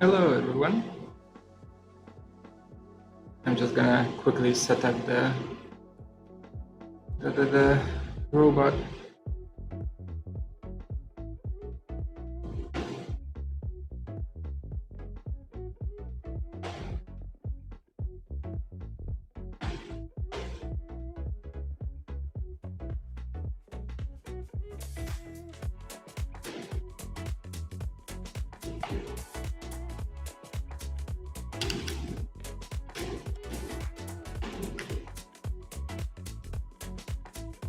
Hello everyone. I'm just gonna quickly set up the robot.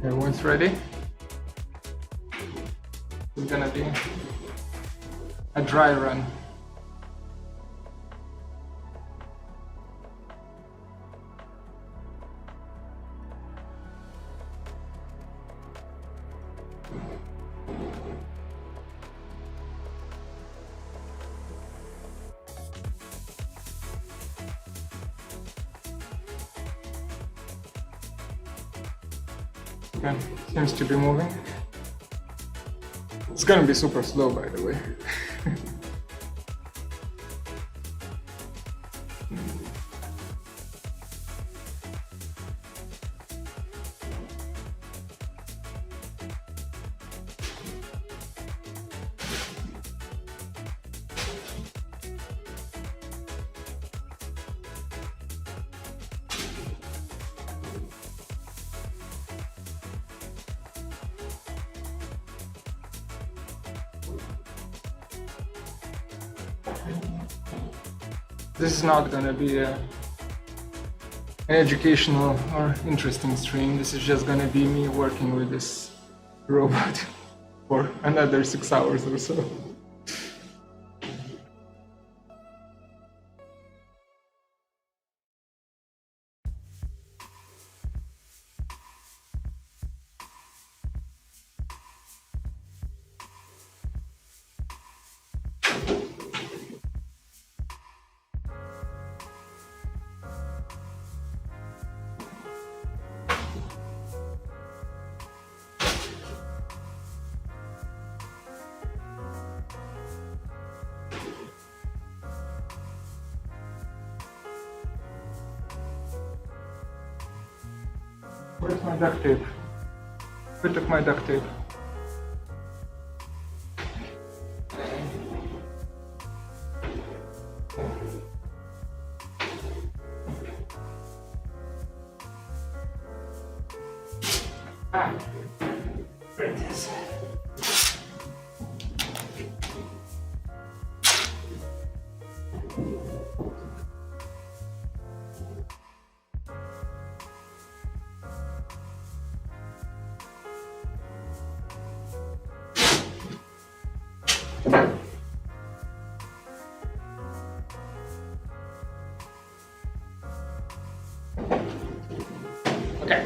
Everyone's ready? It's gonna be a dry run. Okay, seems to be moving. It's gonna be super slow, by the way. This is not gonna be an educational or interesting stream. This is just gonna be me working with this robot for another 6 hours or so. Where's my duct tape? Who took my duct tape? Ah, there it is. Okay.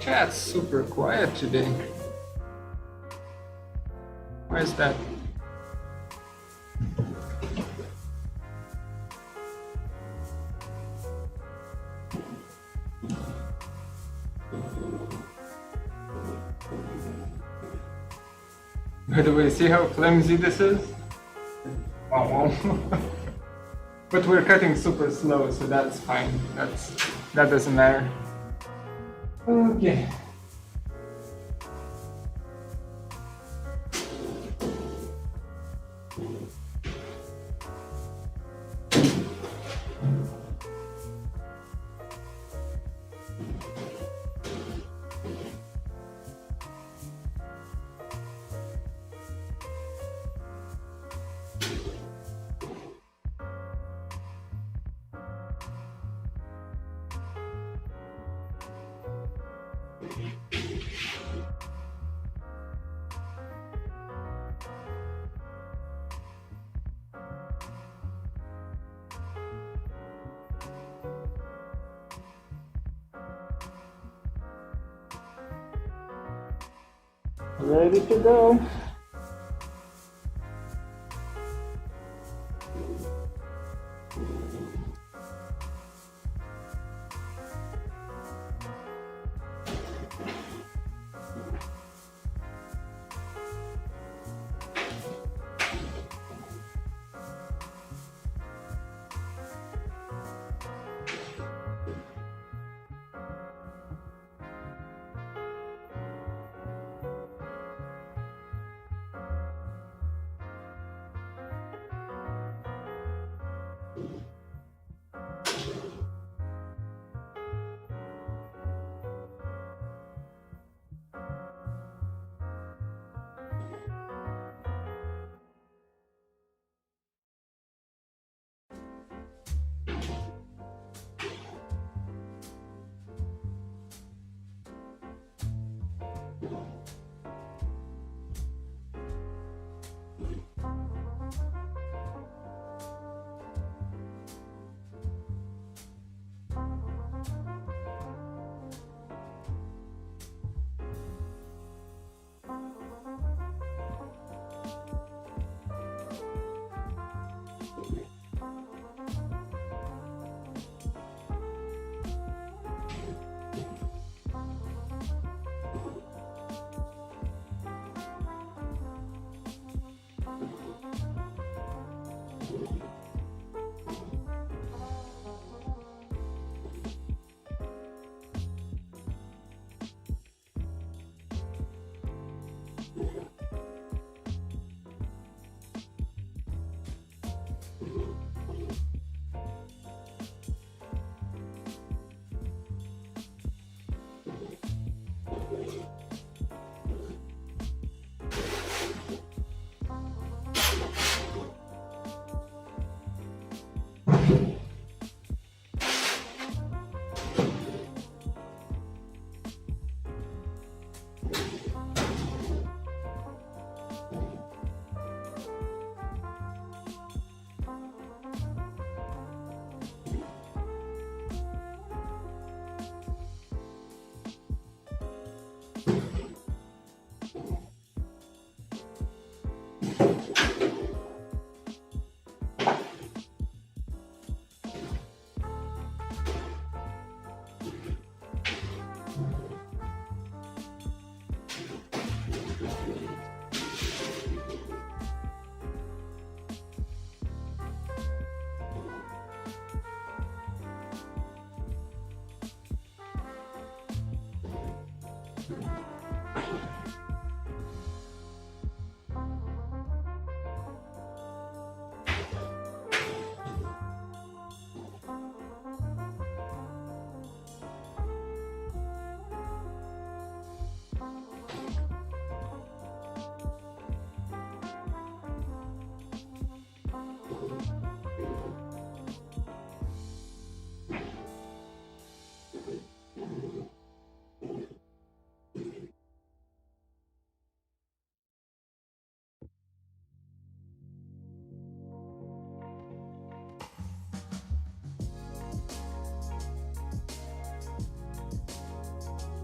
Chat's super quiet today. Why is that? By the way, see how flimsy this is? Wow. But we're cutting super slow, so that's fine. That doesn't matter. Okay. Ready to go.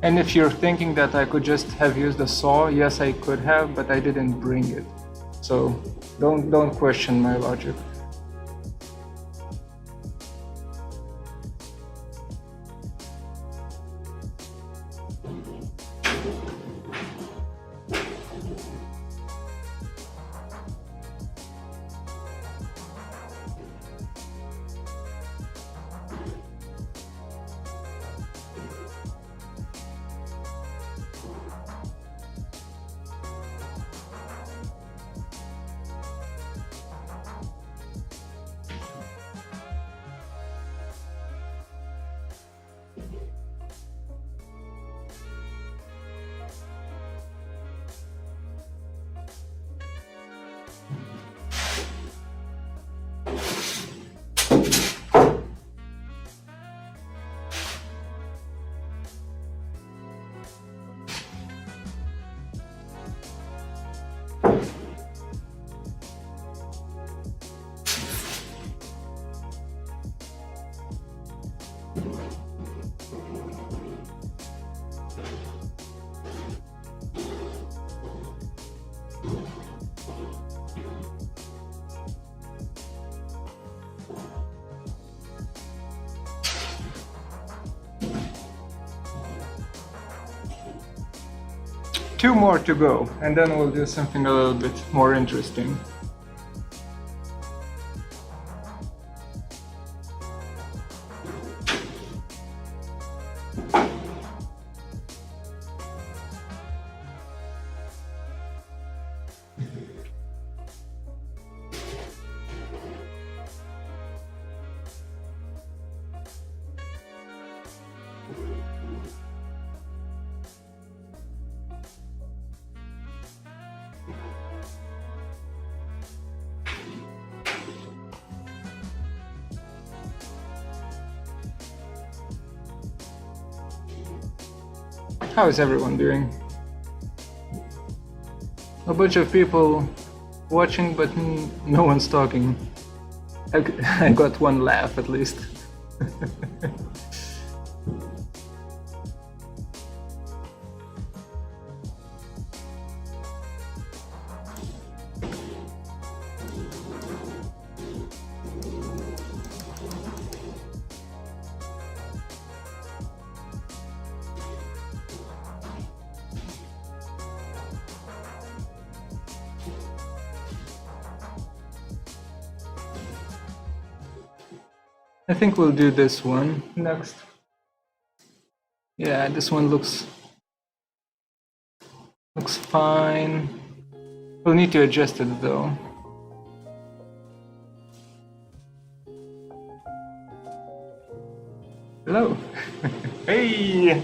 And if you're thinking that I could just have used a saw, yes, I could have, but I didn't bring it. So don't question my logic. 2 more to go, and then we'll do something a little bit more interesting. How is everyone doing? A bunch of people watching, but no one's talking. I got one laugh at least. I think we'll do this one next. Yeah, this one looks fine. We'll need to adjust it though. Hello. Hey.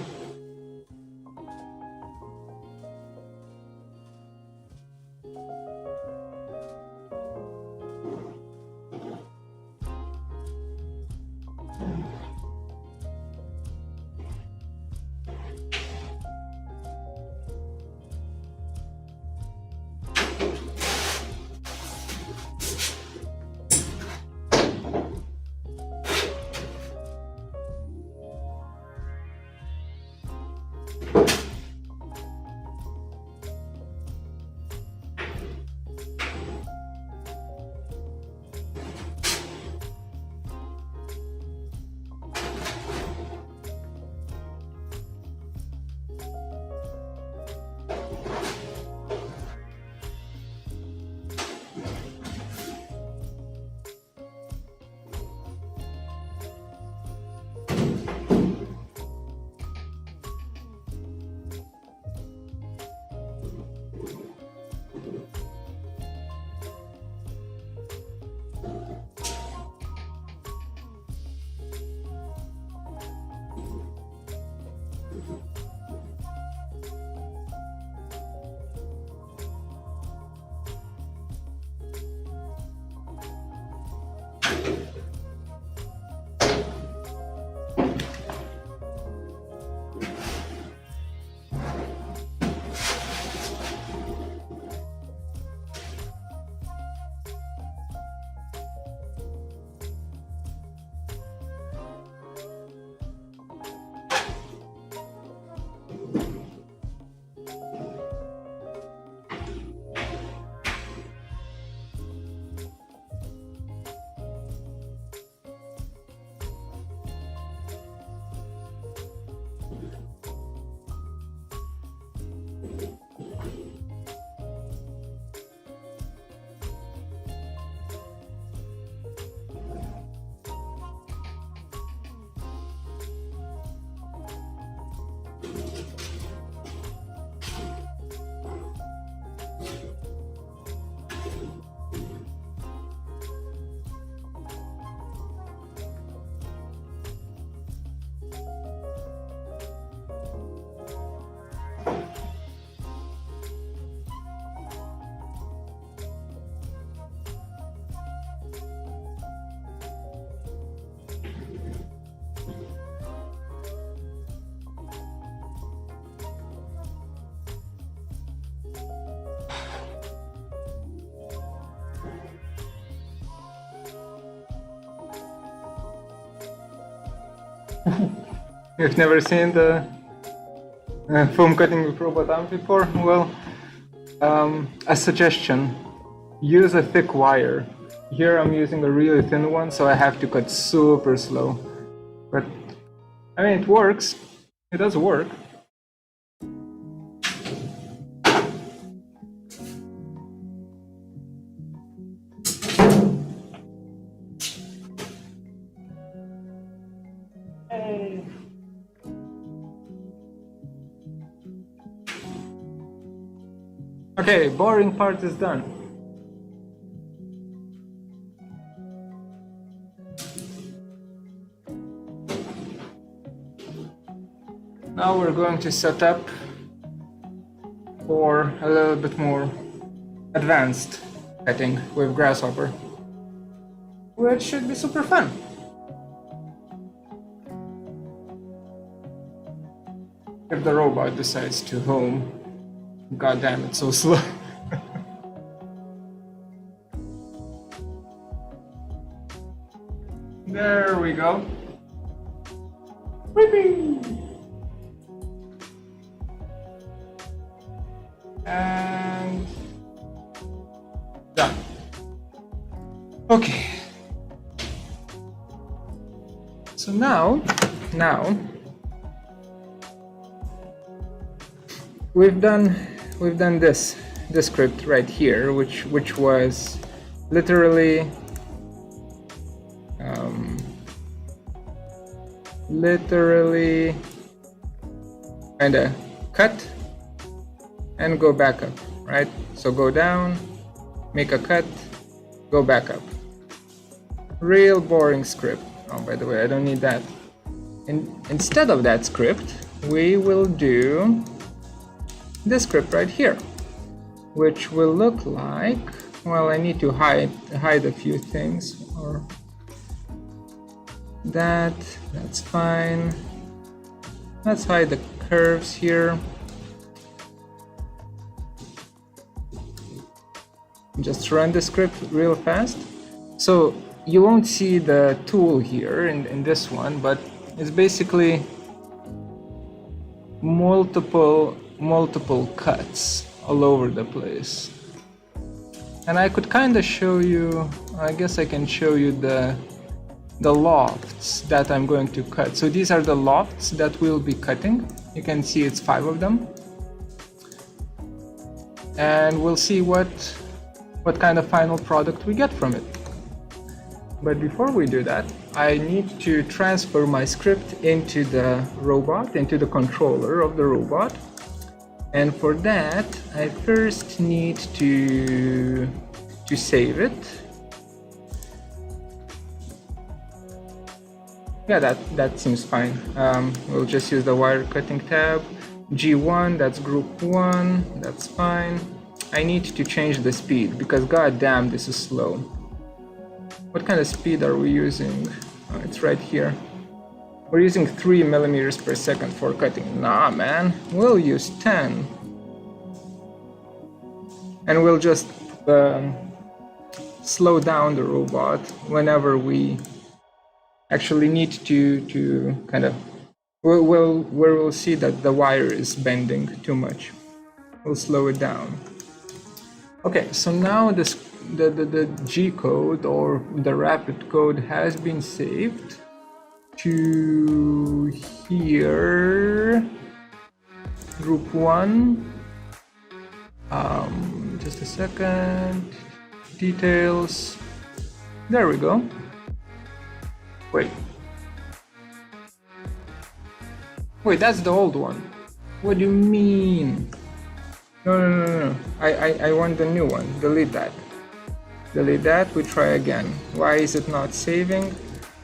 You've never seen the foam cutting with robot arm before? Well, a suggestion, use a thick wire. Here I'm using a really thin one, so I have to cut super slow. But, I mean, it works. It does work. Yay! Okay, boring part is done. Now we're going to set up for a little bit more advanced cutting with Grasshopper, which should be super fun. If the robot decides to home, god damn, it's so slow. There we go. Whippy! And done. Okay. So now we've done this script right here, which was literally kinda cut and go back up, right? So go down, make a cut, go back up. Real boring script. Oh, by the way, I don't need that. And instead of that script, we will do this script right here, which will look like, well, I need to hide a few things, or that's fine. Let's hide the curves here. Just run the script real fast. So you won't see the tool here in this one, but it's basically multiple cuts all over the place. And I could kind of show you, I guess I can show you the lofts that I'm going to cut. So these are the lofts that we'll be cutting. You can see it's 5 of them. And we'll see what kind of final product we get from it. But before we do that, I need to transfer my script into the robot, into the controller of the robot. And for that, I first need to save it. Yeah, that seems fine. We'll just use the wire cutting tab. G1, that's group 1, that's fine. I need to change the speed because god damn, this is slow. What kind of speed are we using? Oh, it's right here. We're using 3 millimeters per second for cutting. Nah, man, we'll use 10. And we'll just slow down the robot whenever we actually need to kind of, we'll see that the wire is bending too much. We'll slow it down. Okay, so now the G code or the rapid code has been saved to here, group 1. Just a second, details, there we go. Wait, that's the old one. What do you mean? No. I want the new one. Delete that. Delete that. We try again. Why is it not saving?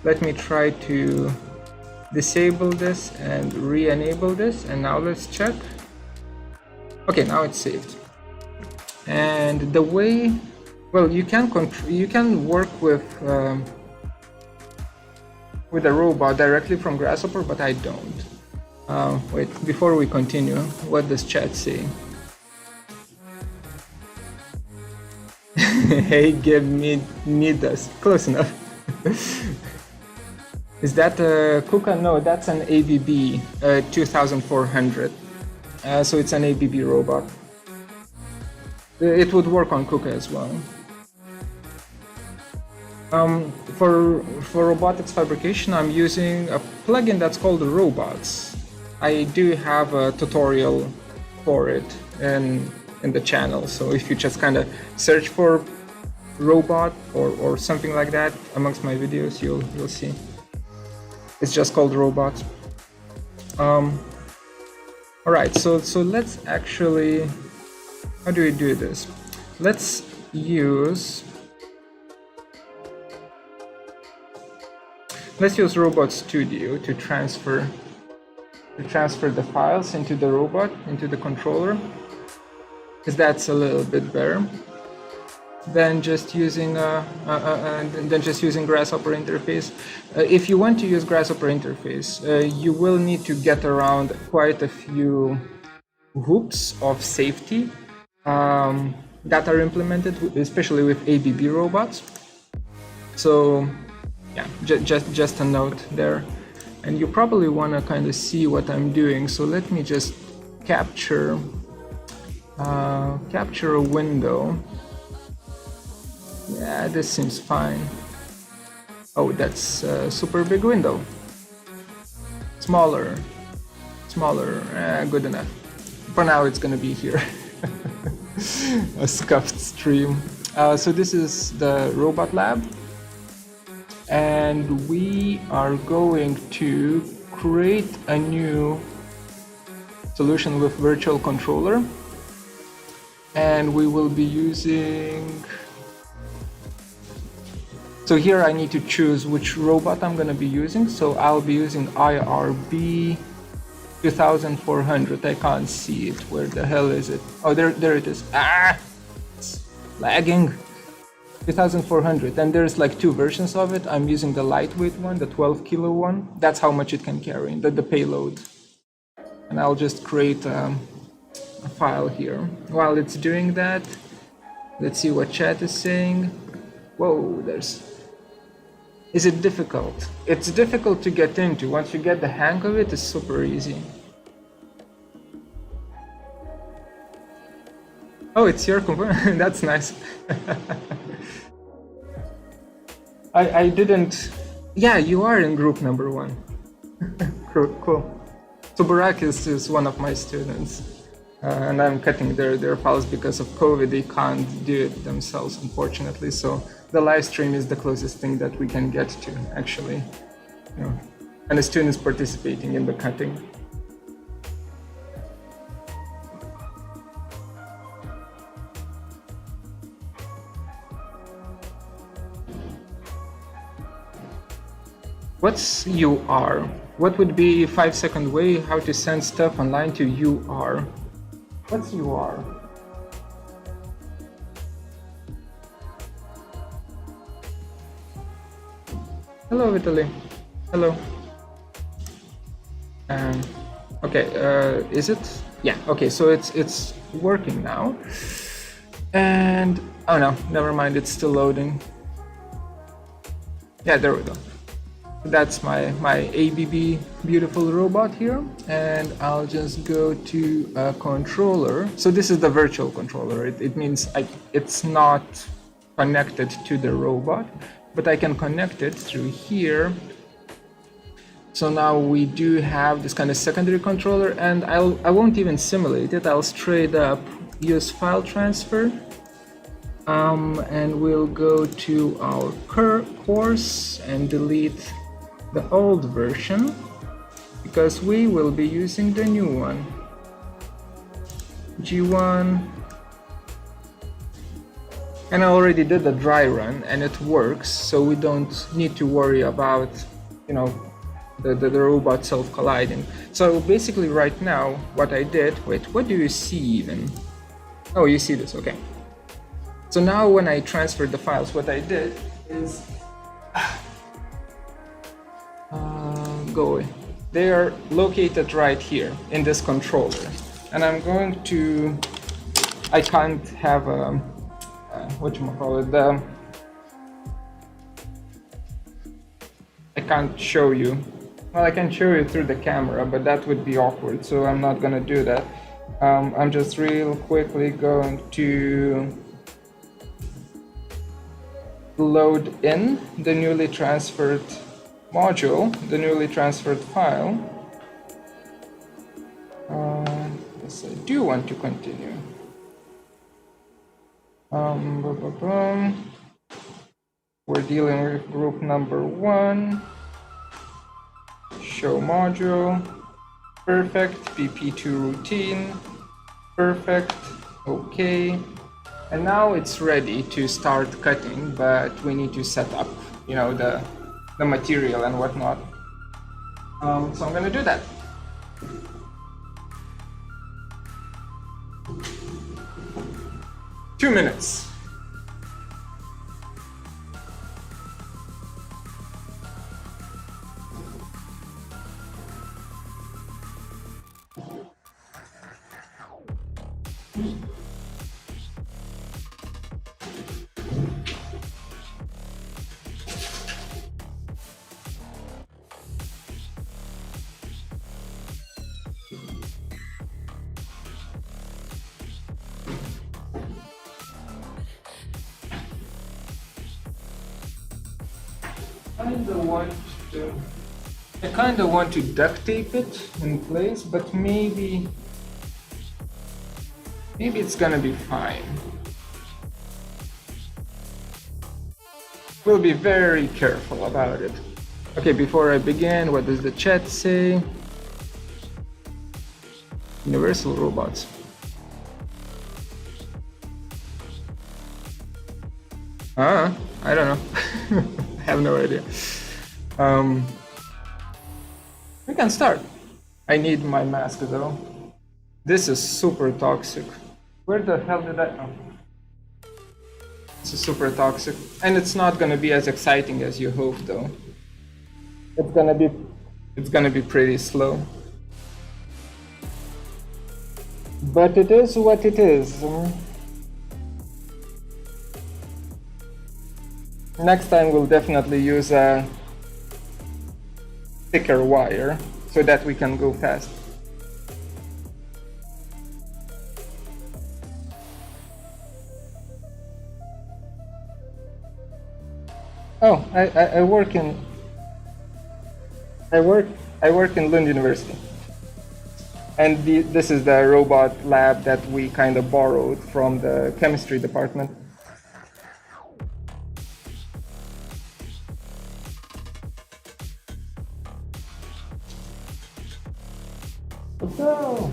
Let me try to disable this and re-enable this. And now let's check. Okay, now it's saved. And the way, well, you can work with a robot directly from Grasshopper, but I don't. Wait, before we continue, what does chat say? Hey, give me Midas. Close enough. Is that a KUKA? No, that's an ABB 2400. So it's an ABB robot. It would work on KUKA as well. For robotics fabrication, I'm using a plugin that's called Robots. I do have a tutorial for it in the channel, so if you just kind of search for robot or something like that amongst my videos, you'll see. It's just called robot. All right, so let's actually, how do we do this? Let's use Robot Studio to transfer the files into the robot, into the controller, because that's a little bit better than just using Grasshopper interface. If you want to use Grasshopper interface, you will need to get around quite a few hoops of safety that are implemented, especially with ABB robots. So yeah, just a note there. And you probably want to kind of see what I'm doing. So let me just capture a window. Yeah, this seems fine. Oh, that's a super big window. Smaller, good enough. For now, it's gonna be here. A scuffed stream. So this is the robot lab. And we are going to create a new solution with virtual controller. And we will be using, so here I need to choose which robot I'm going to be using. So I'll be using IRB 2400. I can't see it. Where the hell is it? Oh, there it is. Ah, it's lagging. 2400. And there's like two versions of it. I'm using the lightweight one, the 12 kilo one. That's how much it can carry, the payload. And I'll just create a file here. While it's doing that, let's see what chat is saying. Whoa, is it difficult? It's difficult to get into. Once you get the hang of it, it's super easy. Oh, it's your component. That's nice. I didn't. Yeah, you are in group number 1. Cool. So Burak is one of my students, and I'm cutting their files because of COVID. They can't do it themselves, unfortunately. So the live stream is the closest thing that we can get to, actually. And the students participating in the cutting. What's UR? What would be a 5-second way how to send stuff online to UR? What's UR? Hello, Vitaly. Hello. Okay, is it? Yeah, okay, so it's working now. And, oh no, never mind, it's still loading. Yeah, there we go. That's my ABB beautiful robot here, and I'll just go to a controller. So this is the virtual controller. It means it's not connected to the robot, but I can connect it through here. So now we do have this kind of secondary controller, and I won't even simulate it. I'll straight up use file transfer. And we'll go to our course and delete the old version, because we will be using the new one. G1. And I already did the dry run and it works, so we don't need to worry about, the robot self-colliding. So basically right now, what I did, wait, what do you see even? Oh, you see this, okay. So now when I transferred the files, what I did is go away. They are located right here in this controller, and I'm going to. I can't have whatchamacallit, I can't show you. Well, I can show you through the camera, but that would be awkward, so I'm not gonna do that. I'm just real quickly going to load in the newly transferred module, the newly transferred file. Yes, I do want to continue. We're dealing with group number 1. show module, perfect, PP2 routine, perfect, okay. And now it's ready to start cutting, but we need to set up, you know, the material and whatnot. So I'm gonna do that. Two minutes. I kind of want to duct tape it in place, but maybe it's gonna be fine. We'll be very careful about it. Okay, before I begin, what does the chat say? Universal robots. I don't know. I have no idea. We can start. I need my mask though. This is super toxic. Where the hell did I... Oh. This is super toxic. And it's not gonna be as exciting as you hope though. It's gonna be pretty slow. But it is what it is. Next time we'll definitely use a thicker wire so that we can go fast. Oh, I work in Lund University, and this is the robot lab that we kind of borrowed from the chemistry department. Let's go.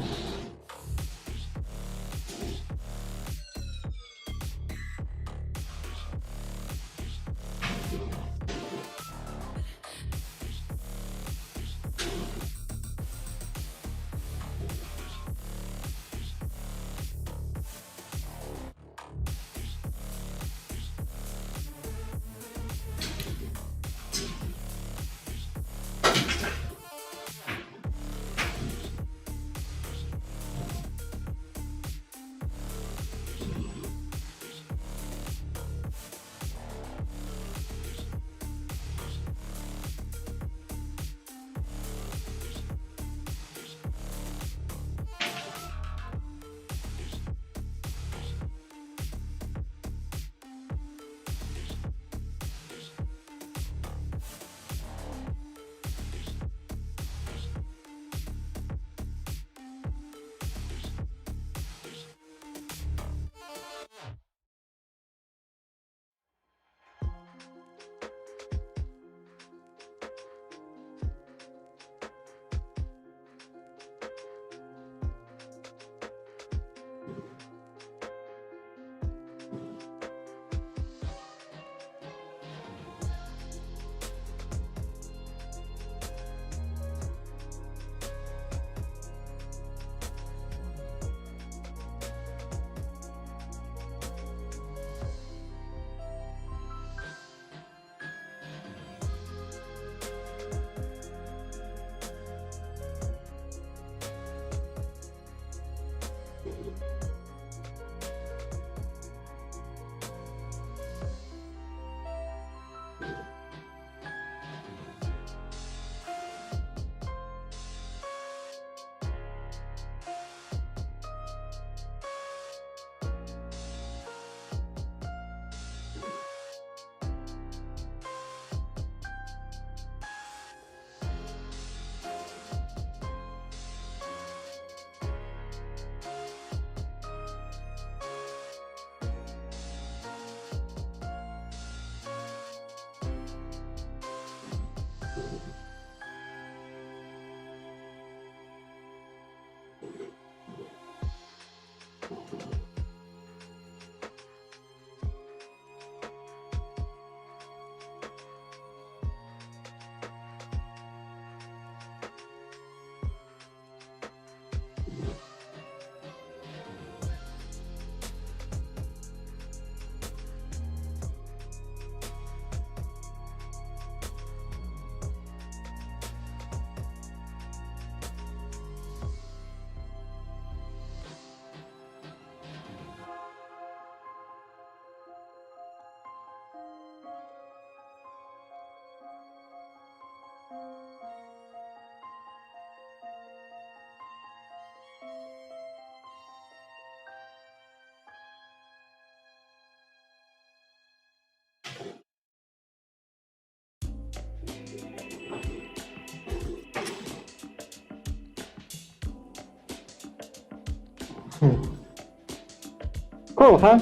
Cool, huh?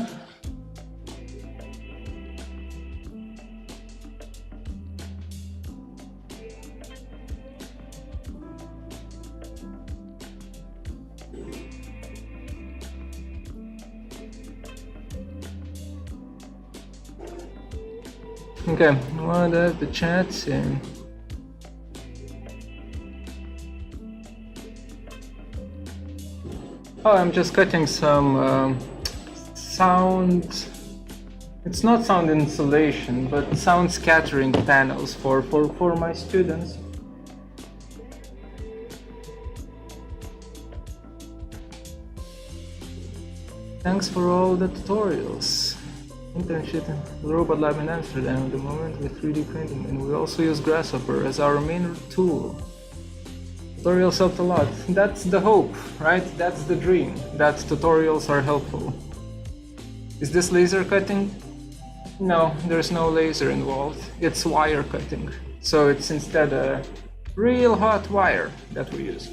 Okay, what does the chat say? Oh, I'm just cutting some sound. It's not sound insulation, but sound scattering panels for my students. Thanks for all the tutorials. Internship in the Robot Lab in Amsterdam at the moment with 3D printing, and we also use Grasshopper as our main tool. Tutorials helped a lot. That's the hope, right? That's the dream, that tutorials are helpful. Is this laser cutting? No, there's no laser involved. It's wire cutting. So it's instead a real hot wire that we use.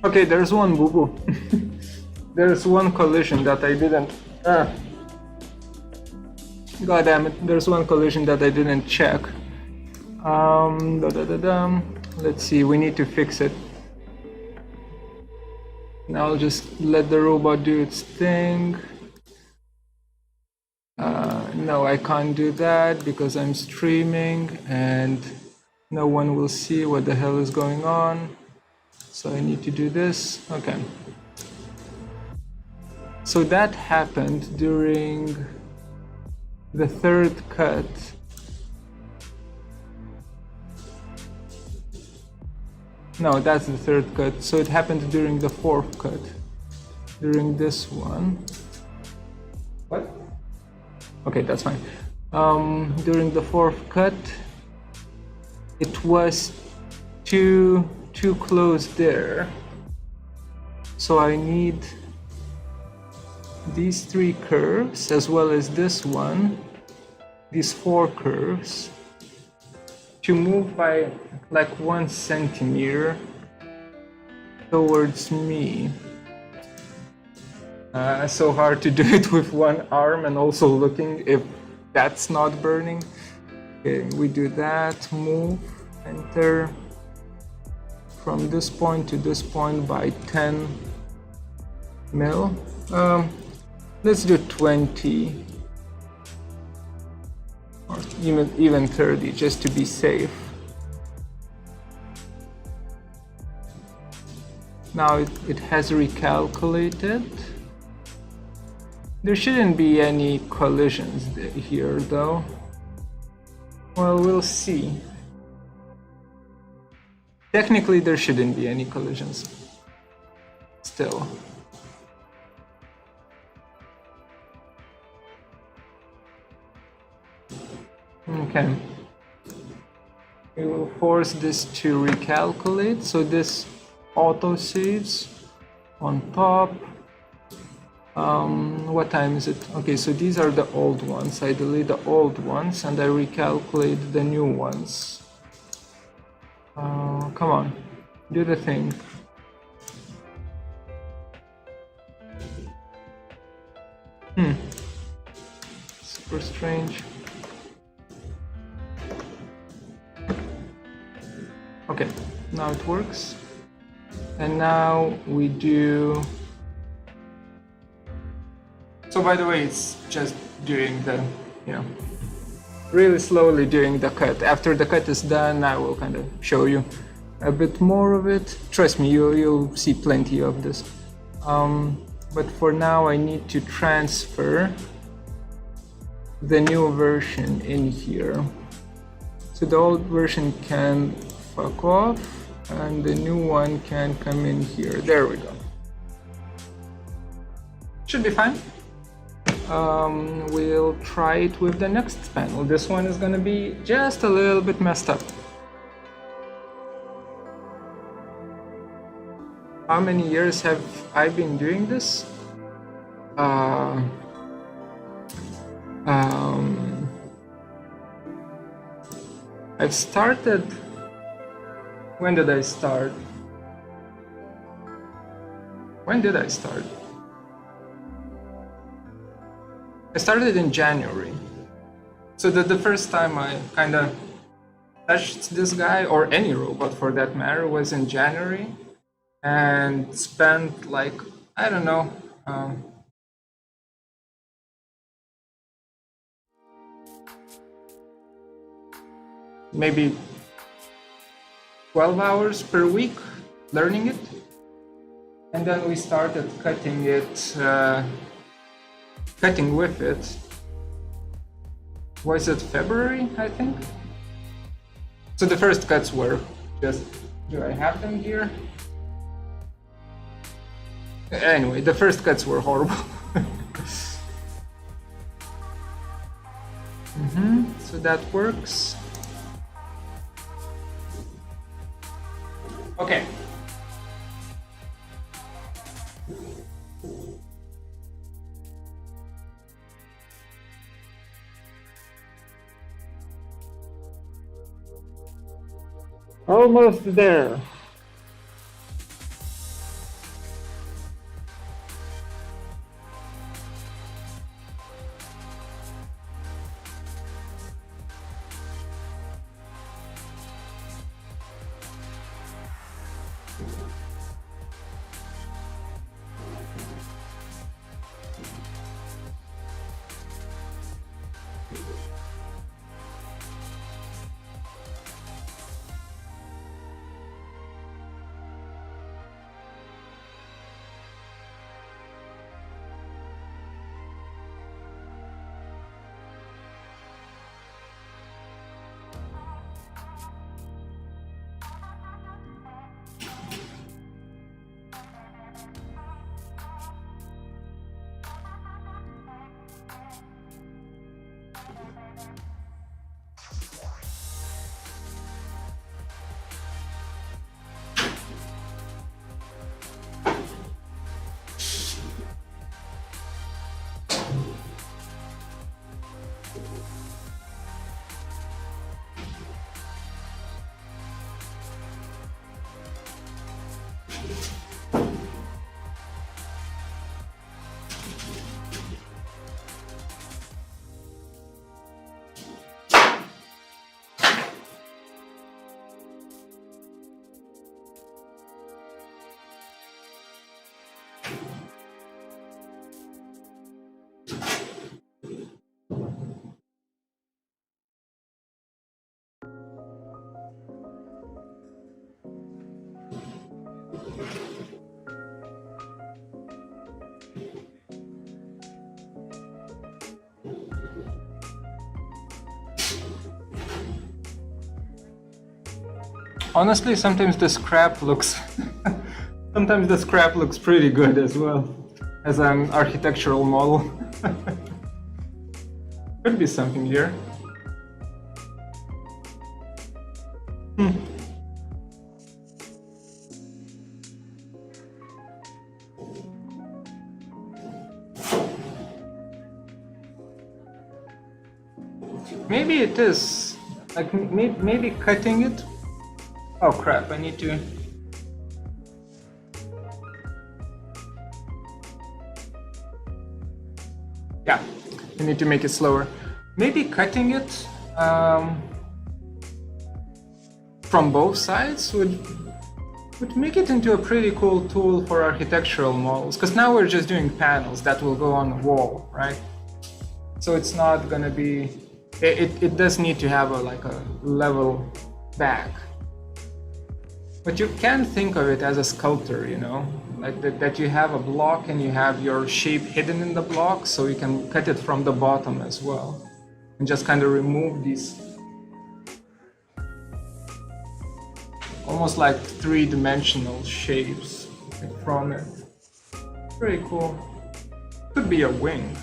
Okay, there's one boo-boo. There's one collision that I didn't... God damn it, there's one collision that I didn't check. Let's see, we need to fix it. Now I'll just let the robot do its thing. No, I can't do that because I'm streaming and no one will see what the hell is going on. So I need to do this. Okay. So that happened during the third cut. No, that's the third cut. So it happened during the fourth cut. During this one. What? Okay, that's fine. During the fourth cut, it was too close there. So I need these three curves as well as this one, these four curves, to move by like 1 centimeter towards me. So hard to do it with one arm and also looking if that's not burning. Okay, we do that, move, enter from this point to this point by 10 mil. Let's do 20 or even 30 just to be safe. Now it has recalculated. There shouldn't be any collisions here though. Well, we'll see. Technically there shouldn't be any collisions. Still. Okay. We will force this to recalculate. So this auto saves on top. What time is it? Okay, so these are the old ones. I delete the old ones and I recalculate the new ones. Come on, do the thing. Super strange. Okay, now it works. And now we do So by the way, it's just doing the, you know, really slowly doing the cut. After the cut is done, I will kind of show you a bit more of it. Trust me, you'll see plenty of this. But for now, I need to transfer the new version in here. So the old version can fuck off, and the new one can come in here. There we go. Should be fine. We'll try it with the next panel. This one is gonna be just a little bit messed up. How many years have I been doing this? I've started. When did I start? When did I start? I started in January. So the first time I kind of touched this guy, or any robot for that matter, was in January, and spent like, I don't know, maybe 12 hours per week learning it. And then we started cutting it, cutting with it. Was it February, I think? So the first cuts were just, do I have them here? Anyway, the first cuts were horrible. So that works. Okay. Almost there. Honestly, sometimes the scrap looks sometimes the scrap looks pretty good as well as an architectural model. Could be something here. Maybe it is like maybe cutting it. Oh crap, I need to... Yeah, I need to make it slower. Maybe cutting it from both sides would would make it into a pretty cool tool for architectural models, because now we're just doing panels that will go on the wall, right? So it's not gonna be, it does need to have like a level back. But you can think of it as a sculptor, you know, like that you have a block and you have your shape hidden in the block, so you can cut it from the bottom as well. And just kind of remove these almost like three-dimensional shapes from it. Pretty cool. Could be a wing.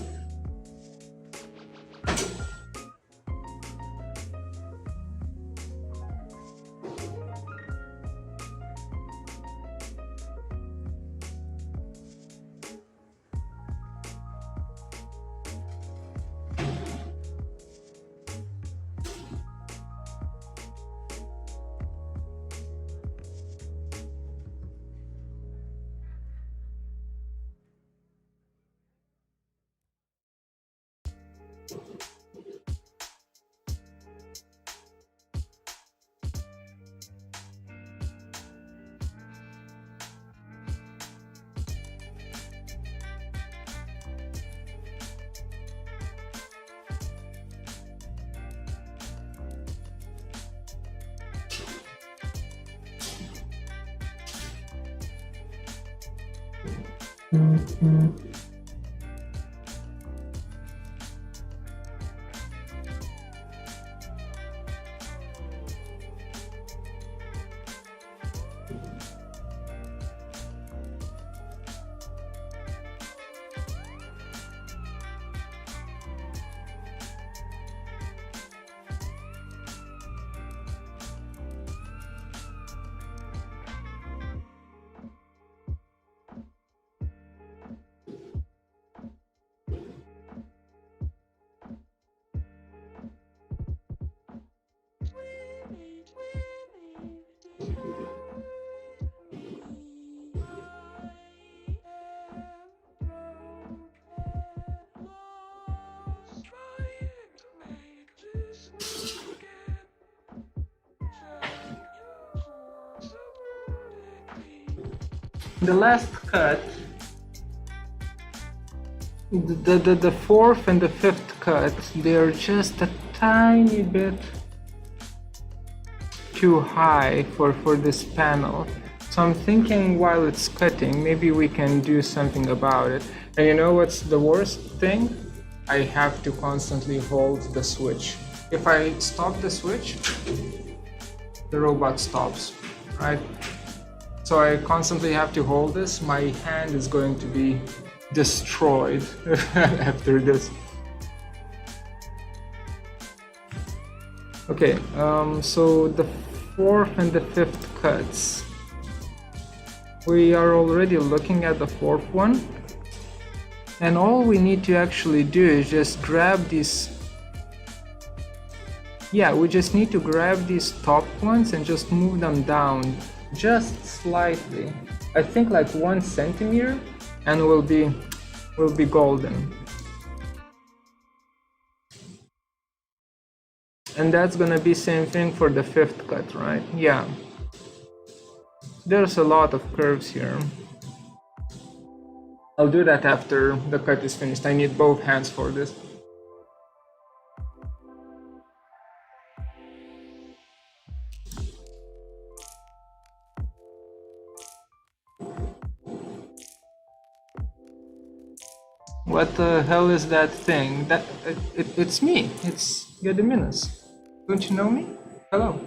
The last cut, the fourth and the fifth cut, they're just a tiny bit too high for this panel. So I'm thinking while it's cutting, maybe we can do something about it. And you know what's the worst thing? I have to constantly hold the switch. If I stop the switch, the robot stops, right? So I constantly have to hold this. My hand is going to be destroyed after this. Okay, so the fourth and the fifth cuts. We are already looking at the fourth one. And all we need to actually do is just grab these. Yeah, we just need to grab these top ones and just move them down just slightly. I think like 1 centimeter, and we'll be golden. And that's gonna be same thing for the fifth cut, right? Yeah. There's a lot of curves here. I'll do that after the cut is finished. I need both hands for this. What the hell is that thing? It's me. It's Gediminas. Don't you know me? Hello.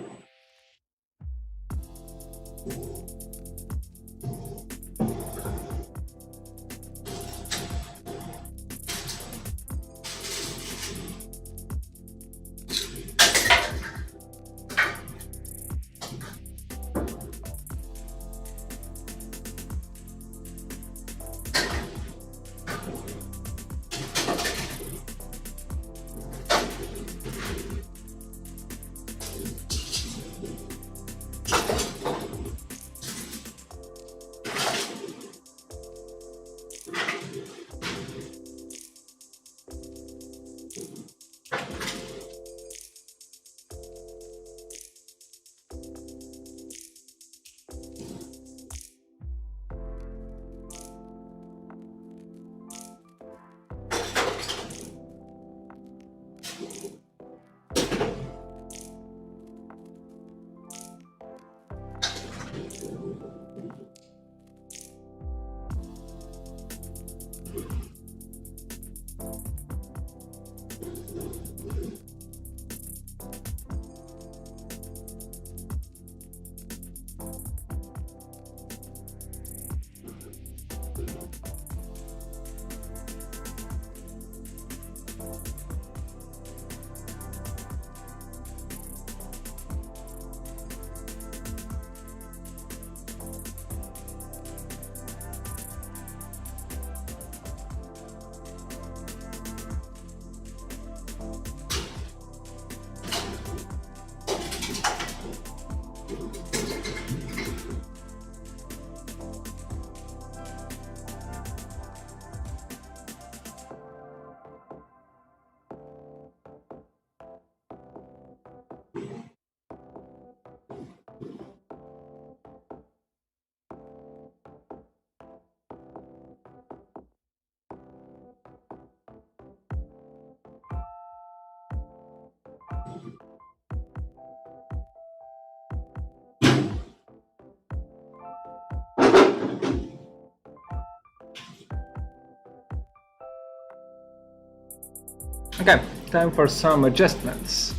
Okay, time for some adjustments.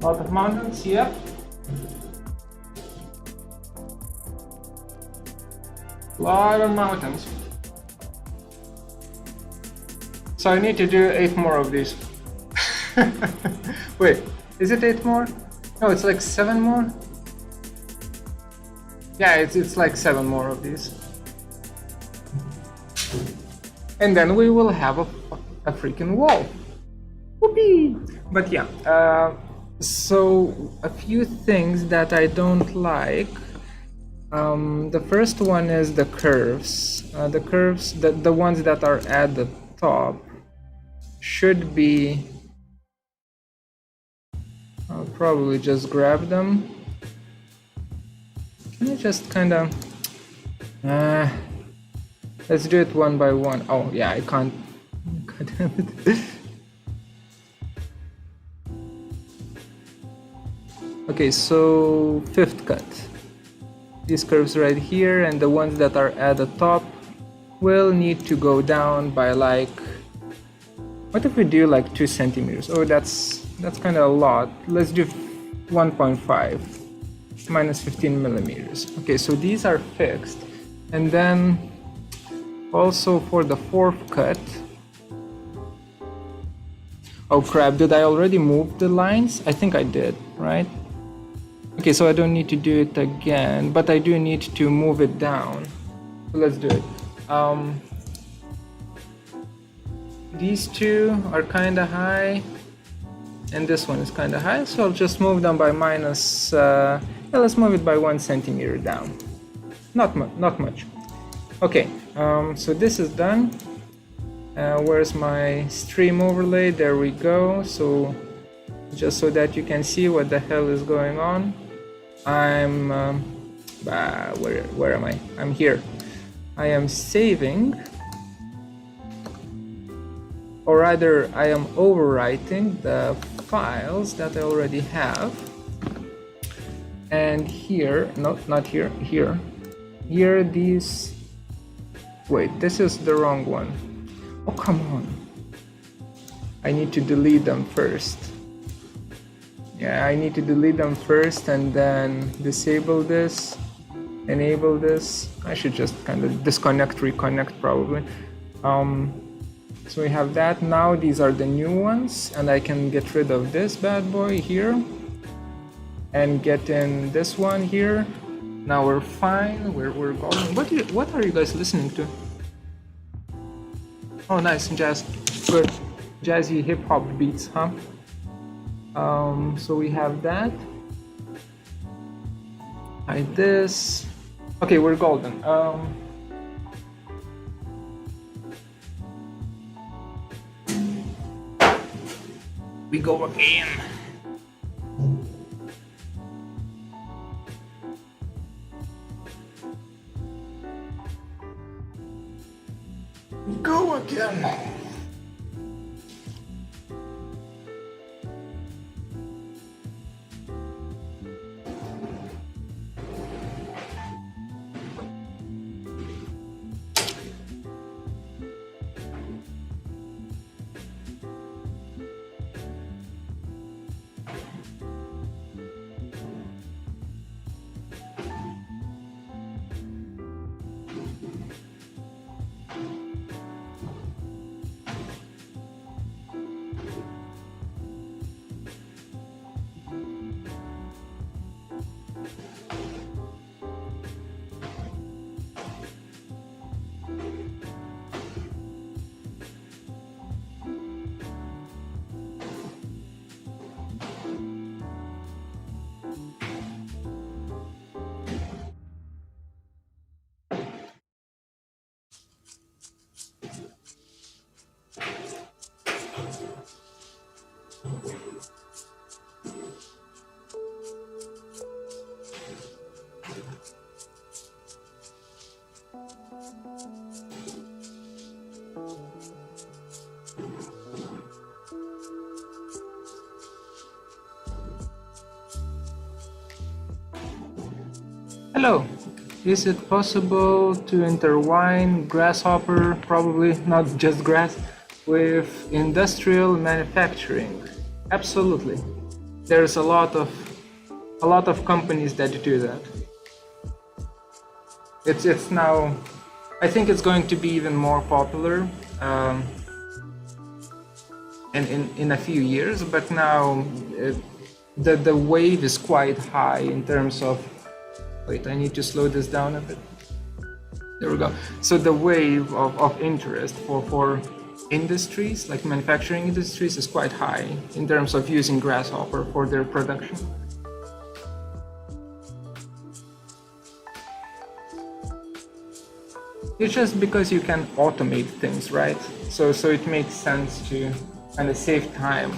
Lot of mountains, yep. Lot of mountains. So I need to do 8 more of these. Wait, is it 8 more? No, it's like 7 more. Yeah, it's like 7 more of these. And then we will have a freaking wall. Whoopee! But yeah, so a few things that I don't like. The first one is the curves. The curves, the ones that are at the top, should be. I'll probably just grab them. Can I just kind of. Let's do it one by one. Oh, yeah, I can't. God damn it. Okay, so 5th cut. These curves right here and the ones that are at the top will need to go down by like. What if we do like 2 centimeters? Oh, that's kind of a lot. Let's do 1.5 minus 15 millimeters. Okay, so these are fixed. And then also for the 4th cut. Oh crap, did I already move the lines? I think I did, right? Okay, so I don't need to do it again, but I do need to move it down. So let's do it. These two are kind of high, and this one is kind of high, so I'll just move them by minus, yeah, let's move it by 1 centimeter down. Not much. Okay, so this is done. Where's my stream overlay? There we go. So just so that you can see what the hell is going on, I'm where am I? I'm here. I am saving, or rather I am overwriting the files that I already have. And here, no, not here, here these, wait, this is the wrong one. Oh, come on. I need to delete them first. Yeah, I need to delete them first and then disable this, enable this. I should just kind of disconnect, reconnect probably. So we have that. Now these are the new ones, and I can get rid of this bad boy here and get in this one here. Now we're fine. We're golden. What are you guys listening to? Oh, nice, jazz. Good, jazzy hip hop beats, huh? So we have that. Like this. Okay, we're golden. We go again. We go again. Hello. Is it possible to intertwine grasshopper, probably not just grass, with industrial manufacturing? Absolutely. There's a lot of companies that do that. It's now, I think it's going to be even more popular in a few years, but now the wave is quite high in terms of, wait, I need to slow this down a bit. There we go. So the wave of interest for industries, like manufacturing industries, is quite high in terms of using grasshopper for their production. It's just because you can automate things, right? So it makes sense to kind of save time.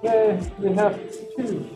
Yeah, we have two.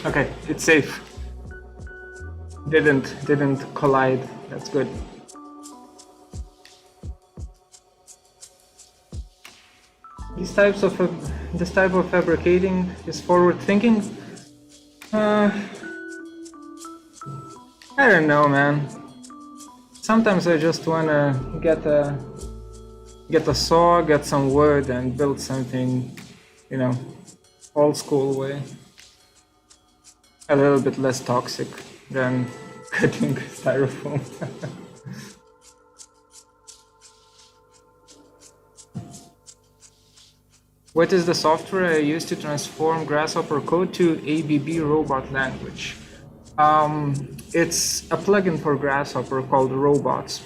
Okay, it's safe. didn't collide. That's good. This type of fabricating is forward thinking. I don't know, man. Sometimes I just wanna get a saw, get some wood, and build something, you know, old school way. A little bit less toxic than cutting styrofoam. What is the software I use to transform Grasshopper code to ABB robot language? It's a plugin for Grasshopper called Robots.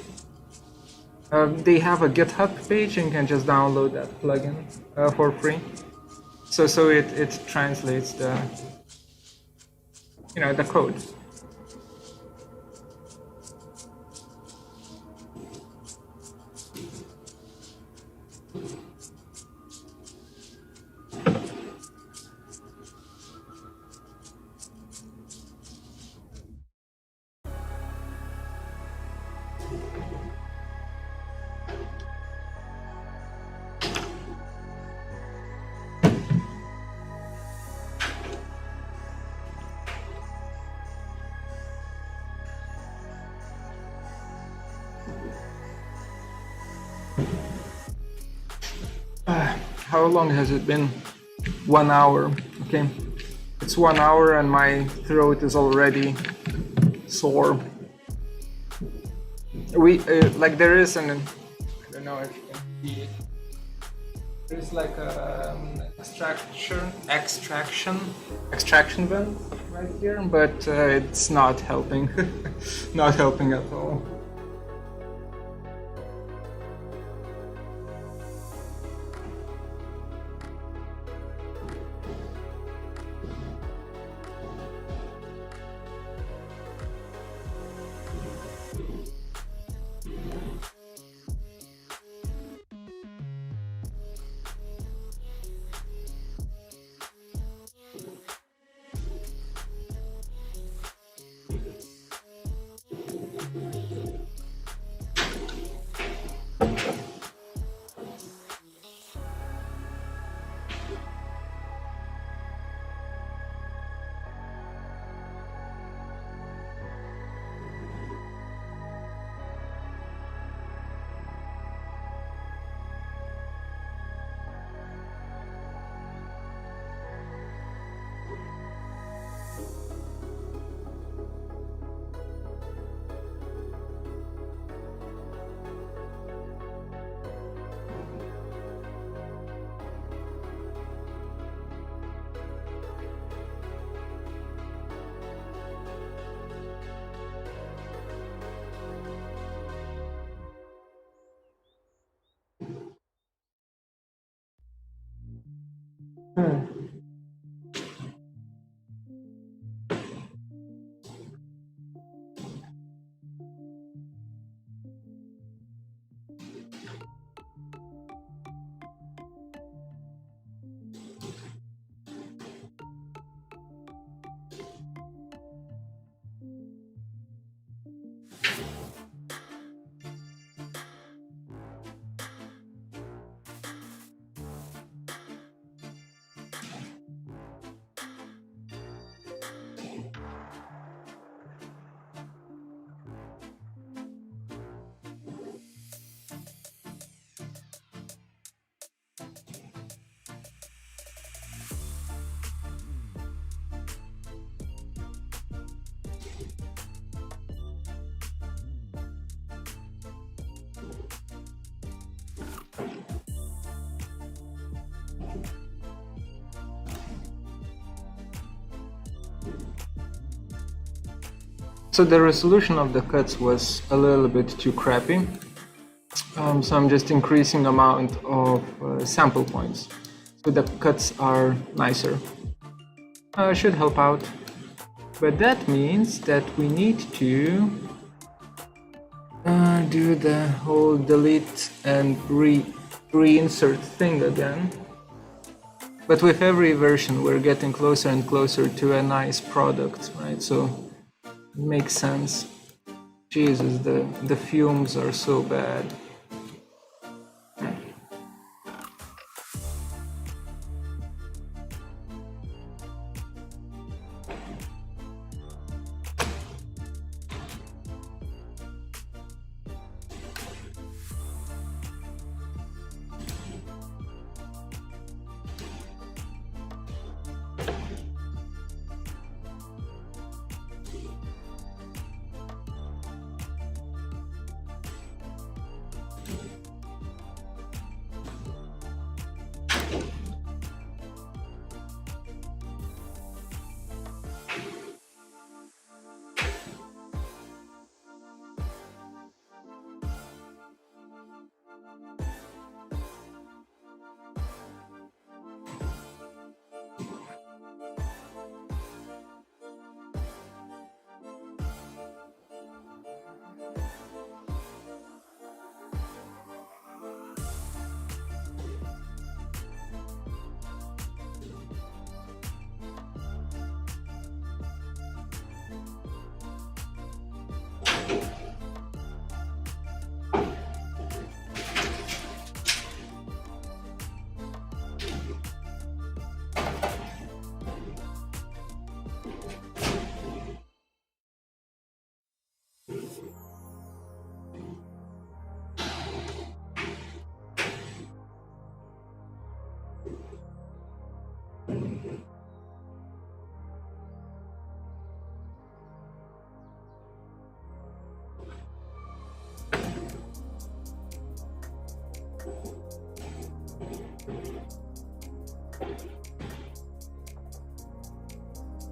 They have a GitHub page and you can just download that plugin for free. So it translates the the code. How long has it been? 1 hour. Okay, it's 1 hour and my throat is already sore. Like there is an, I don't know if you can see it. There's like an extraction vent right here, but it's not helping. Not helping at all. So the resolution of the cuts was a little bit too crappy, so I'm just increasing amount of sample points, so the cuts are nicer. Should help out, but that means that we need to do the whole delete and reinsert thing again. But with every version we're getting closer and closer to a nice product, right? So Makes sense. Jesus, the fumes are so bad.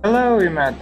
Hello, Imad.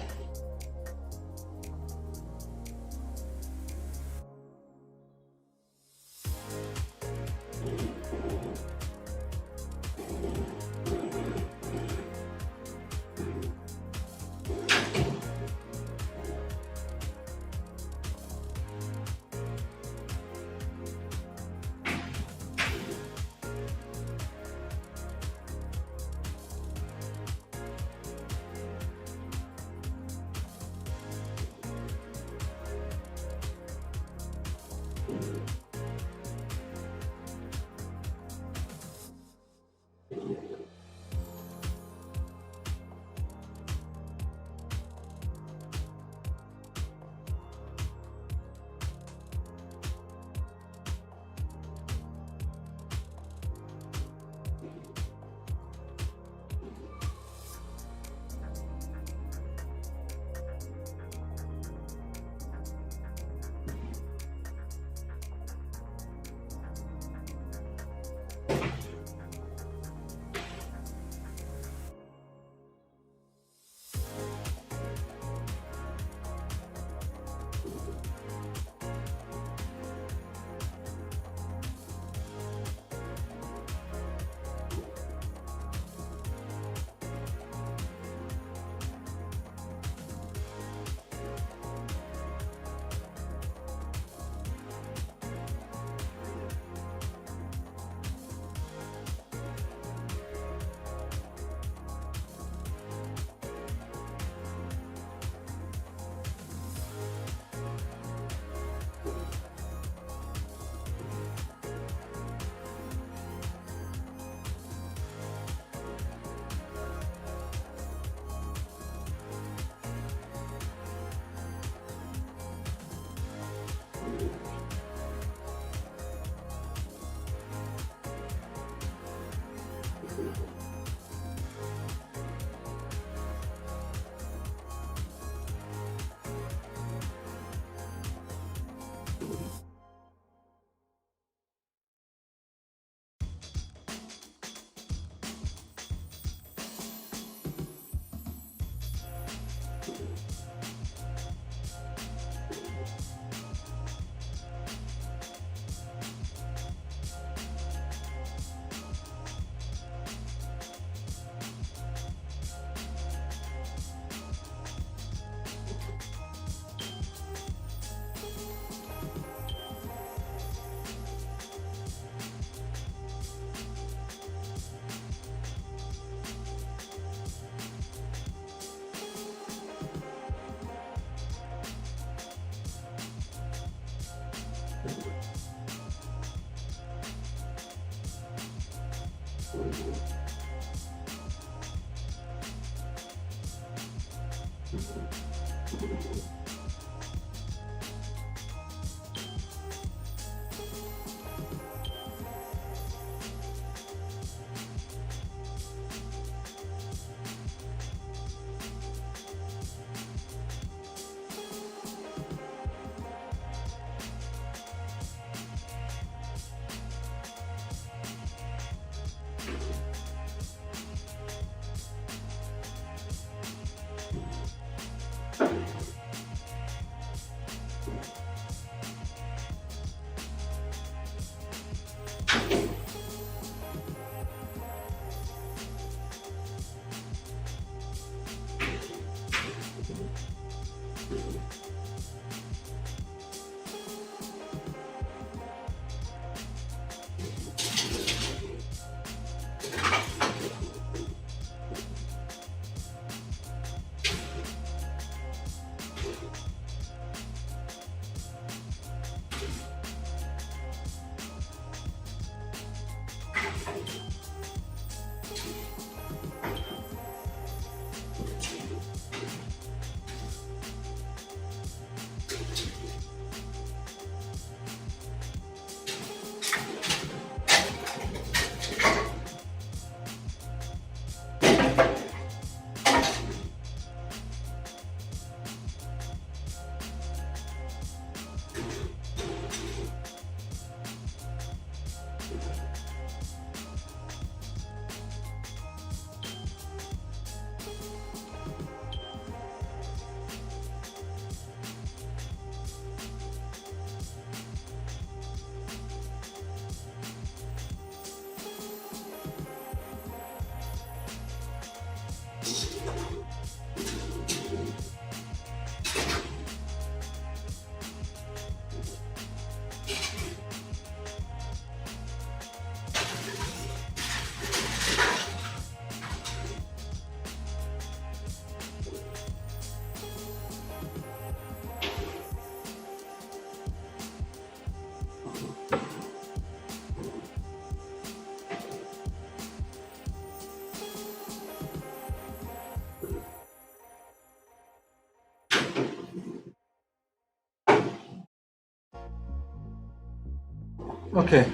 Okay.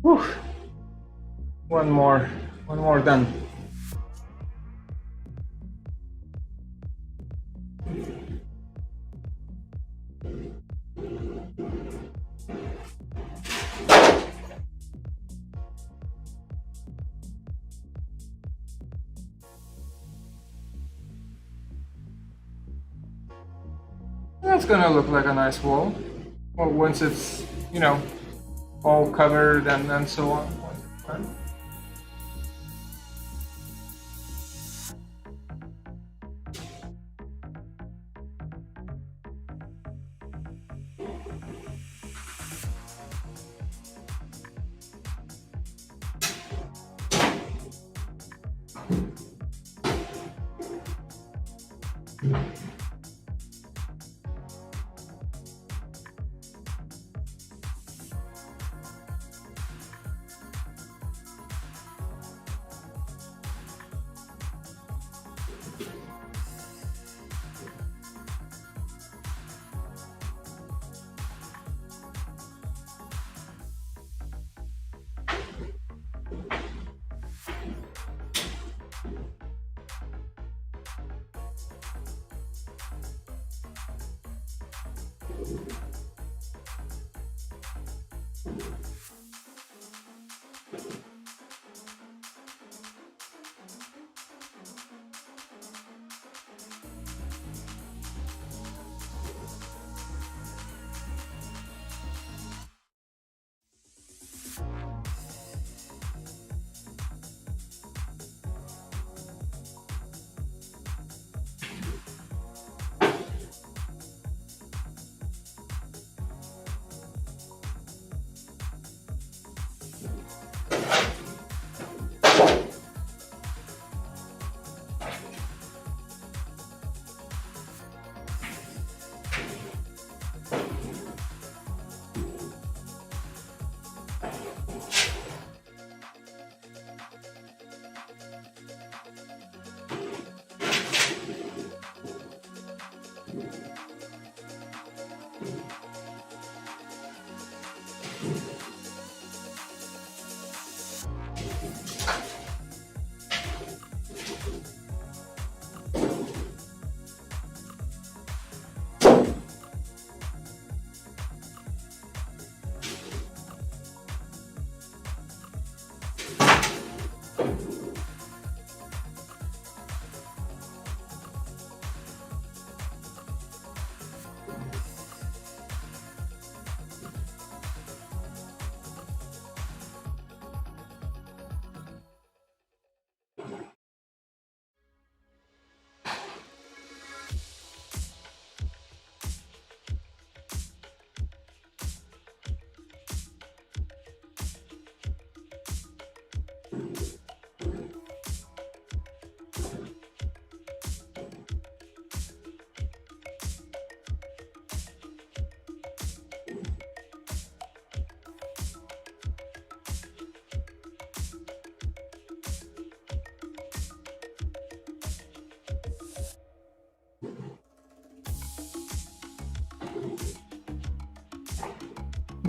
Whew. One more done. That's gonna look like a nice wall. Well, once it's, you know, all covered and so on. Right?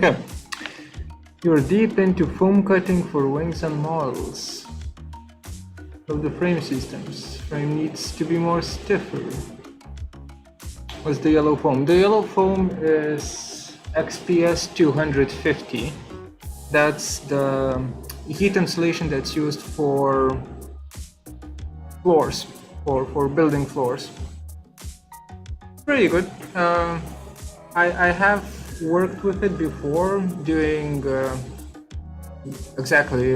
Okay. You're deep into foam cutting for wings and models of the frame systems. Frame needs to be more stiffer. What's the yellow foam? The yellow foam is XPS 250. That's the heat insulation that's used for floors, for building floors. Pretty good. I have worked with it before doing exactly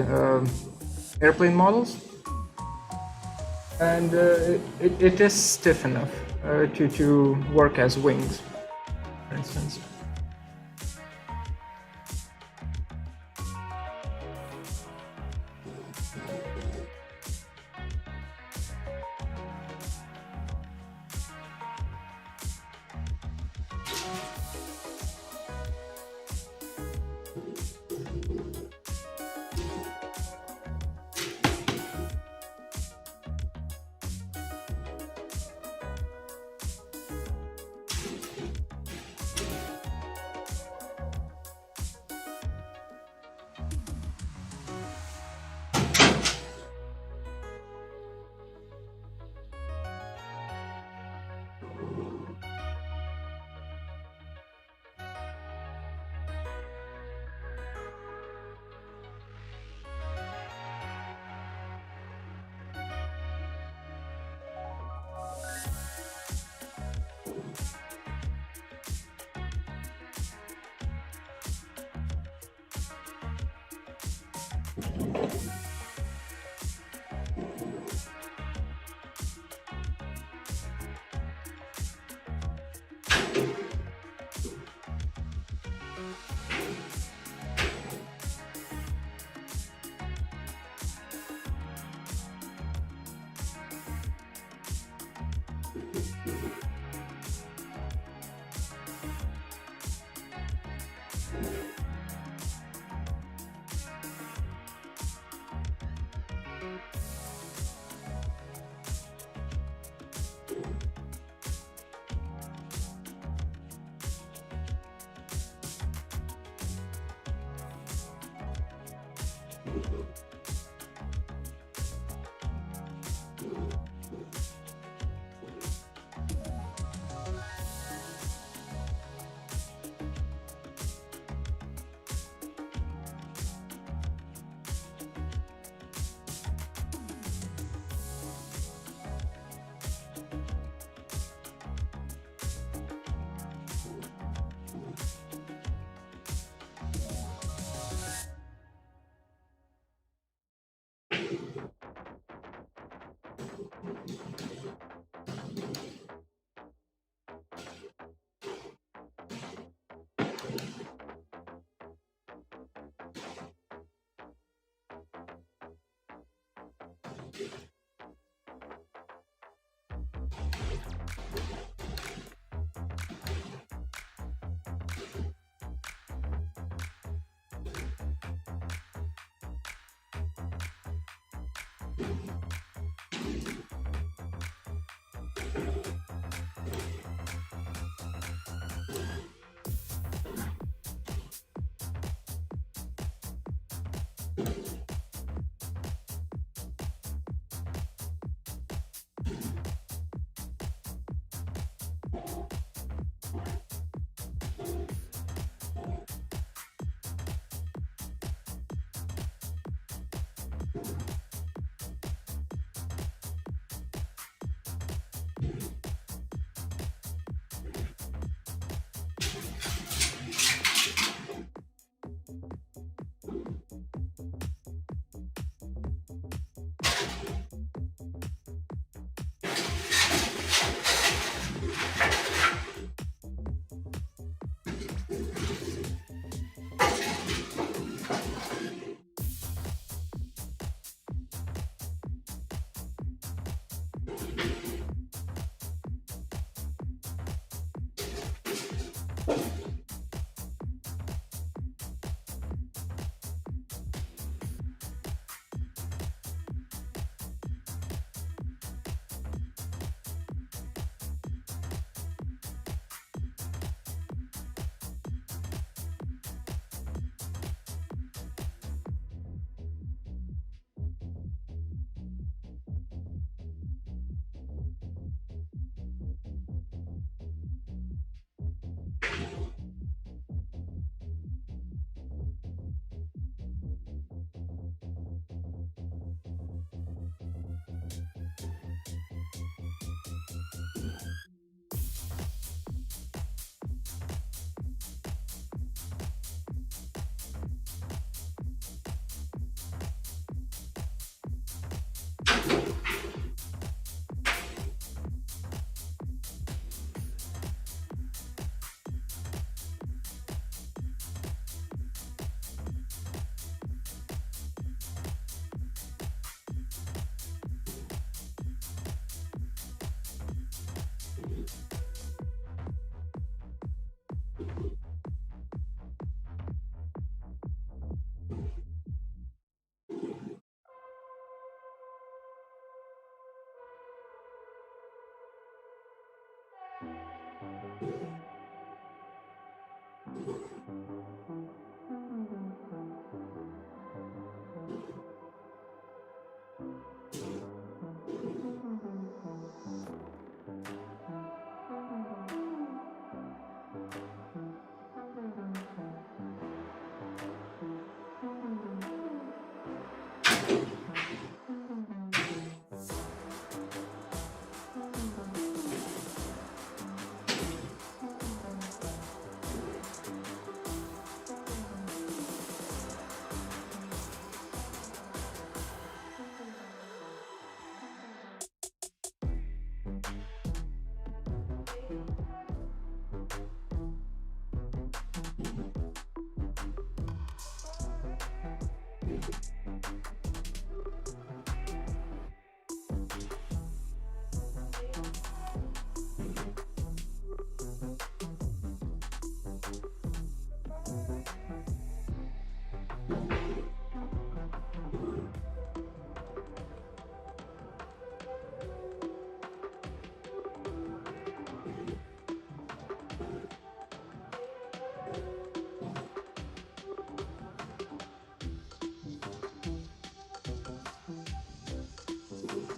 airplane models, and it is stiff enough to work as wings, for instance.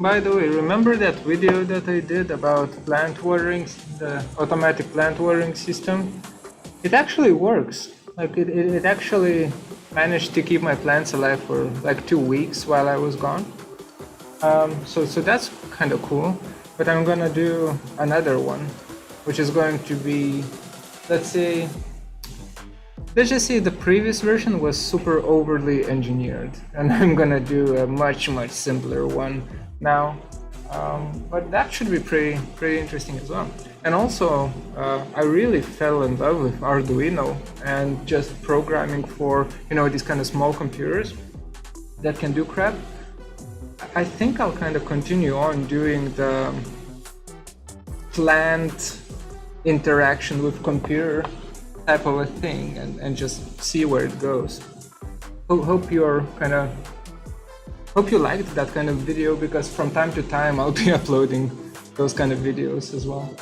By the way, remember that video that I did about plant watering, the automatic plant watering system? It actually works. Like it actually managed to keep my plants alive for like 2 weeks while I was gone. So that's kind of cool. But I'm gonna do another one, which is going to be, let's just say the previous version was super overly engineered, and I'm gonna do a much simpler one now. But that should be pretty interesting as well. And also, I really fell in love with Arduino and just programming for, you know, these kind of small computers that can do crap. I think I'll kind of continue on doing the plant interaction with computer type of a thing and just see where it goes. Hope you liked that kind of video, because from time to time I'll be uploading those kind of videos as well.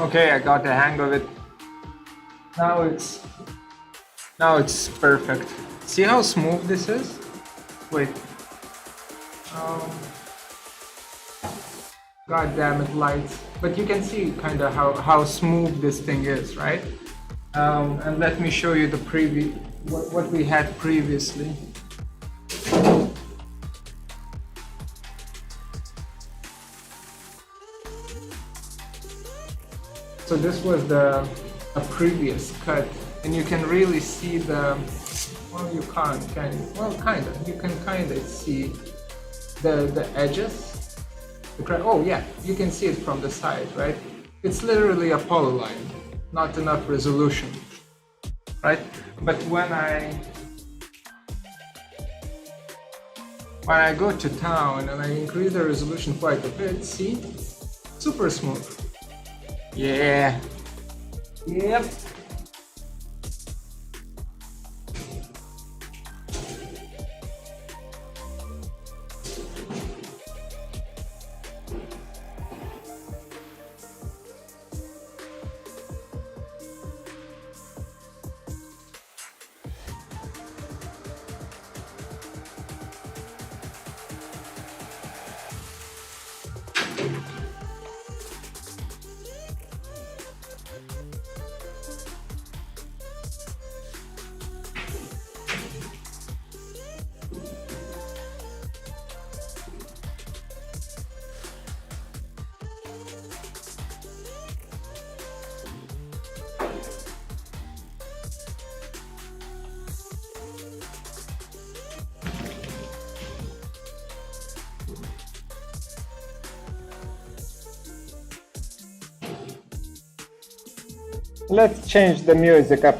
Okay, I got the hang of it. Now it's perfect. See how smooth this is? Wait. God damn it, lights. But you can see kind of how smooth this thing is, right? And let me show you the what we had previously. So this was a previous cut, and you can really see well, you can't, can you? Well, kinda. You can kinda see the edges. Oh yeah, you can see it from the side, right? It's literally a polyline, not enough resolution, right? But when I go to town and I increase the resolution quite a bit, see? Super smooth. Yeah. Yep. Let's change the music up.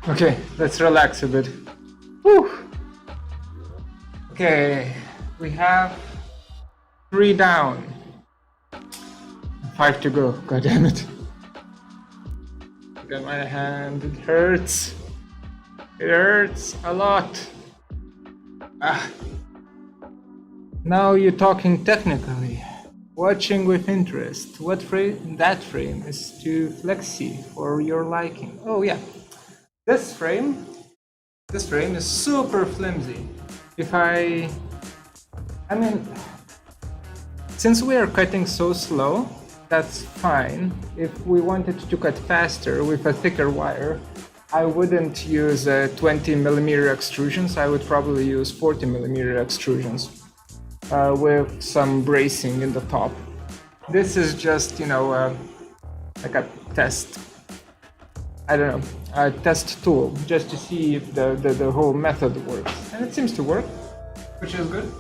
Okay, let's relax a bit. Whew. Okay, we have 3 down, 5 to go. God damn it. Look at my hand, it hurts. It hurts a lot. Ah. Now you're talking technically. Watching with interest. What frame? That frame is too flexy for your liking. Oh yeah, this frame is super flimsy. I mean, since we are cutting so slow, that's fine. If we wanted to cut faster with a thicker wire, I wouldn't use 20mm extrusions. I would probably use 40mm extrusions with some bracing in the top. This is just, you know, like a test. I don't know, a test tool, just to see if the whole method works. And it seems to work, which is good.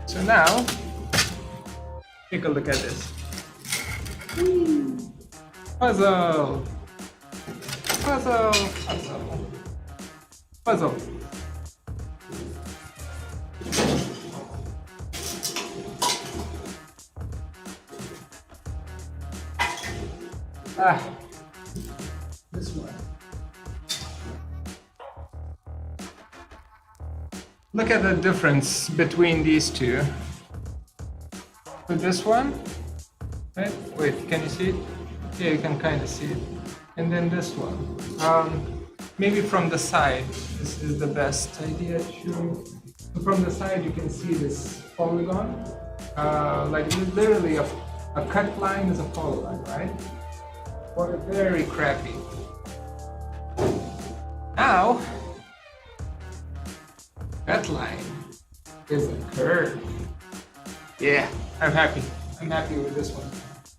So now, take a look at this. Puzzle! Puzzle! Puzzle! Puzzle! Ah, this one. Look at the difference between these two. So this one, right? Wait, can you see it? Yeah, you can kind of see it. And then this one. Maybe from the side, this is the best idea to show. So from the side, you can see this polygon. Like literally a cut line is a polygon, right? Or very crappy. Now, that line is a curve. Yeah, I'm happy. I'm happy with this one.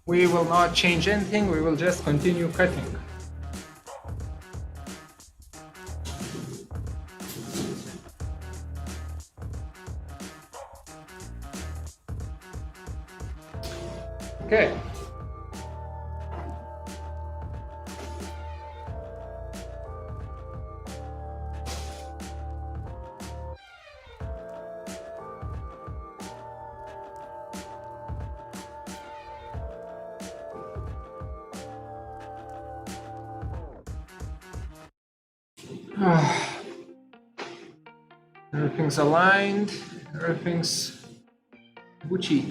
We will not change anything, we will just continue cutting. Okay. Everything's aligned, everything's Gucci.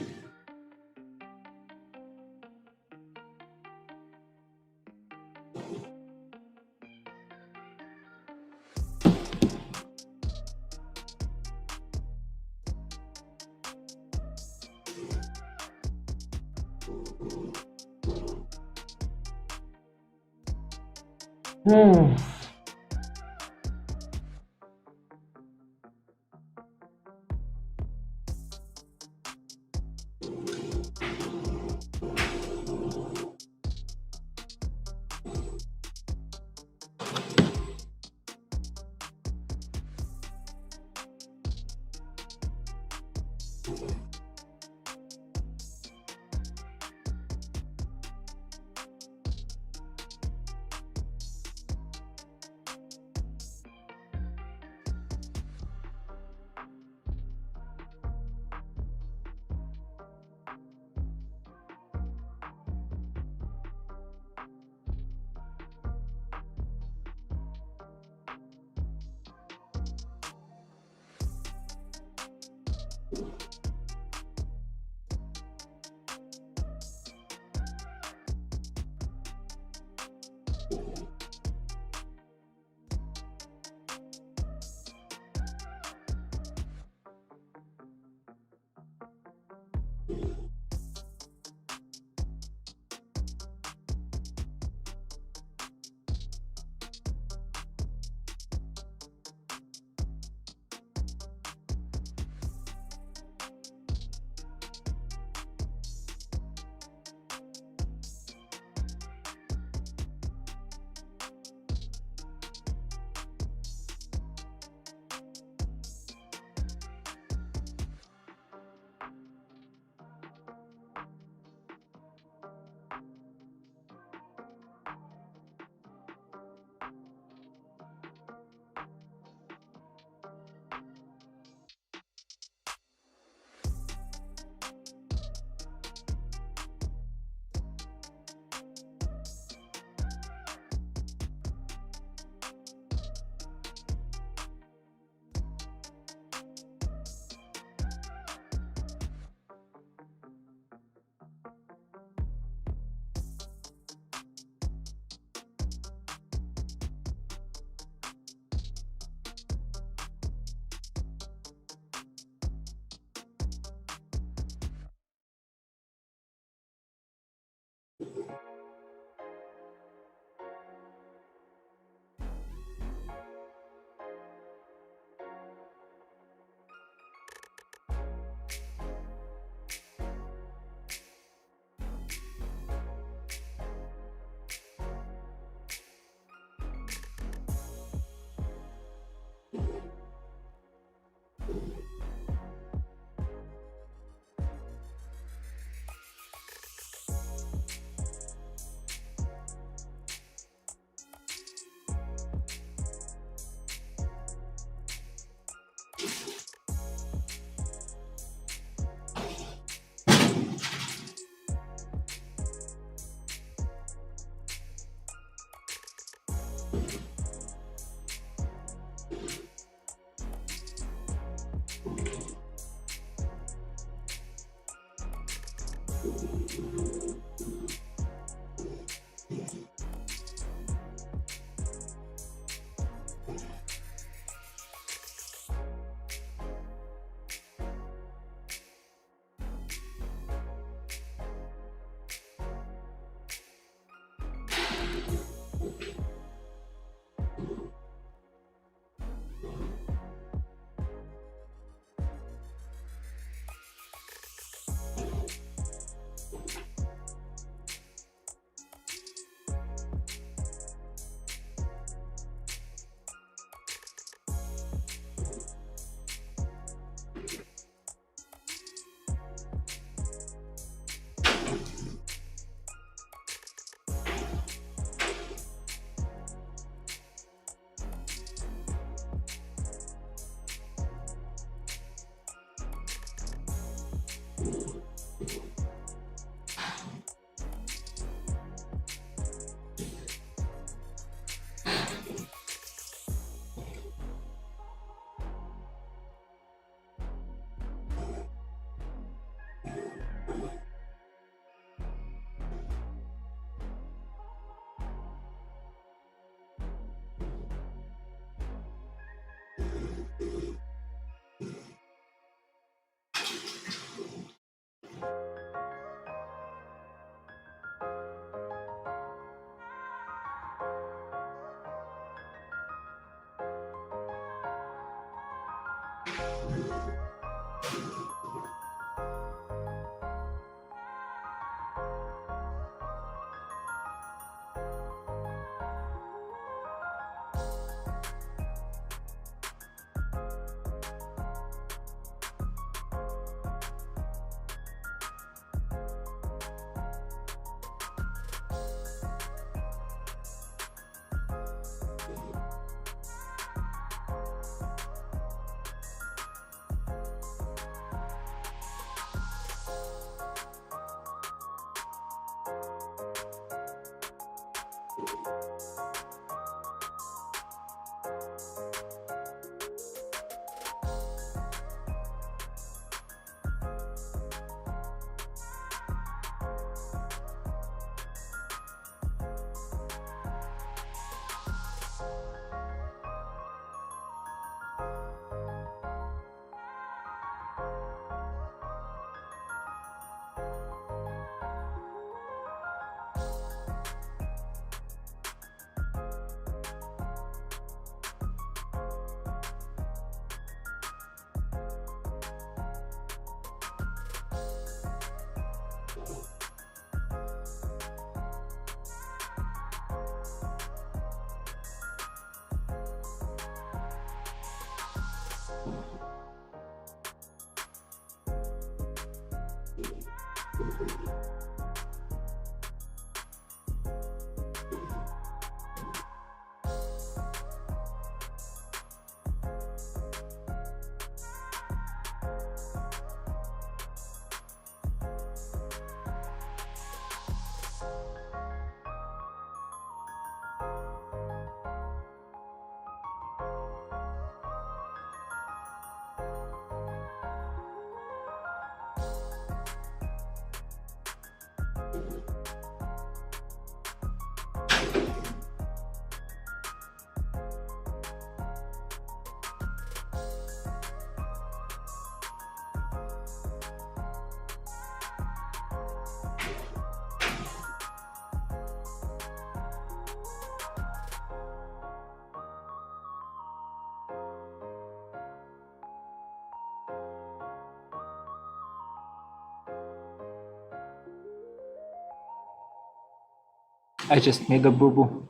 I just made a boo-boo.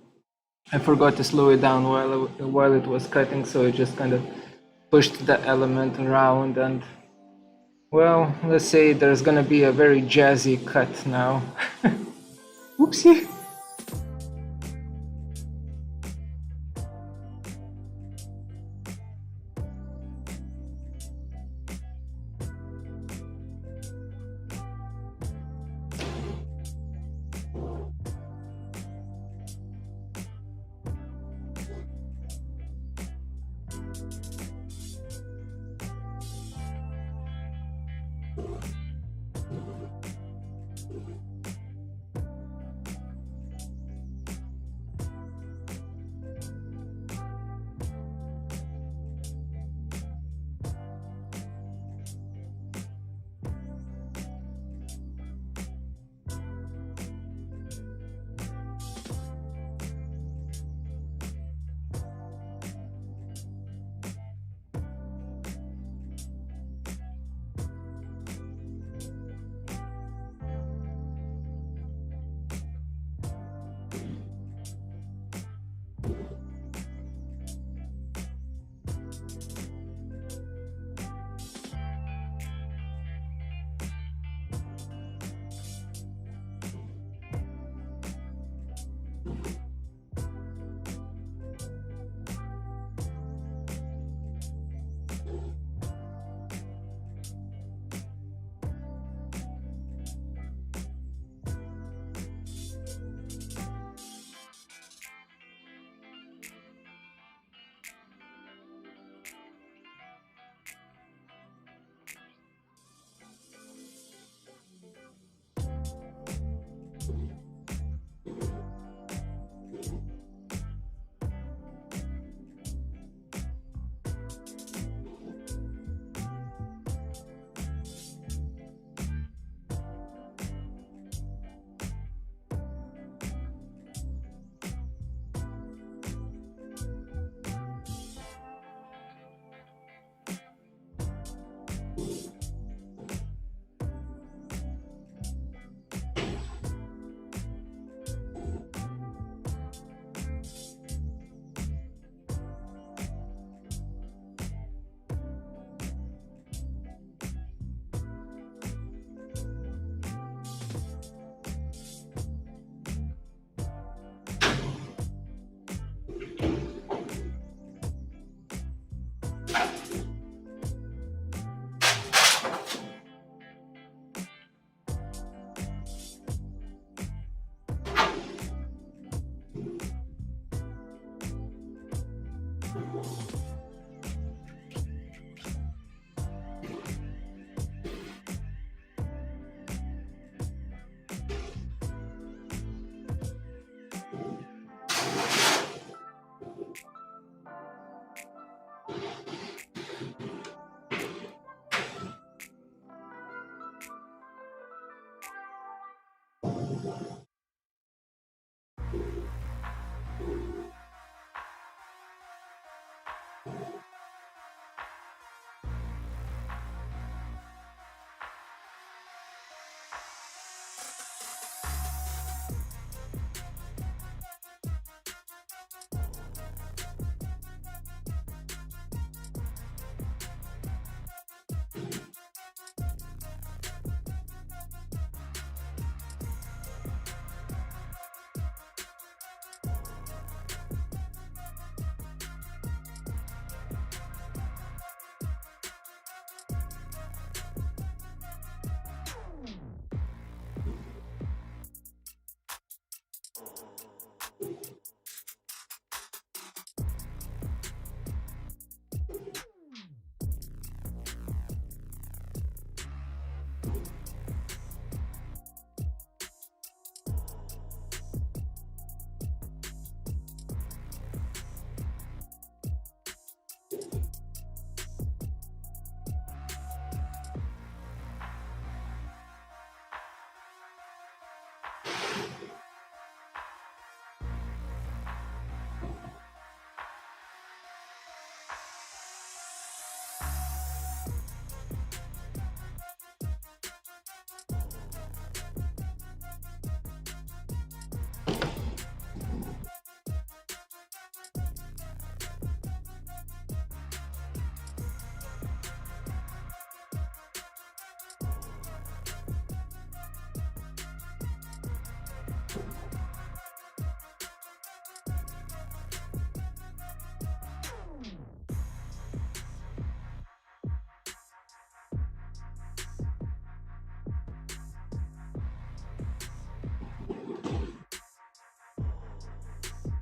I forgot to slow it down while it was cutting, so it just kind of pushed the element around, and well, let's say there's gonna be a very jazzy cut now. Oopsie.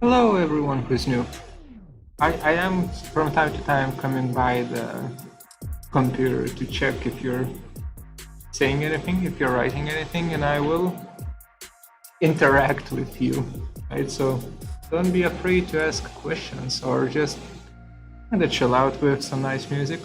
Hello everyone who's new. I am from time to time coming by the computer to check if your saying anything, if you're writing anything, and I will interact with you, right? So don't be afraid to ask questions, or just kind of chill out with some nice music.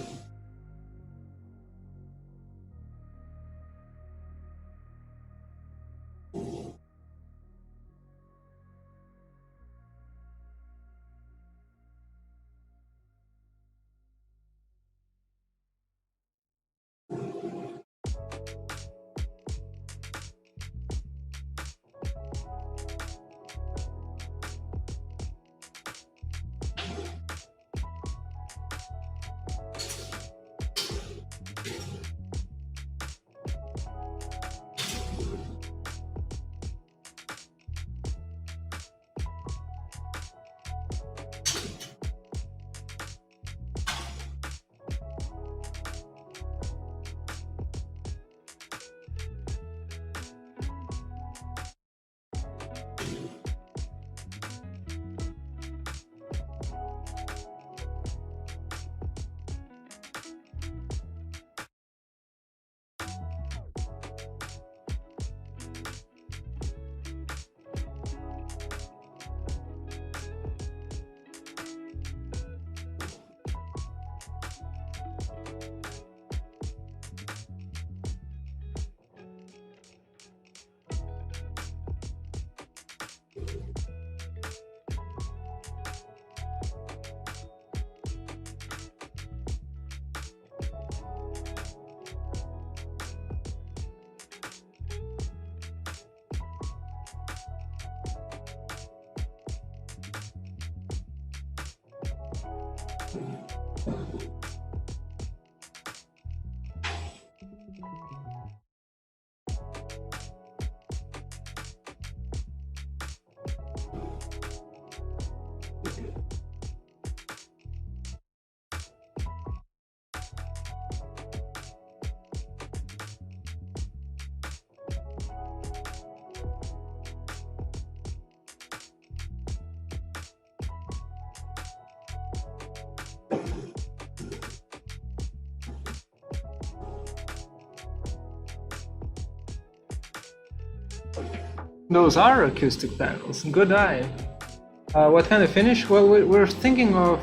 Those are acoustic panels. Good eye. What kind of finish? Well, we're thinking of.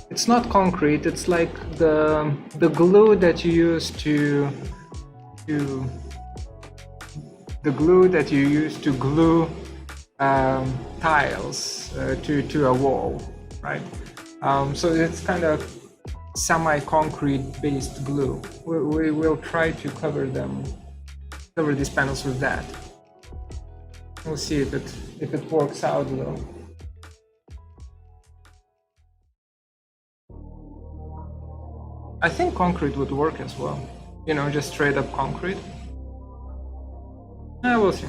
It's not concrete. It's like the glue that you use to the glue that you use to glue tiles to a wall, right? So it's kind of semi-concrete based glue. We will try to cover these panels with that. We'll see if it works out though. I think concrete would work as well. You know, just straight up concrete. We'll see.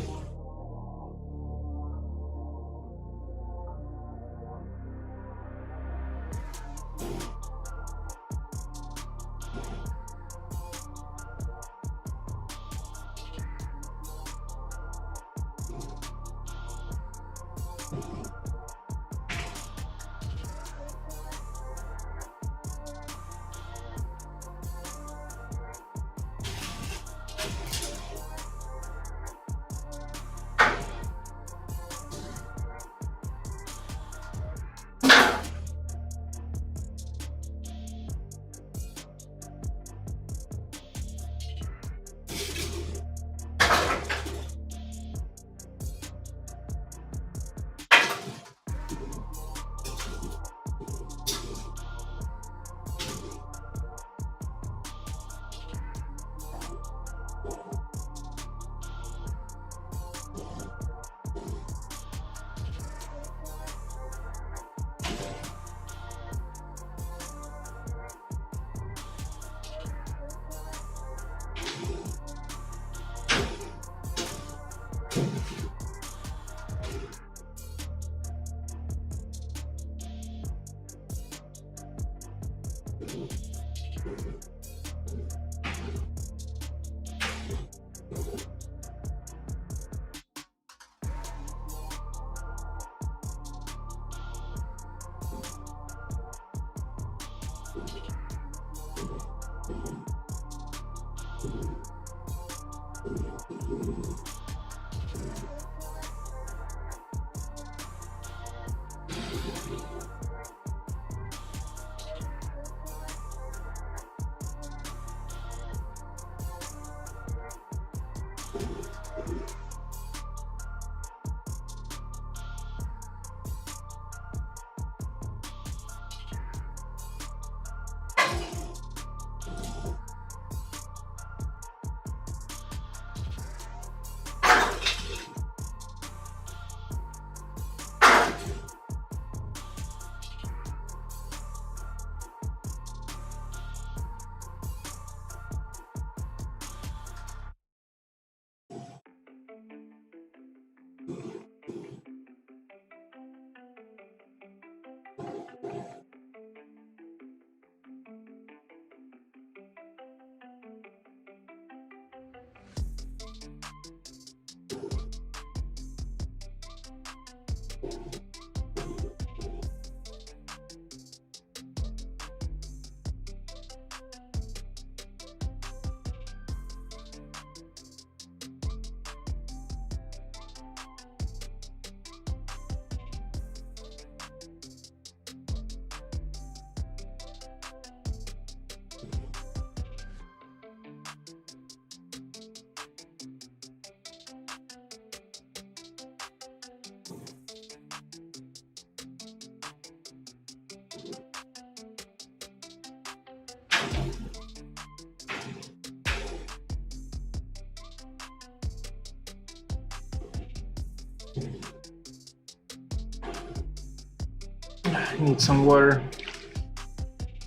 I need some water.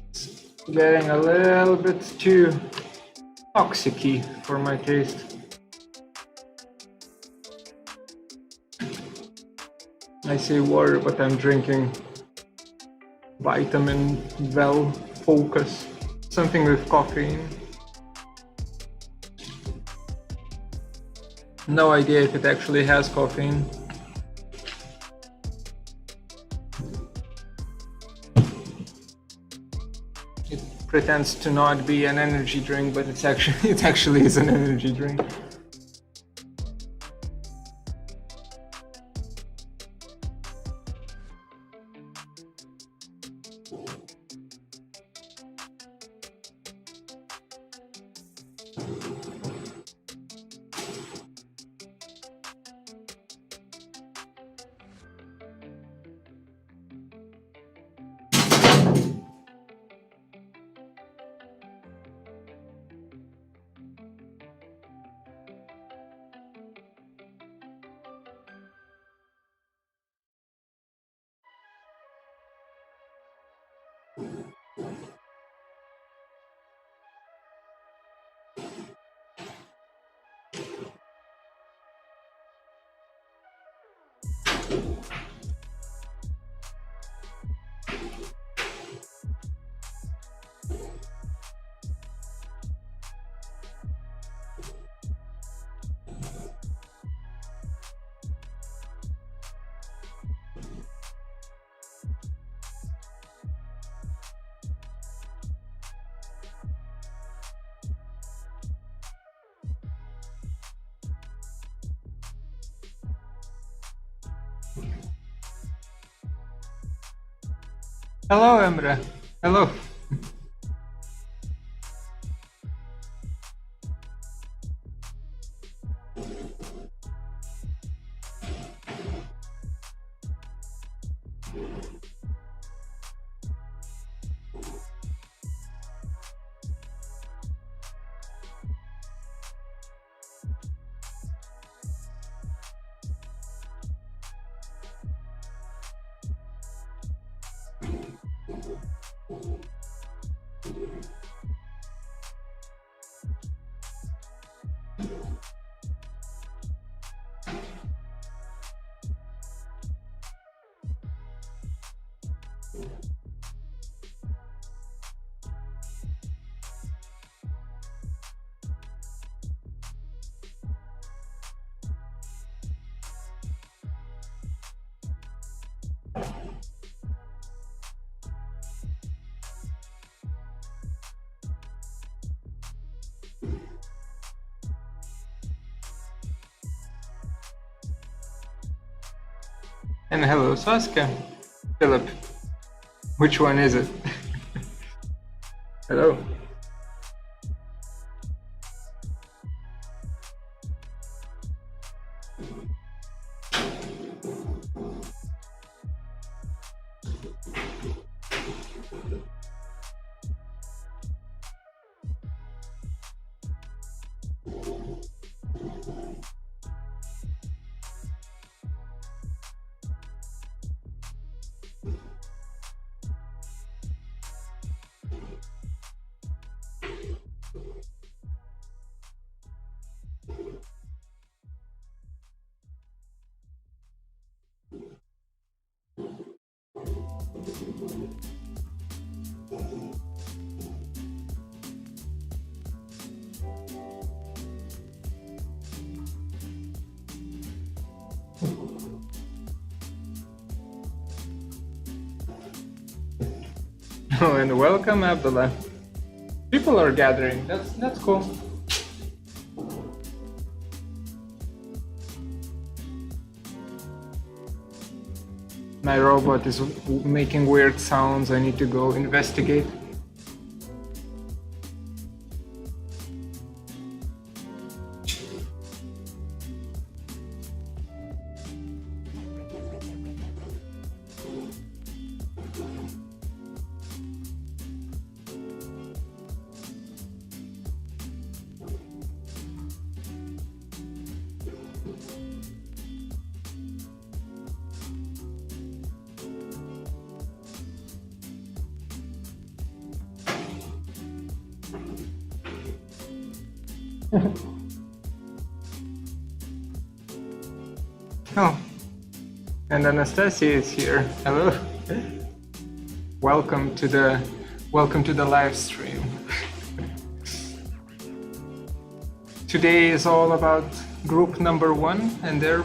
It's getting a little bit too toxic-y for my taste. I say water, but I'm drinking vitamin well focus, something with caffeine. No idea if it actually has caffeine. It pretends to not be an energy drink, but it actually is an energy drink. Hello, Emre. Hello. And hello, Saskia. Philip, which one is it? Hello. Oh, and welcome, Abdullah. People are gathering. That's cool. My robot is making weird sounds. I need to go investigate. Oh, and Anastasia is here. Hello. Welcome to the live stream. Today is all about group number 1 and their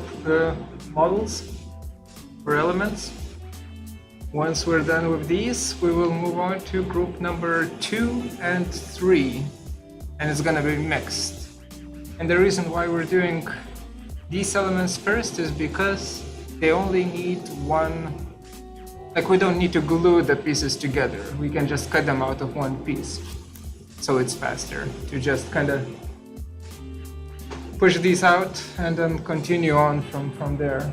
models or elements. Once we're done with these, we will move on to group number 2 and 3, and it's gonna be mixed. And the reason why we're doing these elements first is because they only need one, like we don't need to glue the pieces together. We can just cut them out of one piece. So it's faster to just kind of push these out and then continue on from there.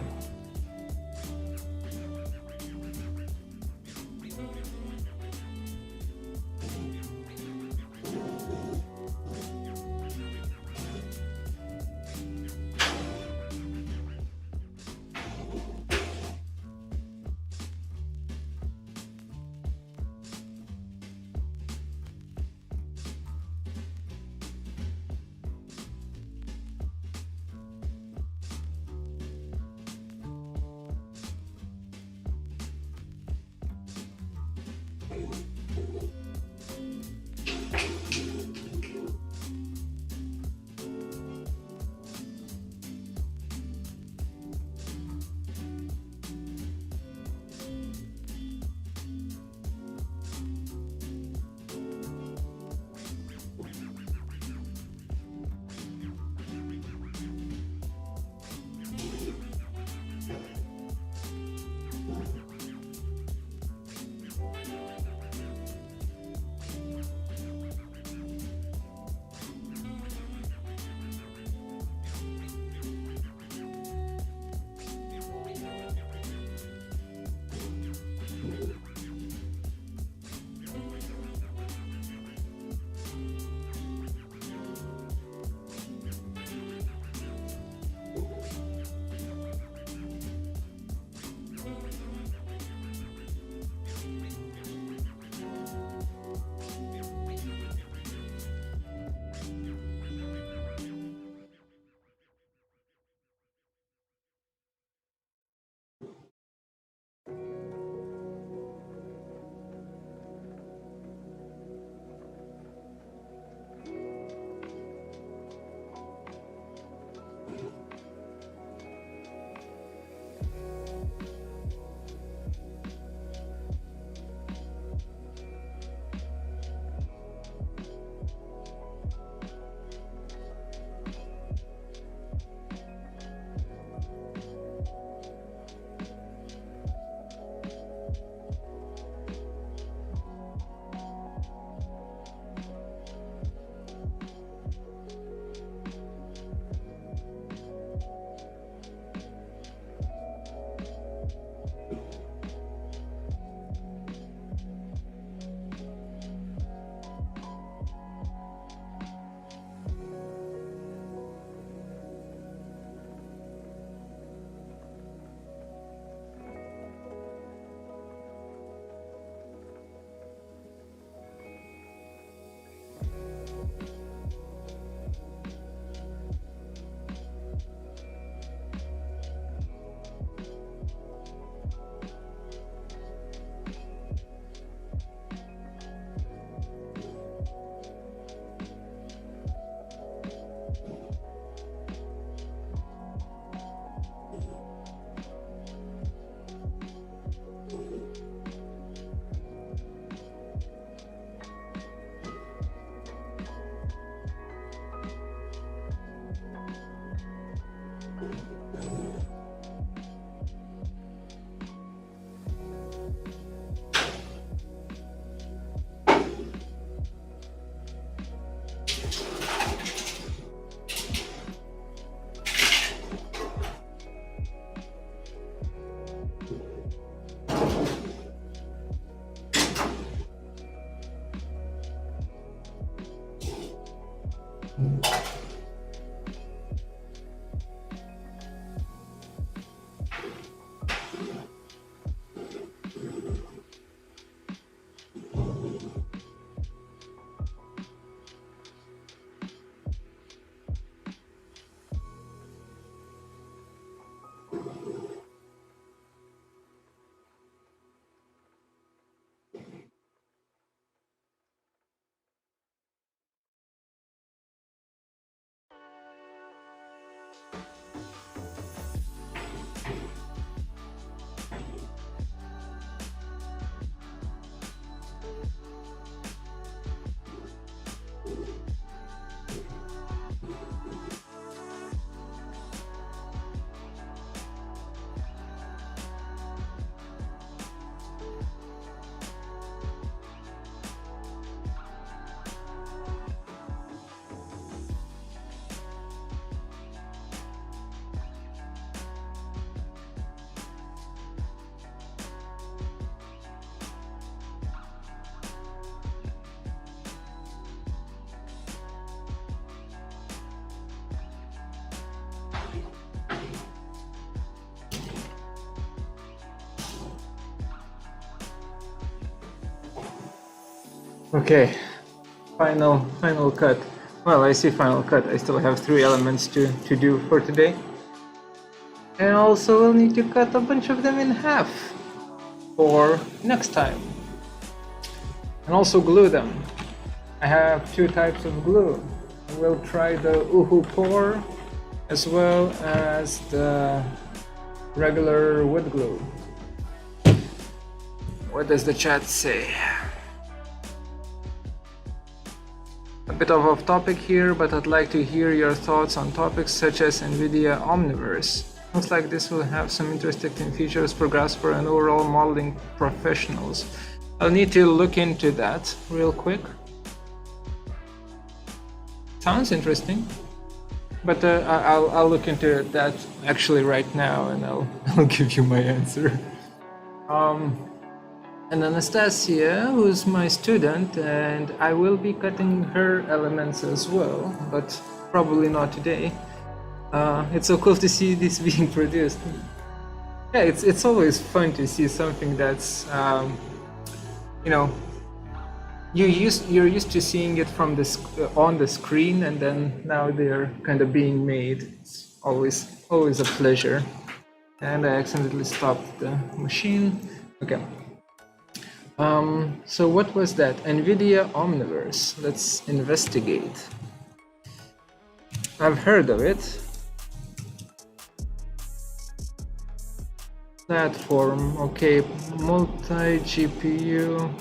Okay, final cut. Well, I see final cut. I still have 3 elements to do for today. And also we'll need to cut a bunch of them in half for next time. And also glue them. I have 2 types of glue. We'll try the Uhu Pour as well as the regular wood glue. What does the chat say? A bit of off topic here, but I'd like to hear your thoughts on topics such as NVIDIA Omniverse. Looks like this will have some interesting features for Grasper and overall modeling professionals. I'll need to look into that real quick. Sounds interesting, but I'll look into that actually right now, and I'll give you my answer. And Anastasia, who's my student, and I will be cutting her elements as well, but probably not today. It's so cool to see this being produced. Yeah, it's always fun to see something that's, you know, you're used to seeing it from on the screen, and then now they're kind of being made. It's always a pleasure. And I accidentally stopped the machine. Okay. So what was that? NVIDIA Omniverse. Let's investigate. I've heard of it. Platform, okay, multi-GPU.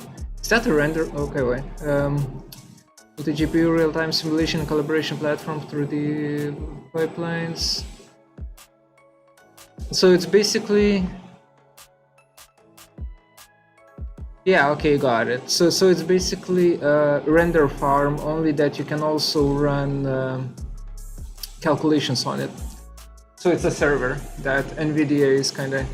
Is that a render? Okay, wait. Multi-GPU real-time simulation and collaboration platform through the pipelines. So it's basically... Yeah, okay, got it. So it's basically a render farm, only that you can also run calculations on it. So it's a server that NVIDIA is kind of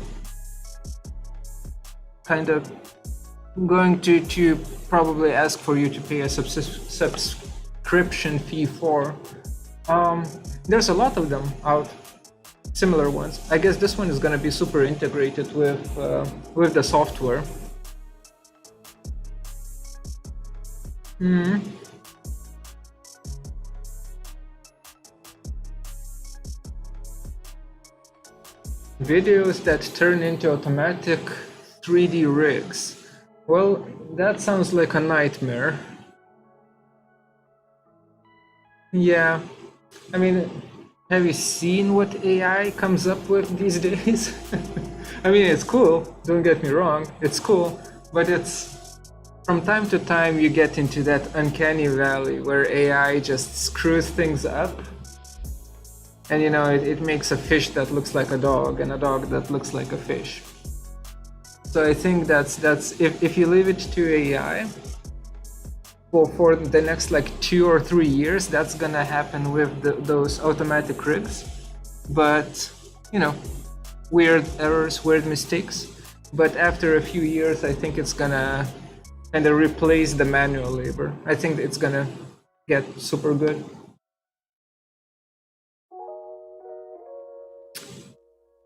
going to probably ask for you to pay a subscription fee for. There's a lot of them out, similar ones. I guess this one is going to be super integrated with the software. Videos that turn into automatic 3D rigs. Well, that sounds like a nightmare. Yeah, I mean, have you seen what AI comes up with these days? I mean, it's cool, don't get me wrong, it's cool, but it's... From time to time you get into that uncanny valley where AI just screws things up. And you know, it makes a fish that looks like a dog and a dog that looks like a fish. So I think that's if you leave it to AI for the next like 2 or 3 years, that's gonna happen with those automatic rigs. But you know, weird errors, weird mistakes. But after a few years, I think it's gonna kind of replace the manual labor. I think it's gonna get super good.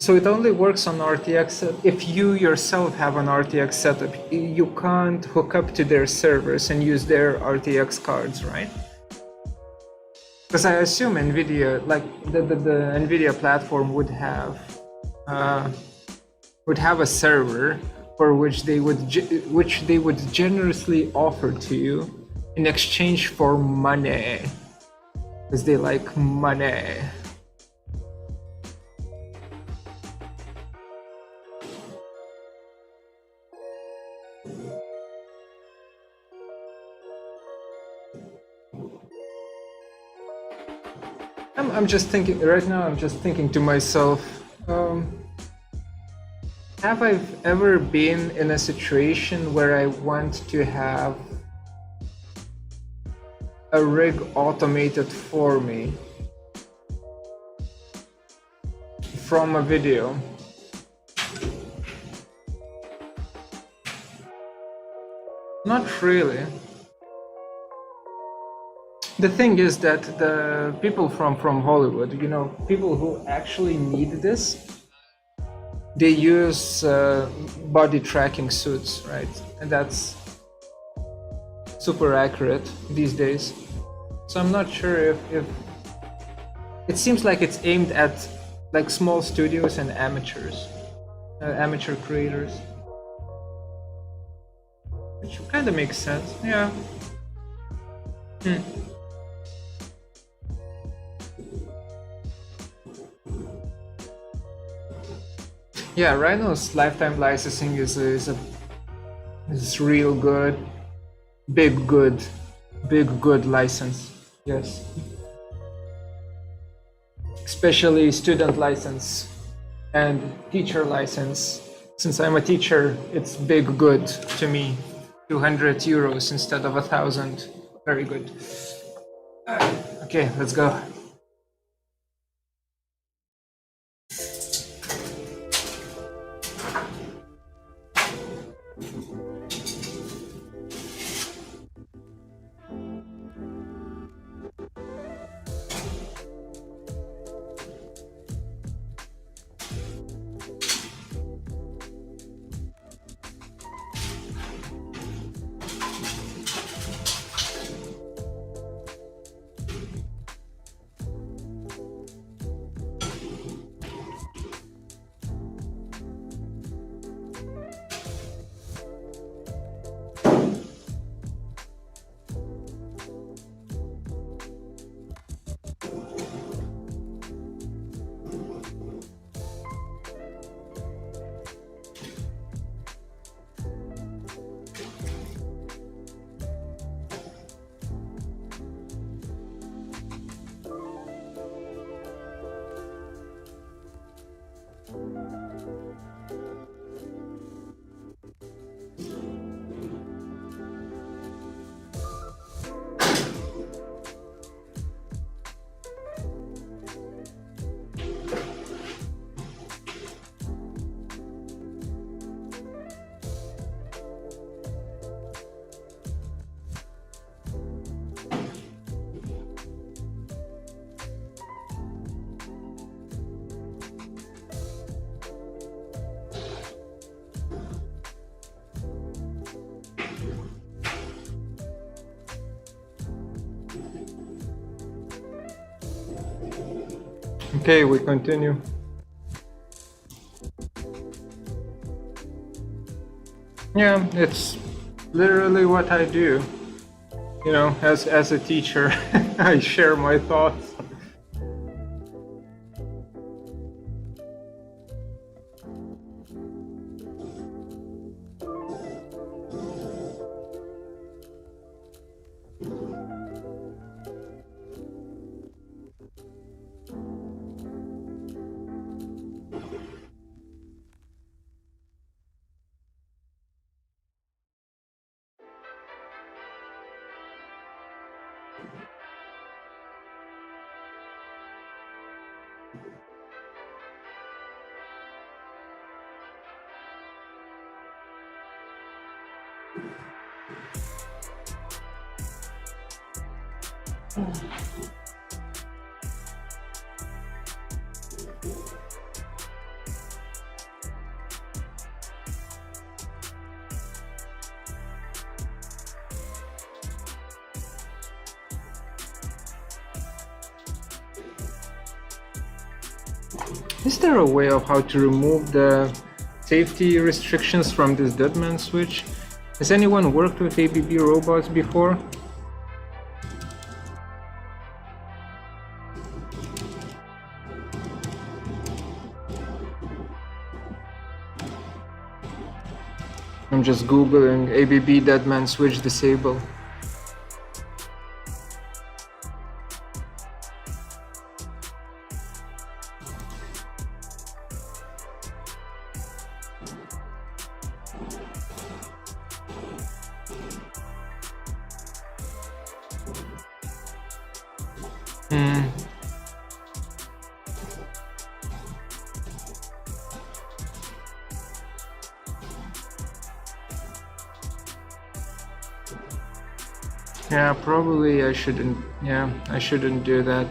So it only works on RTX. If you yourself have an RTX setup, you can't hook up to their servers and use their RTX cards, right? Because I assume NVIDIA, like the NVIDIA platform would have a server for which they would generously offer to you in exchange for money, because they like money. I'm just thinking right now. I'm just thinking to myself. Have I ever been in a situation where I want to have a rig automated for me from a video? Not really. The thing is that the people from Hollywood, you know, people who actually need this, they use body tracking suits, right? And super accurate these days. So I'm not sure if it seems like it's aimed at like small studios and amateurs, amateur creators, which kind of makes sense. Yeah. Yeah, Rhino's lifetime licensing is real good, big good license. Yes, especially student license and teacher license. Since I'm a teacher, it's big good to me. 200 euros instead of 1,000. Very good. Okay, let's go. Okay, we continue. Yeah, it's literally what I do. You know, as a teacher, I share my thoughts. Is there a way of how to remove the safety restrictions from this deadman switch? Has anyone worked with ABB robots before? I'm just googling ABB deadman switch disable. Yeah, probably I shouldn't. Yeah, I shouldn't do that.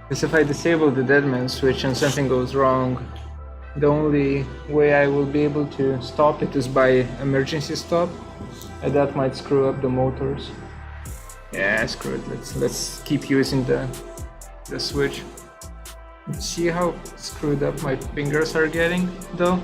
Because if I disable the deadman switch and something goes wrong, The only way I will be able to stop it is by emergency stop, and that might screw up the motors. Yeah, screw it. Let's keep using the switch. See how screwed up my fingers are getting, though.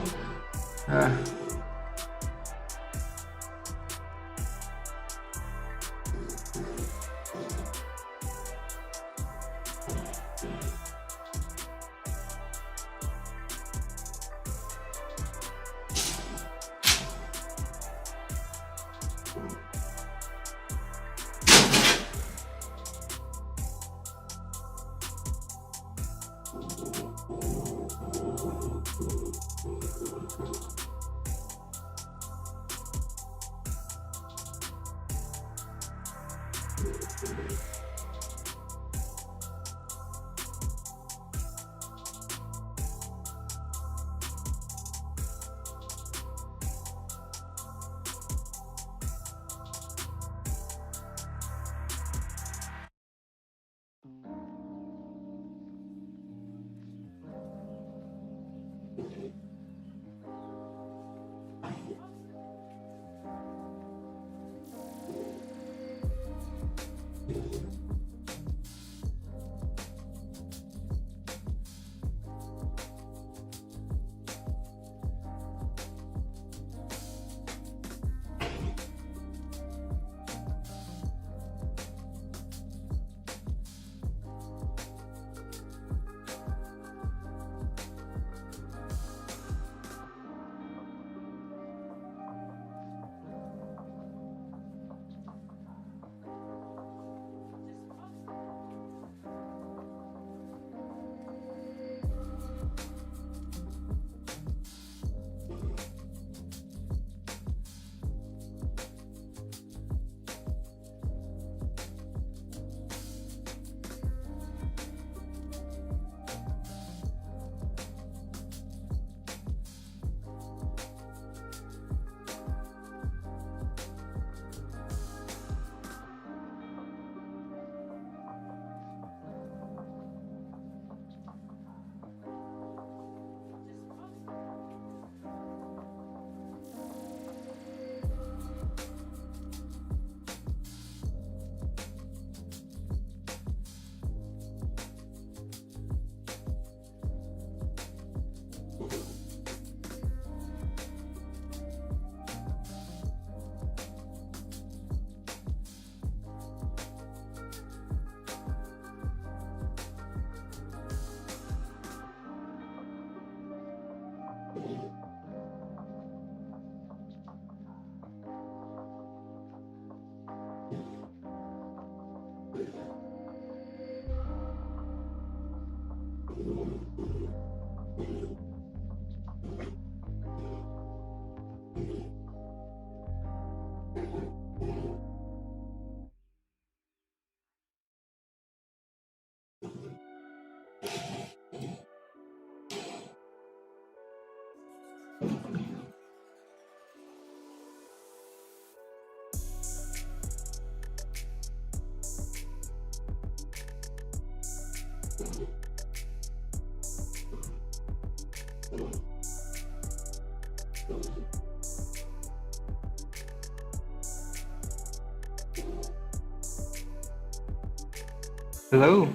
Hello.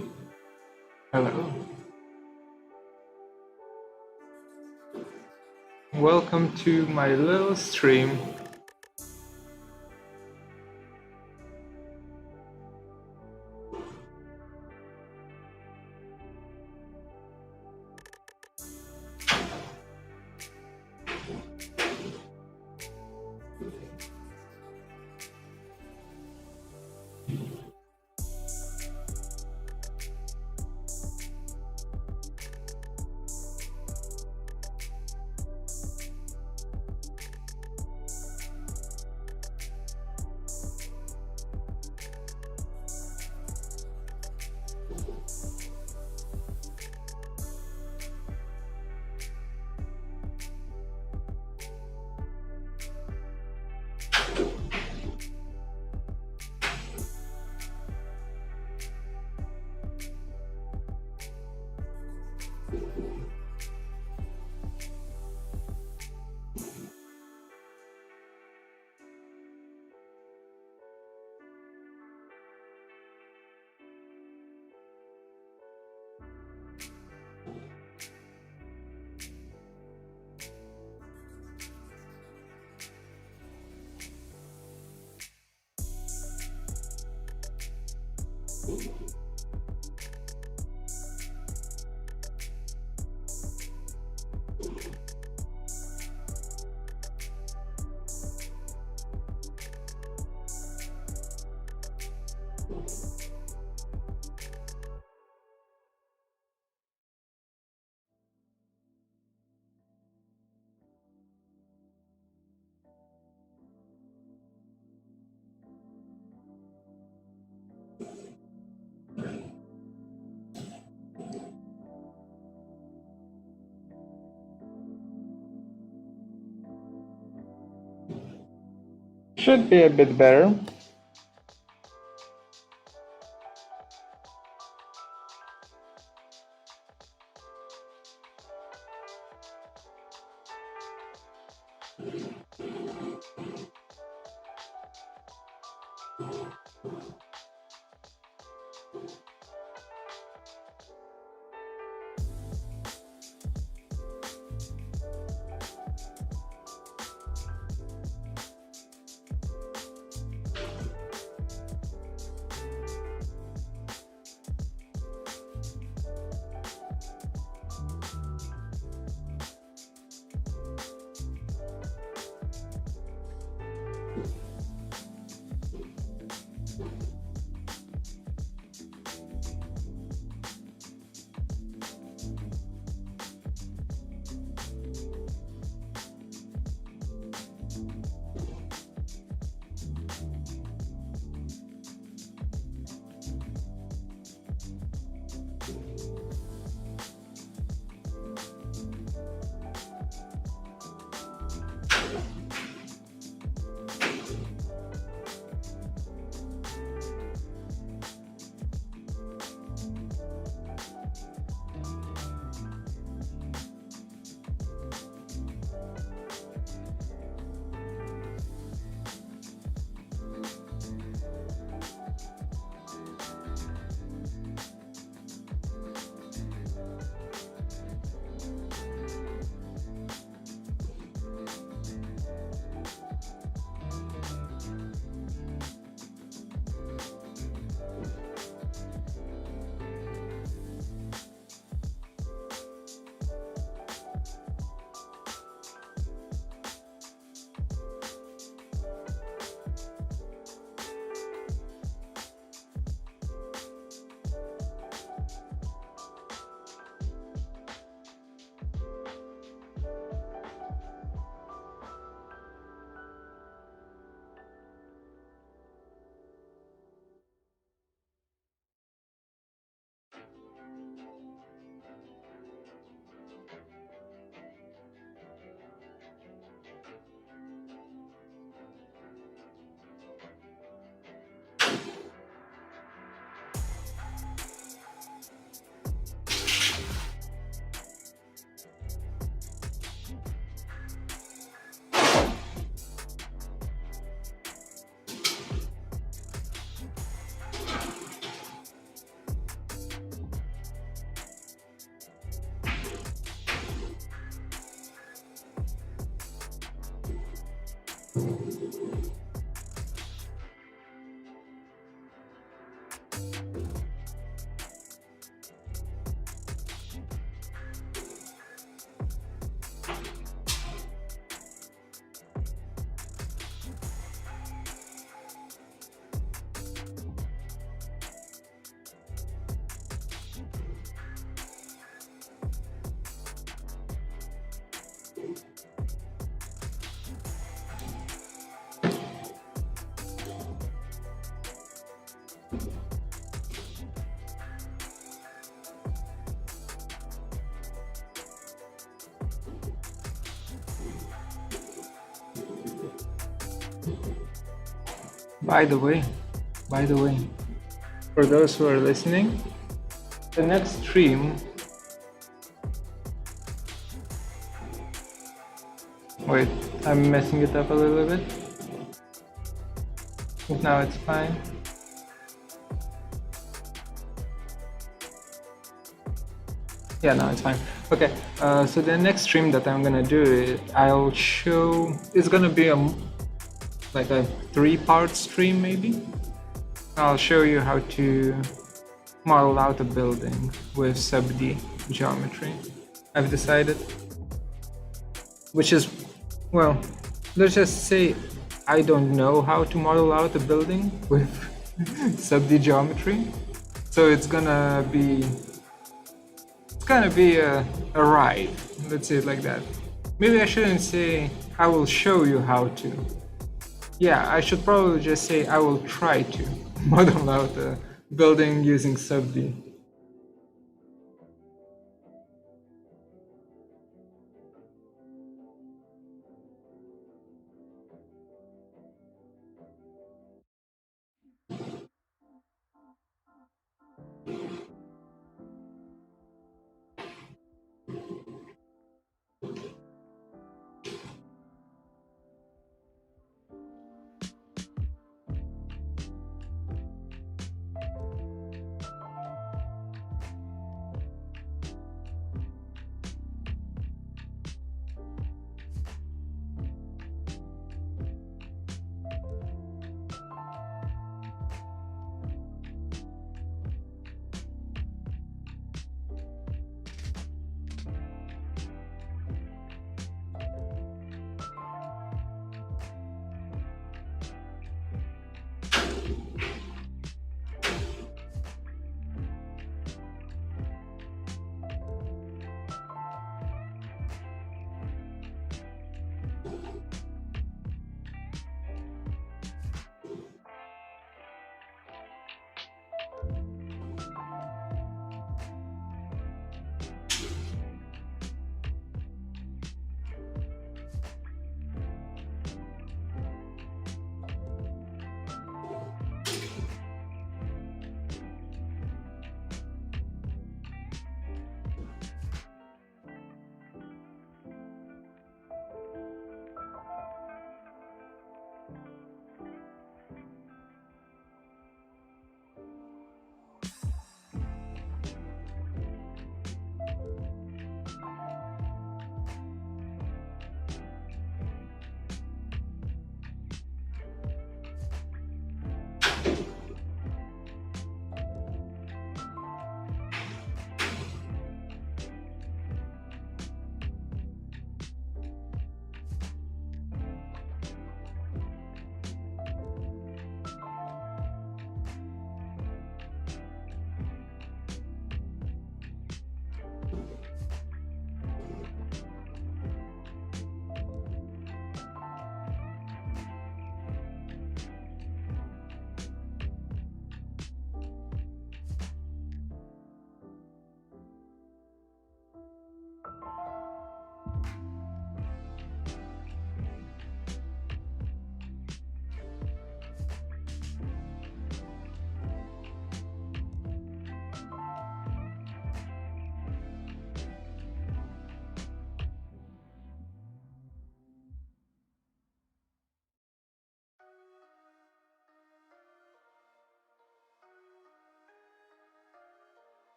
Hello. Welcome to my little stream. Should be a bit better. By the way, for those who are listening, the next stream. Wait, I'm messing it up a little bit. But now it's fine. Yeah, no, it's fine. Okay, so the next stream that I'm gonna do is I'll show. It's gonna be like a 3-part stream maybe. I'll show you how to model out a building with sub-D geometry. I've decided, which is, well, let's just say I don't know how to model out a building with sub-D geometry, so it's gonna be a ride. Let's say it like that. Maybe I shouldn't say I will show you how to. Yeah, I should probably just say I will try to model out a building using sub-D.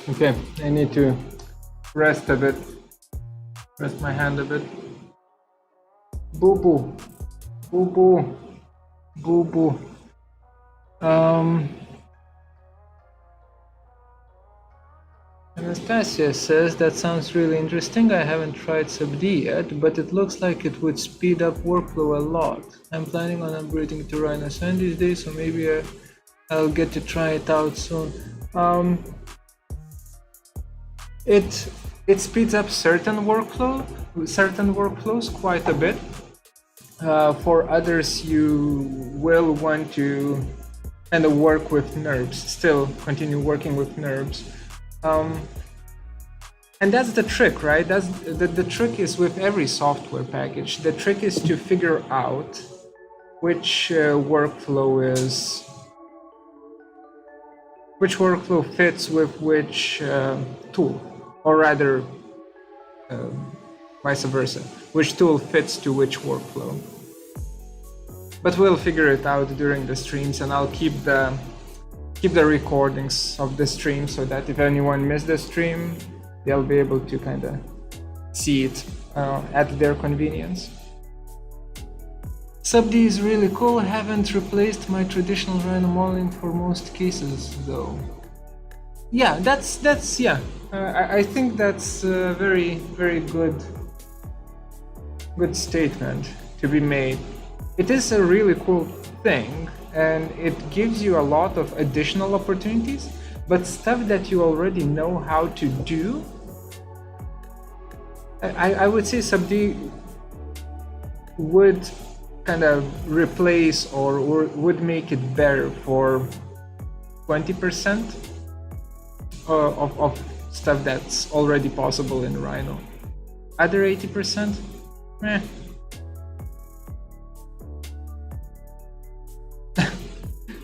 Okay, I need to rest a bit. Rest my hand a bit. Boo boo. Boo boo. Boo boo. Anastasia says, that sounds really interesting. I haven't tried sub-D yet, but it looks like it would speed up workflow a lot. I'm planning on upgrading to Rhino 7 these days, so maybe I'll get to try it out soon. It speeds up certain workflows quite a bit. For others, you will want to kind of work with NURBS, still continue working with NURBS. And that's the trick, right? That's the trick is with every software package. The trick is to figure out which workflow fits with which tool, or rather vice versa, which tool fits to which workflow. But we'll figure it out during the streams, and I'll keep the recordings of the stream so that if anyone missed the stream, they'll be able to kind of see it at their convenience. Sub-D is really cool. Haven't replaced my traditional random modeling for most cases though. Yeah, that's yeah. I think that's a very good statement to be made. It is a really cool thing, and it gives you a lot of additional opportunities, but stuff that you already know how to do, I would say sub-D would kind of replace or would make it better for 20% of stuff that's already possible in Rhino. Other 80%, eh.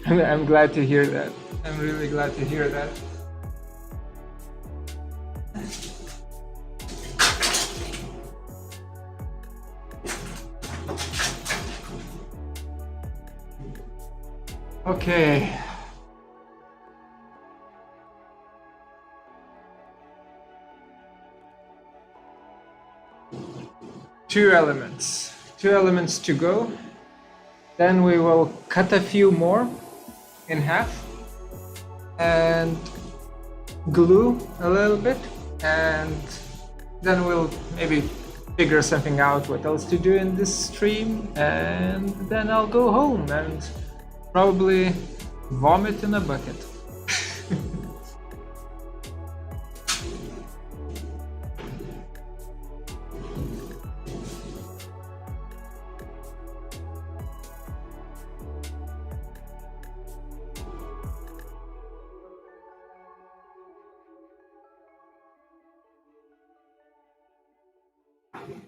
I'm glad to hear that. I'm really glad to hear that. Okay. Two elements to go. Then we will cut a few more in half and glue a little bit, and then we'll maybe figure something out what else to do in this stream, and then I'll go home and probably vomit in a bucket.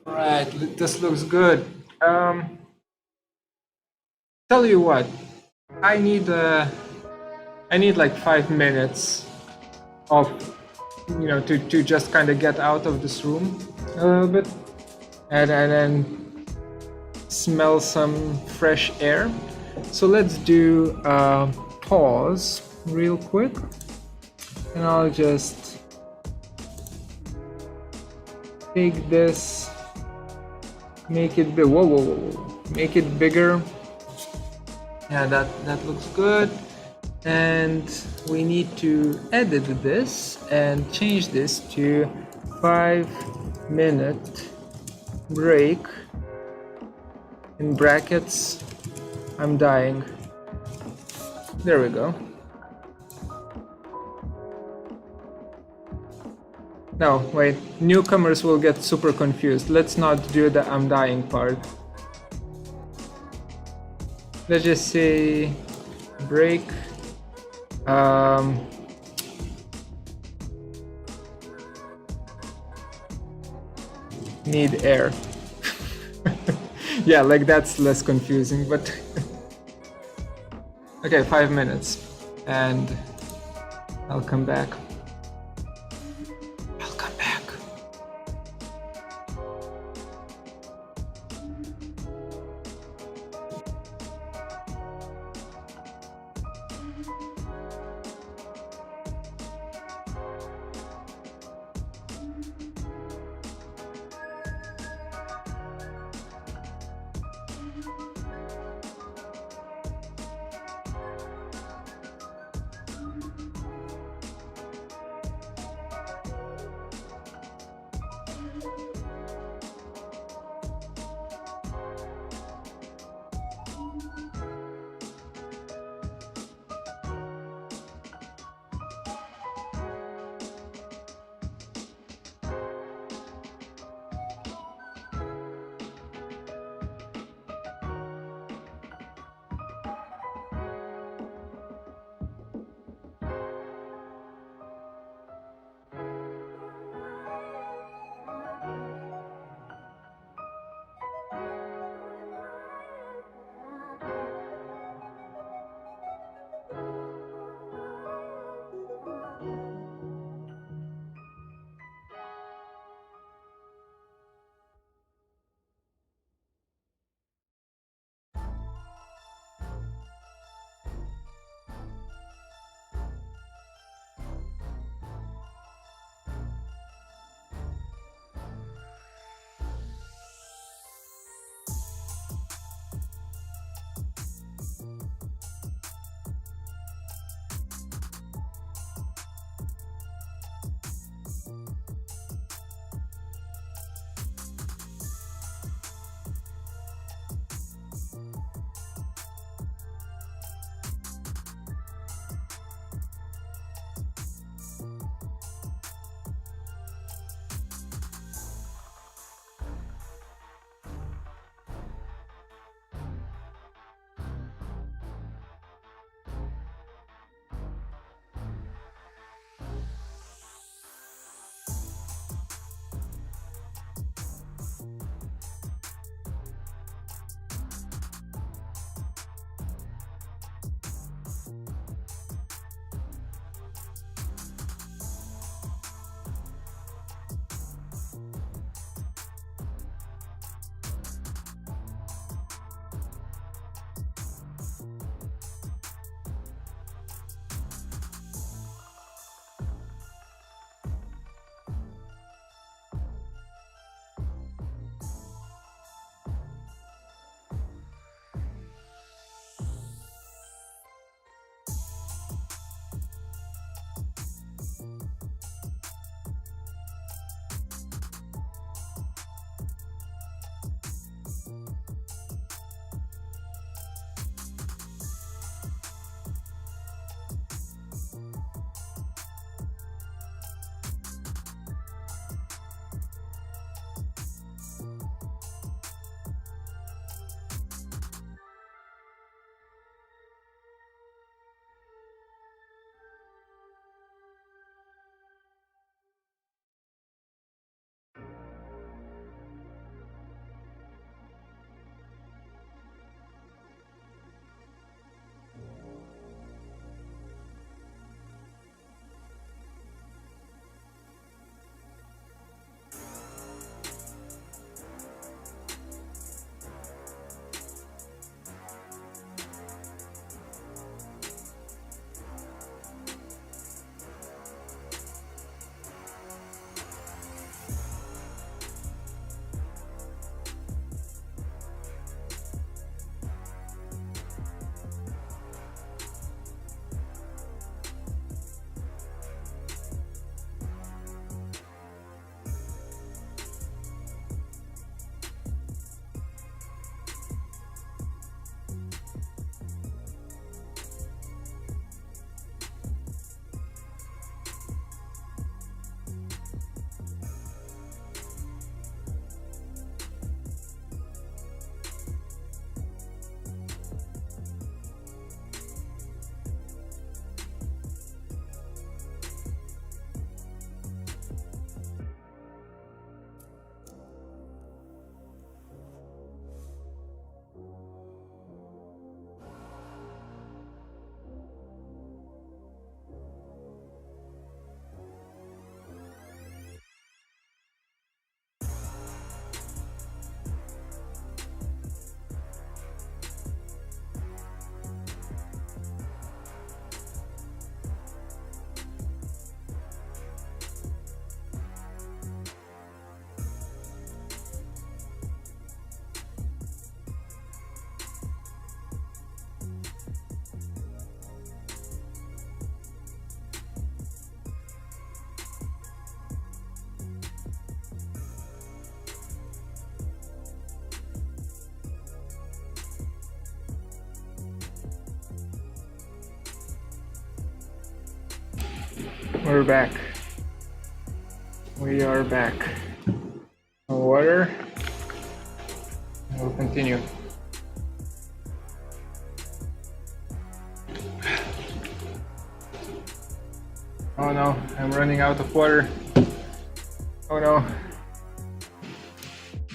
Right, this looks good. Tell you what, I need like 5 minutes of, to just kind of get out of this room a little bit, and then smell some fresh air. So let's do a pause real quick, and I'll just take this, make it big. Whoa. Make it bigger. Yeah, that looks good. And we need to edit this and change this to 5-minute break. In brackets, I'm dying. There we go. No, wait, newcomers will get super confused. Let's not do the I'm dying part. Let's just say break. Need air. Yeah, like that's less confusing, but okay, 5 minutes and I'll come back. we're back. We are back. Water. We'll continue. Oh no, I'm running out of water. Oh no.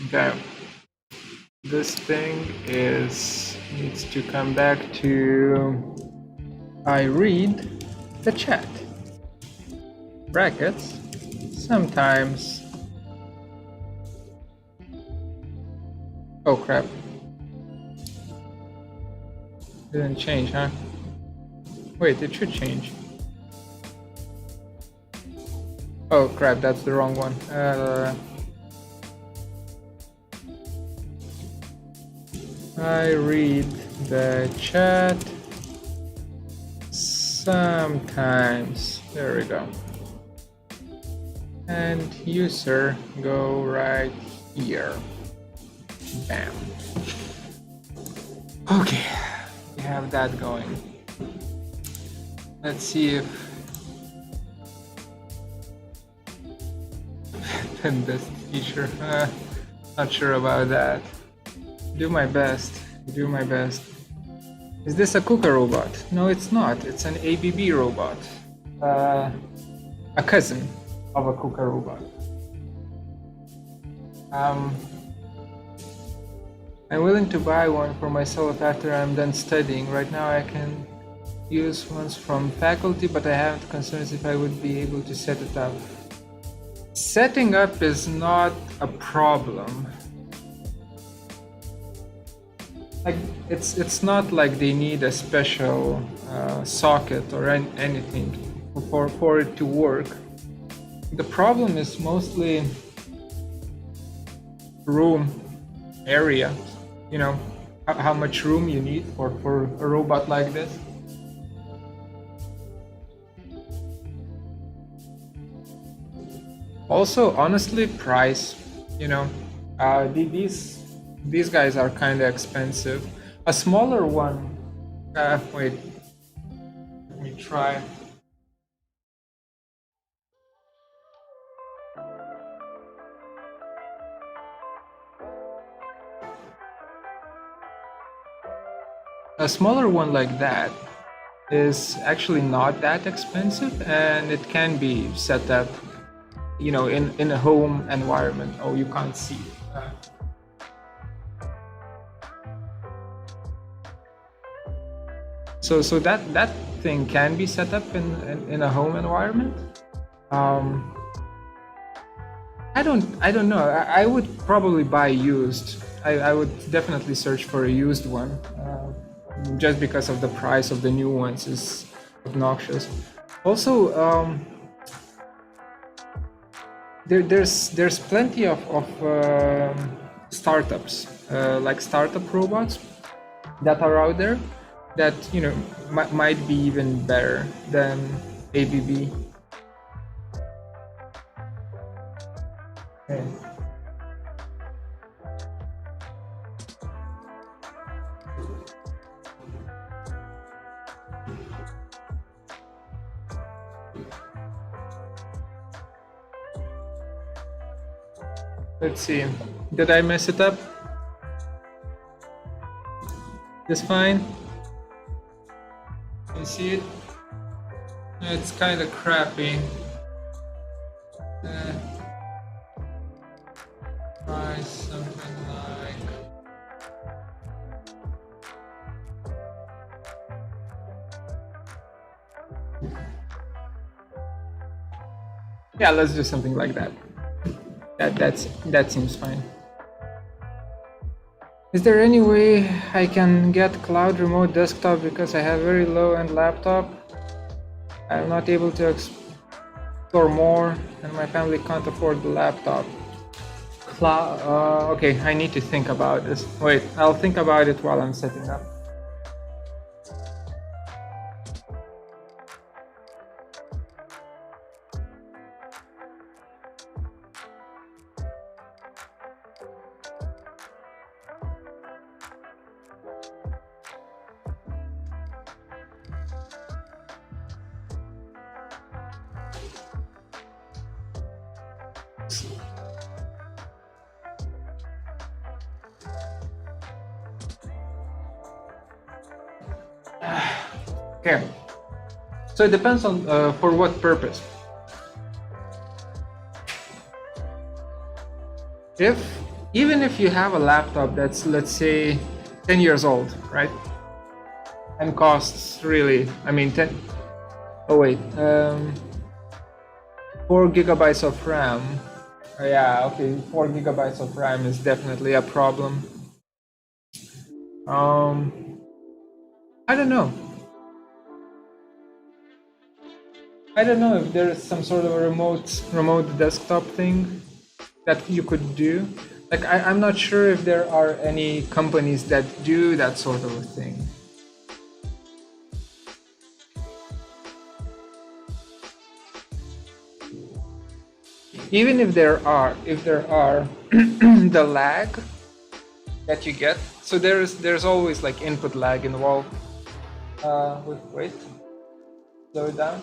Okay. This thing needs to come back to I read the chat. Brackets. Sometimes. Oh crap. Didn't change, huh? Wait, it should change. Oh crap, that's the wrong one. I read the chat sometimes. There we go. And you, sir, go right here. Bam. Okay, we have that going. Let's see if pen best feature. Not sure about that. Do my best. Do my best. Is this a cooker robot? No, it's not. It's an ABB robot. A cousin of a cooker robot. I'm willing to buy one for myself after I'm done studying. Right now I can use ones from faculty, but I have concerns if I would be able to set it up. Setting up is not a problem. Like it's not like they need a special socket or anything for it to work. The problem is mostly room area. You know, how much room you need for a robot like this. Also, honestly, price. You know, these guys are kind of expensive. A smaller one. Wait. Let me try. A smaller one like that is actually not that expensive, and it can be set up, you know, in a home environment. Oh, you can't see. So that thing can be set up in a home environment. I don't know. I would probably buy used. I would definitely search for a used one. Just because of the price of the new ones is obnoxious. Also, there's plenty of startups, like startup robots that are out there that, you know, might be even better than ABB. Okay. Let's see. Did I mess it up? This fine? You see it? It's kind of crappy. Try something like. Yeah, let's do something like that. That seems fine. Is there any way I can get cloud remote desktop because I have very low-end laptop? I'm not able to explore more and my family can't afford the laptop. Cloud, okay, I need to think about this. Wait, I'll think about it while I'm setting up. Okay, so it depends on for what purpose. Even if you have a laptop that's, let's say, 10 years old, right, and costs really, I mean, 4 gigabytes of RAM. Yeah, okay, 4 gigabytes of RAM is definitely a problem. I don't know. I don't know if there is some sort of a remote desktop thing that you could do. Like, I'm not sure if there are any companies that do that sort of a thing. Even if there are the lag that you get, so there's always like input lag involved. Wait, slow it down.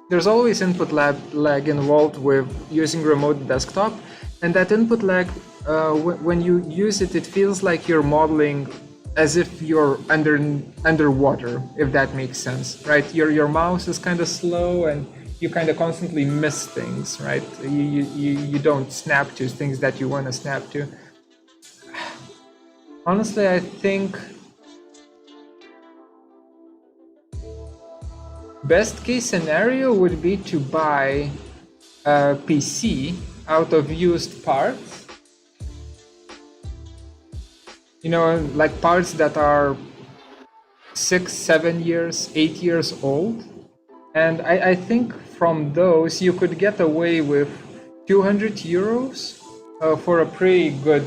There's always input lag involved with using remote desktop, and that input lag, when you use it, it feels like you're modeling as if you're underwater, if that makes sense, right? Your mouse is kind of slow, and you kind of constantly miss things, right? You don't snap to things that you want to snap to. Honestly, I think best case scenario would be to buy a PC out of used parts. You know, like parts that are 6, 7 years, 8 years old. And I think from those you could get away with 200 euros for a pretty good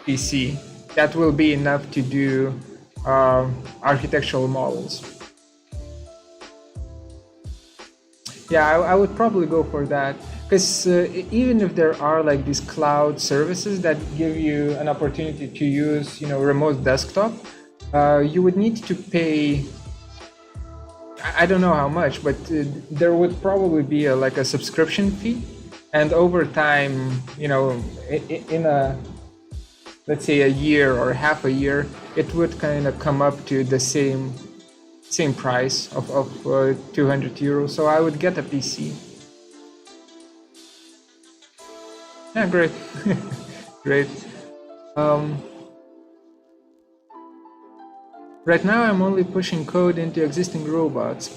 PC. That will be enough to do architectural models. Yeah, I would probably go for that, because even if there are like these cloud services that give you an opportunity to use, you know, remote desktop, you would need to pay. I don't know how much, but there would probably be like a subscription fee, and over time, you know, in a, let's say, a year or half a year, it would kind of come up to the same price of 200 euros. So I would get a PC. Yeah, great. Great. Right now I'm only pushing code into existing robots.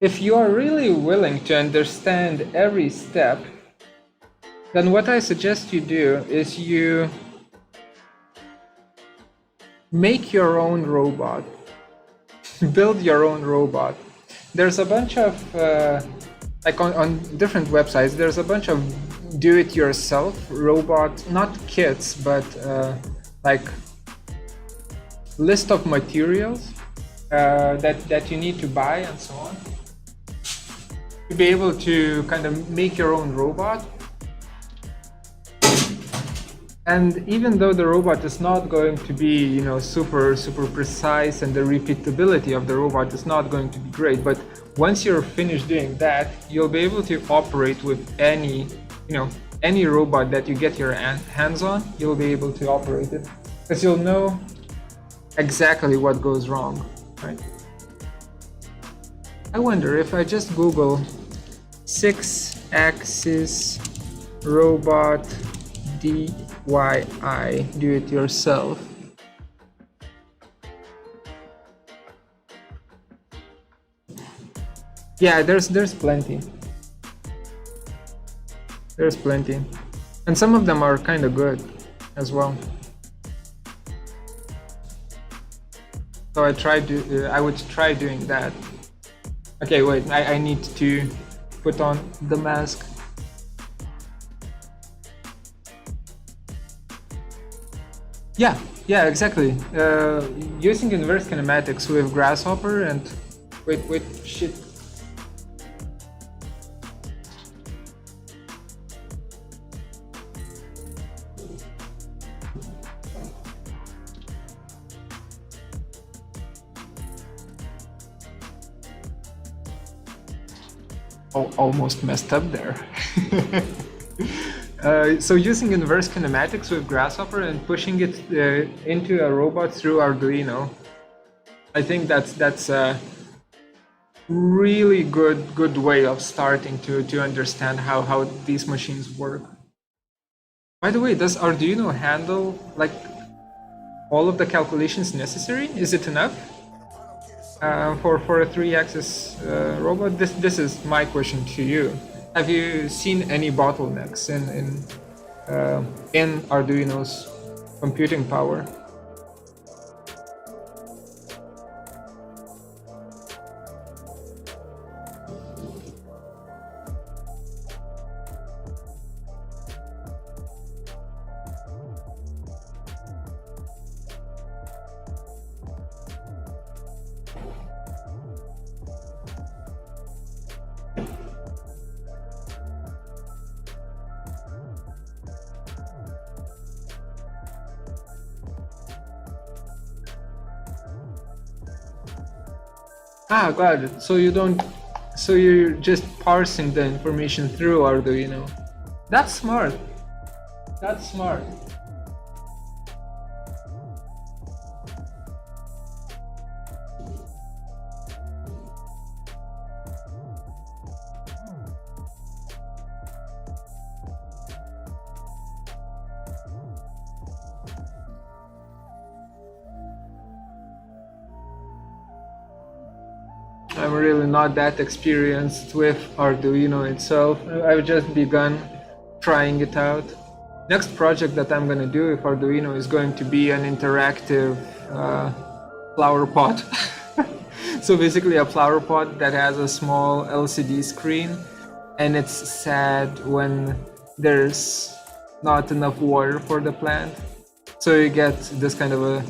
If you are really willing to understand every step, then what I suggest you do is you make your own robot. Build your own robot. There's a bunch of, like on different websites, there's a bunch of do-it-yourself robot, not kits, but like list of materials that you need to buy and so on, to be able to kind of make your own robot. And even though the robot is not going to be, you know, super precise, and the repeatability of the robot is not going to be great, but once you're finished doing that, you'll be able to operate with any, you know, any robot that you get your hands on. You'll be able to operate it, because you'll know exactly what goes wrong, right? I wonder if I just Google 6-axis robot DIY, do it yourself. Yeah, there's plenty. There's plenty, and some of them are kind of good as well. So I would try doing that. Okay, wait, I need to put on the mask. Yeah, exactly. Using inverse kinematics with Grasshopper and wait, shit. almost messed up there. So using inverse kinematics with Grasshopper and pushing it into a robot through Arduino, I think that's a really good way of starting to understand how these machines work. By the way, does Arduino handle like all of the calculations necessary? Is it enough for a 3-axis robot? This is my question to you. Have you seen any bottlenecks in Arduino's computing power? Ah, got it. So you're just parsing the information through Arduino. That's smart. That's smart. I'm really not that experienced with Arduino itself. I've just begun trying it out. Next project that I'm going to do with Arduino is going to be an interactive flower pot. So basically a flower pot that has a small LCD screen, and it's sad when there's not enough water for the plant. So you get this kind of a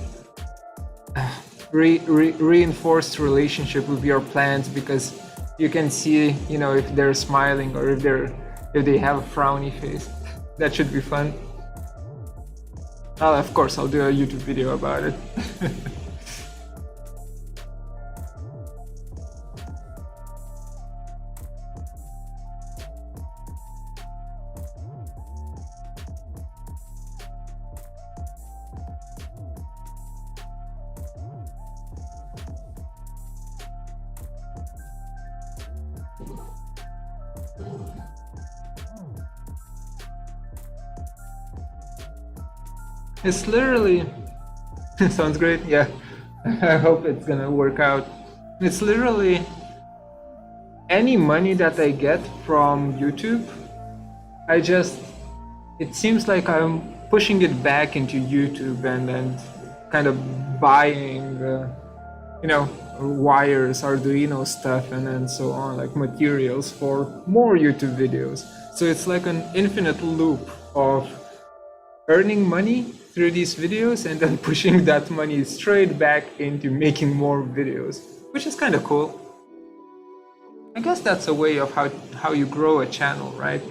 reinforced relationship with your plants, because you can see, if they're smiling or if they have a frowny face. That should be fun. Of course, I'll do a YouTube video about it. It's literally sounds great. Yeah, I hope it's gonna work out. It's literally any money that I get from YouTube, it seems like I'm pushing it back into YouTube and kind of buying wires, Arduino stuff, and then so on, like materials for more YouTube videos. So it's like an infinite loop of earning money through these videos and then pushing that money straight back into making more videos, which is kind of cool. I guess that's a way of how you grow a channel, right?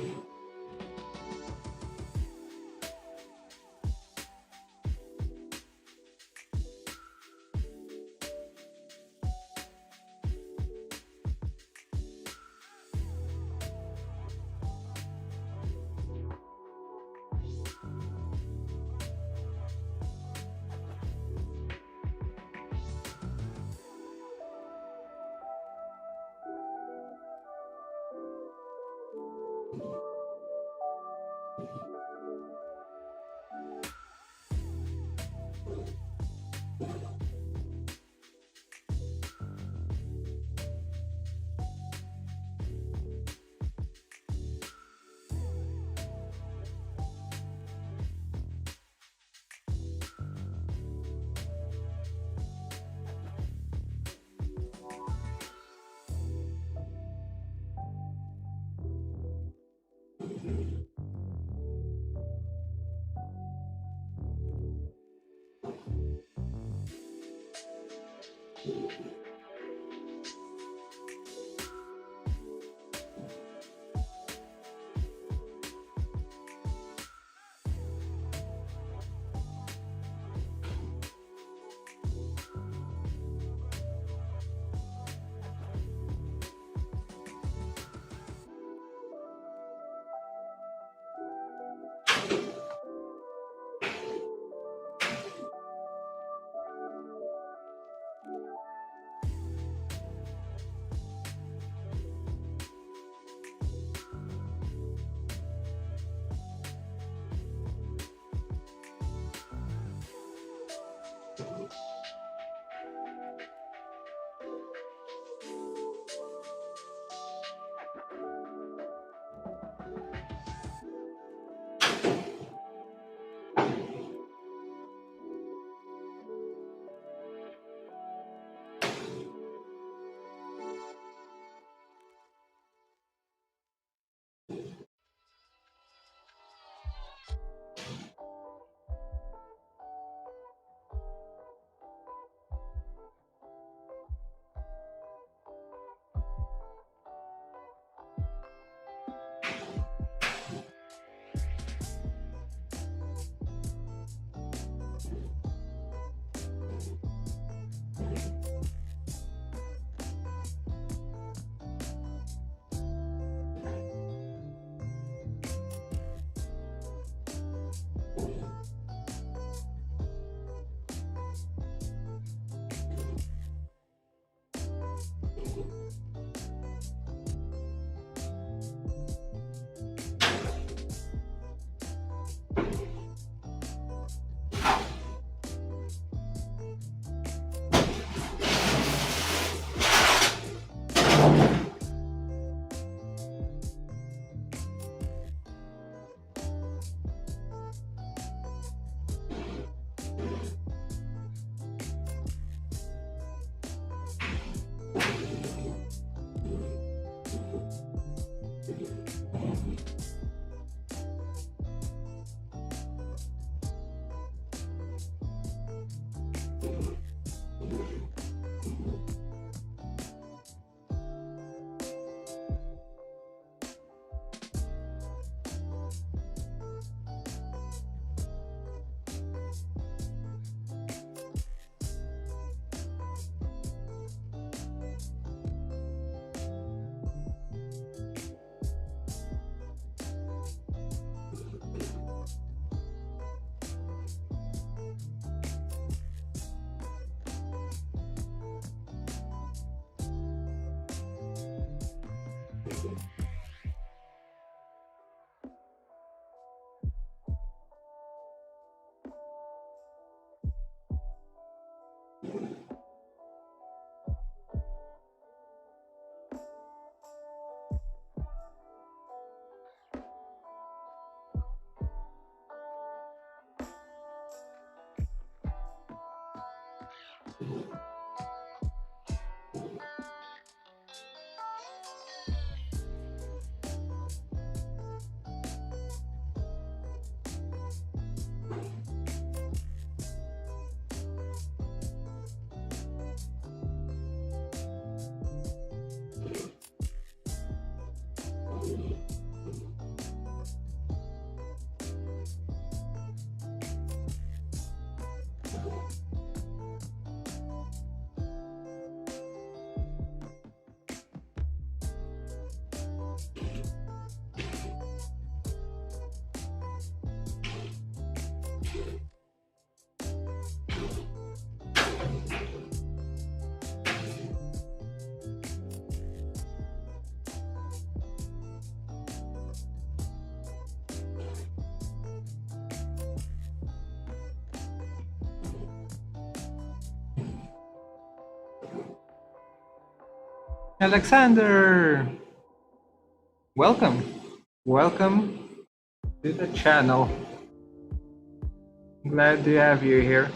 Alexander, welcome. Welcome to the channel. Glad to have you here.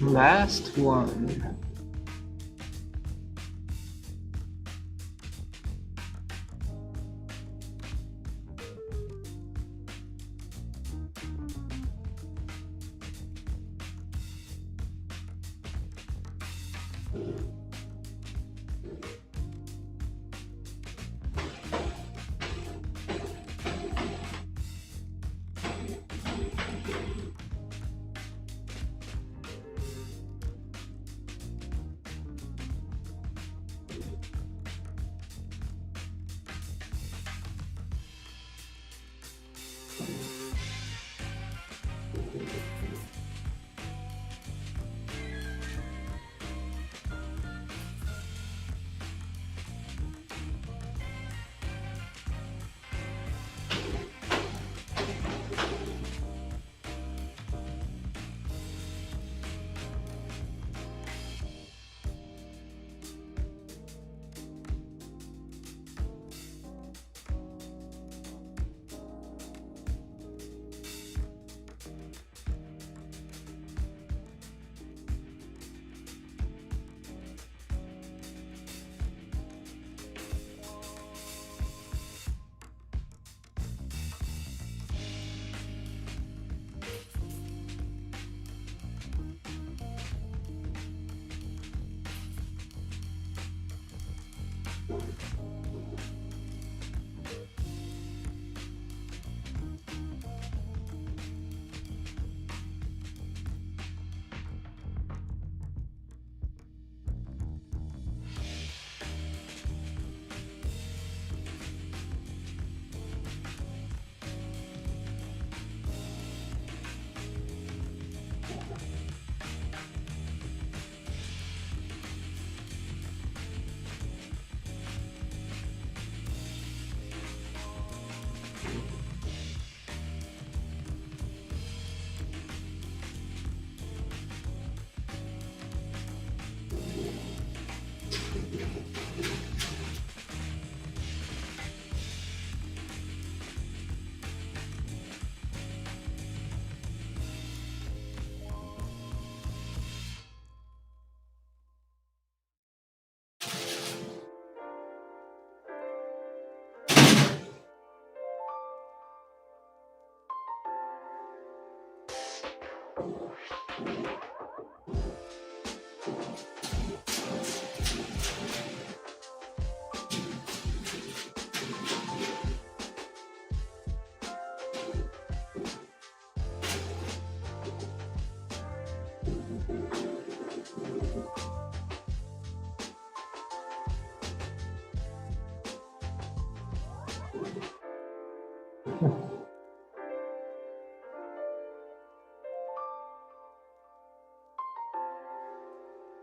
Last one.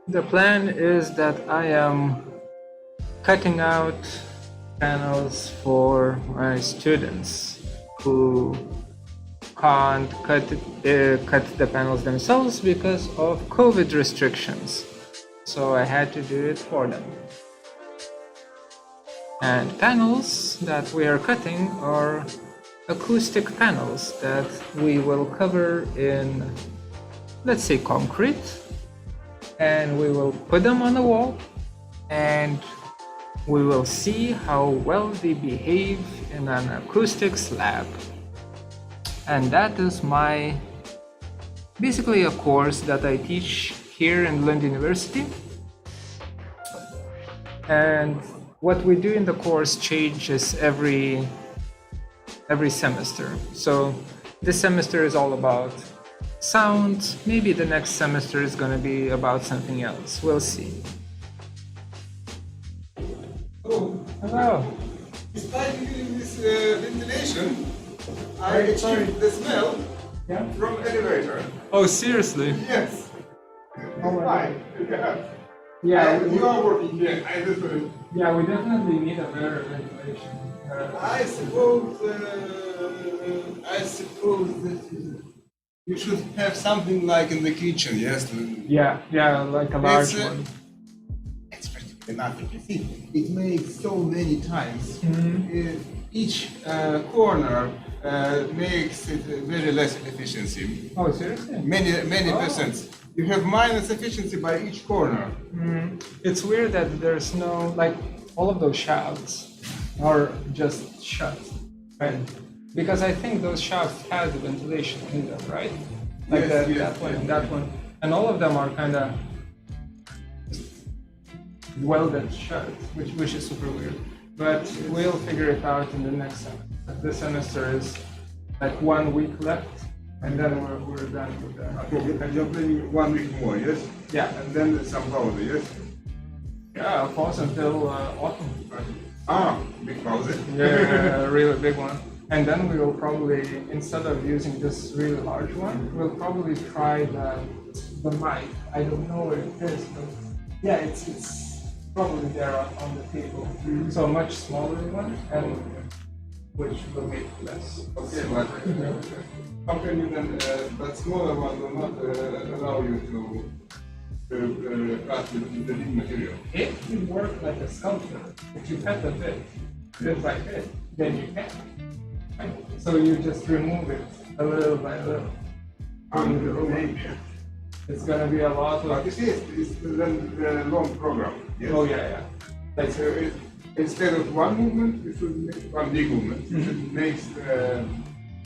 The plan is that I am cutting out panels for my students who can't cut the panels themselves because of COVID restrictions. So I had to do it for them. And panels that we are cutting are acoustic panels that we will cover in, let's say, concrete, and we will put them on the wall and we will see how well they behave in an acoustic slab. And that is basically a course that I teach here in Lund University. And what we do in the course changes every semester. So this semester is all about sound. Maybe the next semester is going to be about something else. We'll see. Oh, Hello. despite using this ventilation, I achieved the smell from elevator. Oh, seriously? Yes. Oh my Fine. Yeah. You are working here. I understand. Yeah, we definitely need a better ventilation. I suppose that you should have something like in the kitchen, yes? Yeah, like a large one. It's practically nothing. You see, it makes so many times. each corner makes it very less efficiency. Oh, seriously? Many Oh. percent. You have minus efficiency by each corner. It's weird that there's no, like, all of those shafts are just shut, right? Because I think those shafts had the ventilation in them, right? Like Yes, that, yes, that one, yes. that one. And all of them are kind of welded shut, which is super weird. But we'll figure it out in the next semester. This semester is like 1 week left, and then we're done with that. Okay, you're playing 1 week more, yes? Yeah. And then some pause, yes? Yeah, I'll pause until autumn. Ah, big pause. Yeah, a really big one. And then we will probably, instead of using this really large one, we'll probably try the mic. I don't know where it is, but yeah, it's probably there on the table. So a much smaller one, and which will make less. Okay, but how can you then, that smaller one will not allow you to cut the big material? If you work like a sculptor, if you cut a bit by bit, then you can. Right? So you just remove it a little by little. Maybe. It's gonna be a lot But of. you see, it's the long program. Yes? Oh yeah. Like So instead of one movement, you should make one big movement. You should make a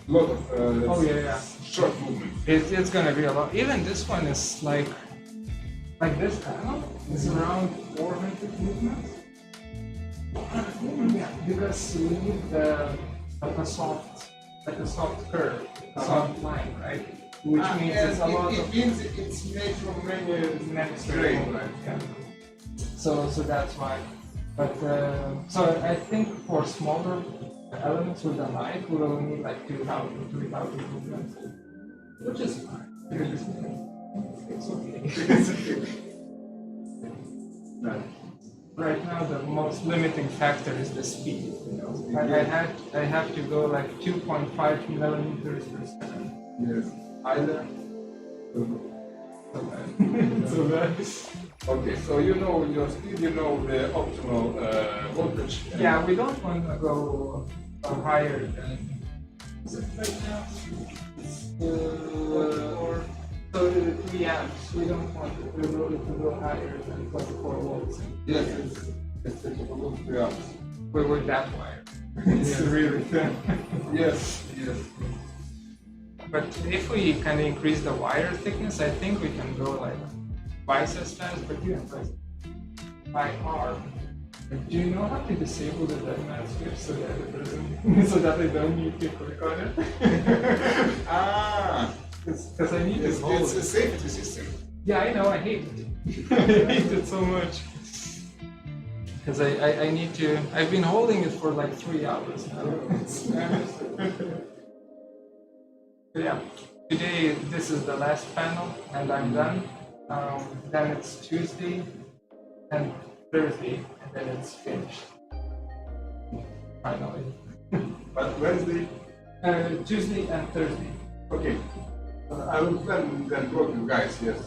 lot of Oh, yeah. short movements. it's gonna be a lot. Even this one is like this panel is around 400 movements. Yeah, because we need like a soft curve, a soft line, right? Which means it's a lot it of means it's made from many straight, right? yeah. So that's why. But so I think for smaller elements with the knife, we will need like 2,000, 3,000 movements, which is fine. It's okay. No. Right now, the most limiting factor is the speed. You know, I have to go like 2.5 millimeters per second. Yes. Either. So bad. So bad. Okay, so you know your speed, you know the optimal voltage. Yeah, we don't want to go higher than. Is it right now? Or so the 3 amps. We don't want it to go higher than 24 volts. Yes, it's a good yeah. We're that wire. It's really thin. Yes, yes. But if we can increase the wire thickness, I think we can go like twice as fast, but yeah, by arm. Do you know how to disable the dead man switch so that it doesn't, so that I don't need to click on it? Ah, Because I need to hold it's a it. safety system. Yeah, I know, I hate it. I hate it so much. Because I need to, I've been holding it for like 3 hours now. But yeah, today this is the last panel and I'm done. Then it's Tuesday and Thursday and then it's finished. Finally. But Wednesday, Tuesday and Thursday. okay. I will then work with guys, yes.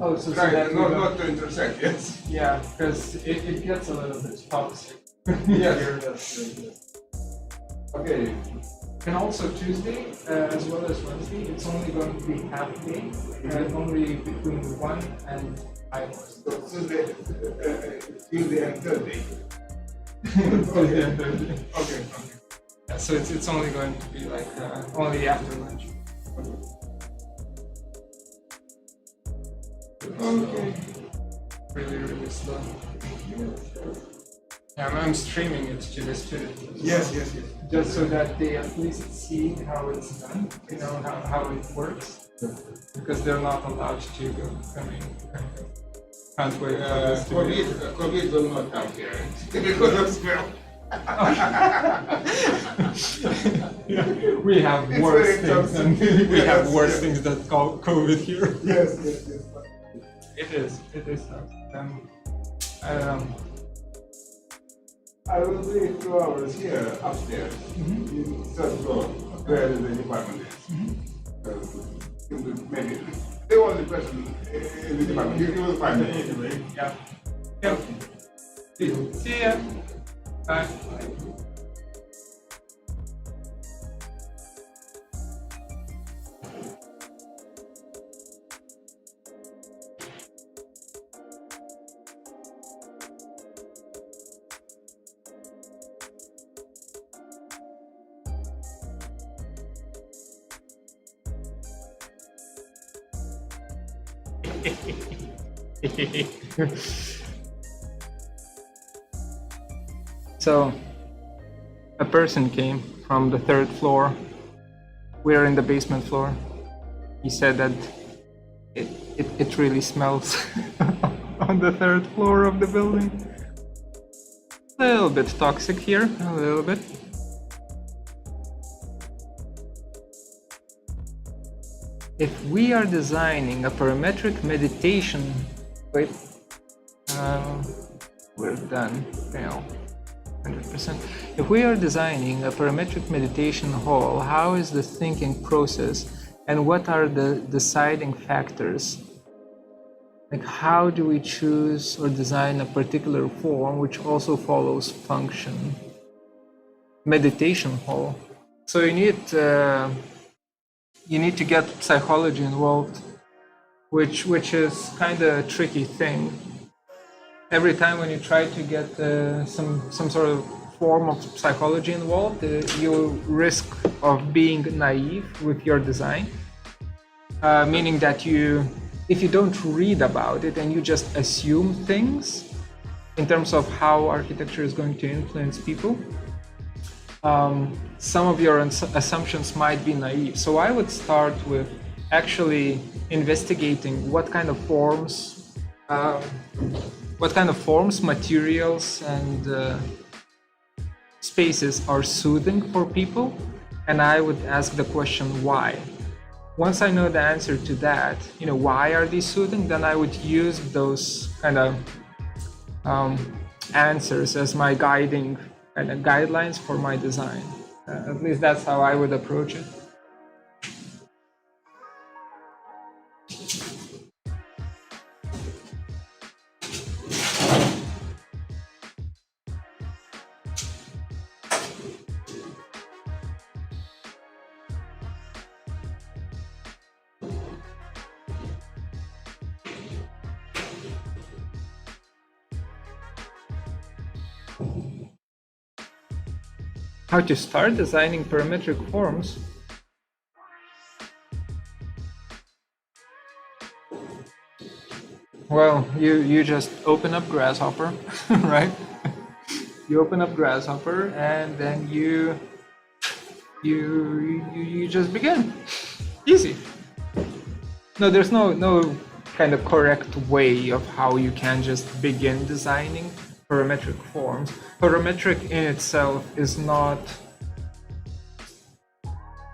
Oh, so Try that we don't- not to intersect, yes. Yeah, because it gets a little bit toxic. Yes. Here, that's Okay. And also Tuesday, as well as Wednesday, it's only going to be half day, only between 1 and 5 hours. So Tuesday and Thursday. Tuesday and Thursday. Okay. Yeah, so it's only going to be like only after lunch. Okay. Really slow. Yeah, I'm streaming it to the students. Yes. Just so that they at least see how it's done, you know, how it works. Because they're not allowed to go. I mean, can't wait for this to be. COVID will not come here because of smell. We have It's worse very things than toxic. we have Yes, worse yes. things that call COVID here. Yes. It is tough. I will be 2 hours here upstairs, in third floor, where the department is. Maybe the only person in the department. You will find me anyway. Yeah. Yep. See ya. Bye. So, a person came from the 3rd floor. We're in the basement floor. He said that it really smells on the 3rd floor of the building. A little bit toxic here, a little bit. If we are designing a parametric meditation, wait, we're done now, 100%. If we are designing a parametric meditation hall, how is the thinking process and what are the deciding factors? Like, how do we choose or design a particular form which also follows function? Meditation hall. So you need to get psychology involved, which is kind of a tricky thing. Every time when you try to get some sort of form of psychology involved, you risk of being naive with your design, meaning that if you don't read about it and you just assume things in terms of how architecture is going to influence people, some of your assumptions might be naive. So I would start with actually investigating what kind of forms, materials, and spaces are soothing for people, and I would ask the question why. Once I know the answer to that, why are these soothing, then I would use those kind of answers as my guiding kind of guidelines for my design. At least that's how I would approach it. How to start designing parametric forms? Well, you just open up Grasshopper, right? You open up Grasshopper and then you just begin. Easy. No, there's no kind of correct way of how you can just begin designing parametric forms. Parametric in itself is not,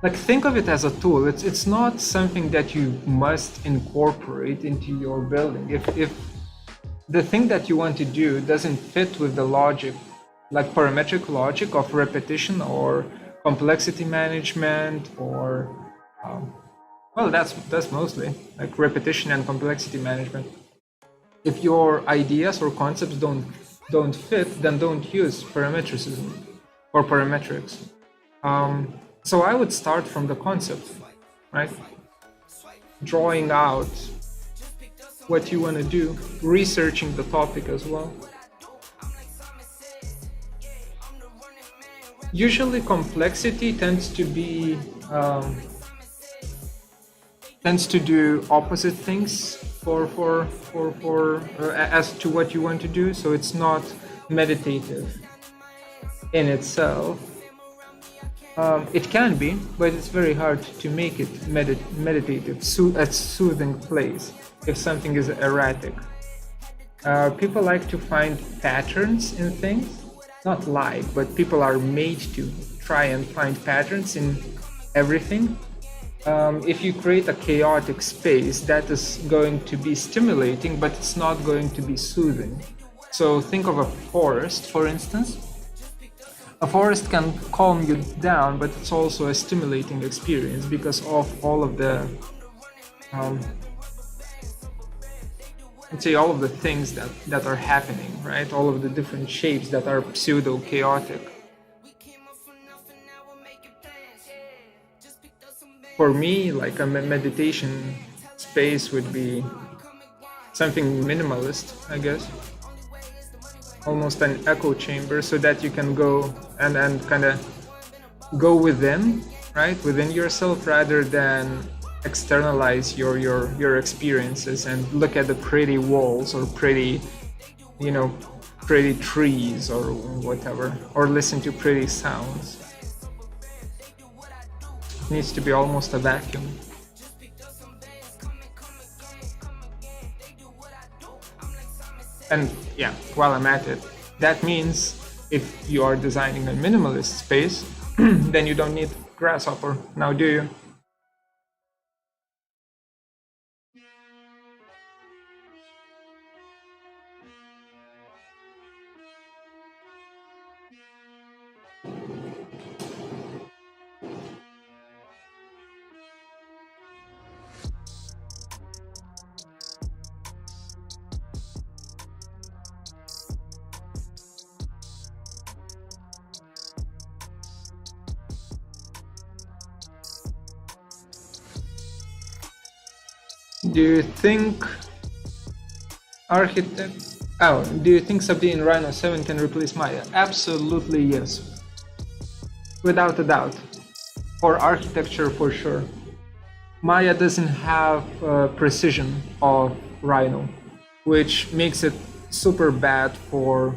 like, think of it as a tool. It's not something that you must incorporate into your building. If the thing that you want to do doesn't fit with the logic, like parametric logic of repetition or complexity management, or well, that's mostly like repetition and complexity management. If your ideas or concepts don't fit, then don't use parametricism or parametrics. So I would start from the concept, right? Drawing out what you want to do, researching the topic as well. Usually complexity tends to do opposite things for as to what you want to do, so it's not meditative in itself. It can be, but it's very hard to make it meditative, a soothing place if something is erratic. People like to find patterns in things, not like, but people are made to try and find patterns in everything. If you create a chaotic space, that is going to be stimulating, but it's not going to be soothing. So think of a forest, for instance. A forest can calm you down, but it's also a stimulating experience because of all of the, let's say, all of the things that are happening, right? All of the different shapes that are pseudo-chaotic. For me, like a meditation space would be something minimalist, I guess. Almost an echo chamber, so that you can go and kind of go within, right? Within yourself, rather than externalize your experiences and look at the pretty walls or pretty, you know, pretty trees or whatever, or listen to pretty sounds. It needs to be almost a vacuum. And yeah, while I'm at it, that means if you are designing a minimalist space, then you don't need Grasshopper, now do you? Do you think do you think Sabdi in Rhino 7 can replace Maya? Absolutely yes. Without a doubt. For architecture, for sure. Maya doesn't have precision of Rhino, which makes it super bad for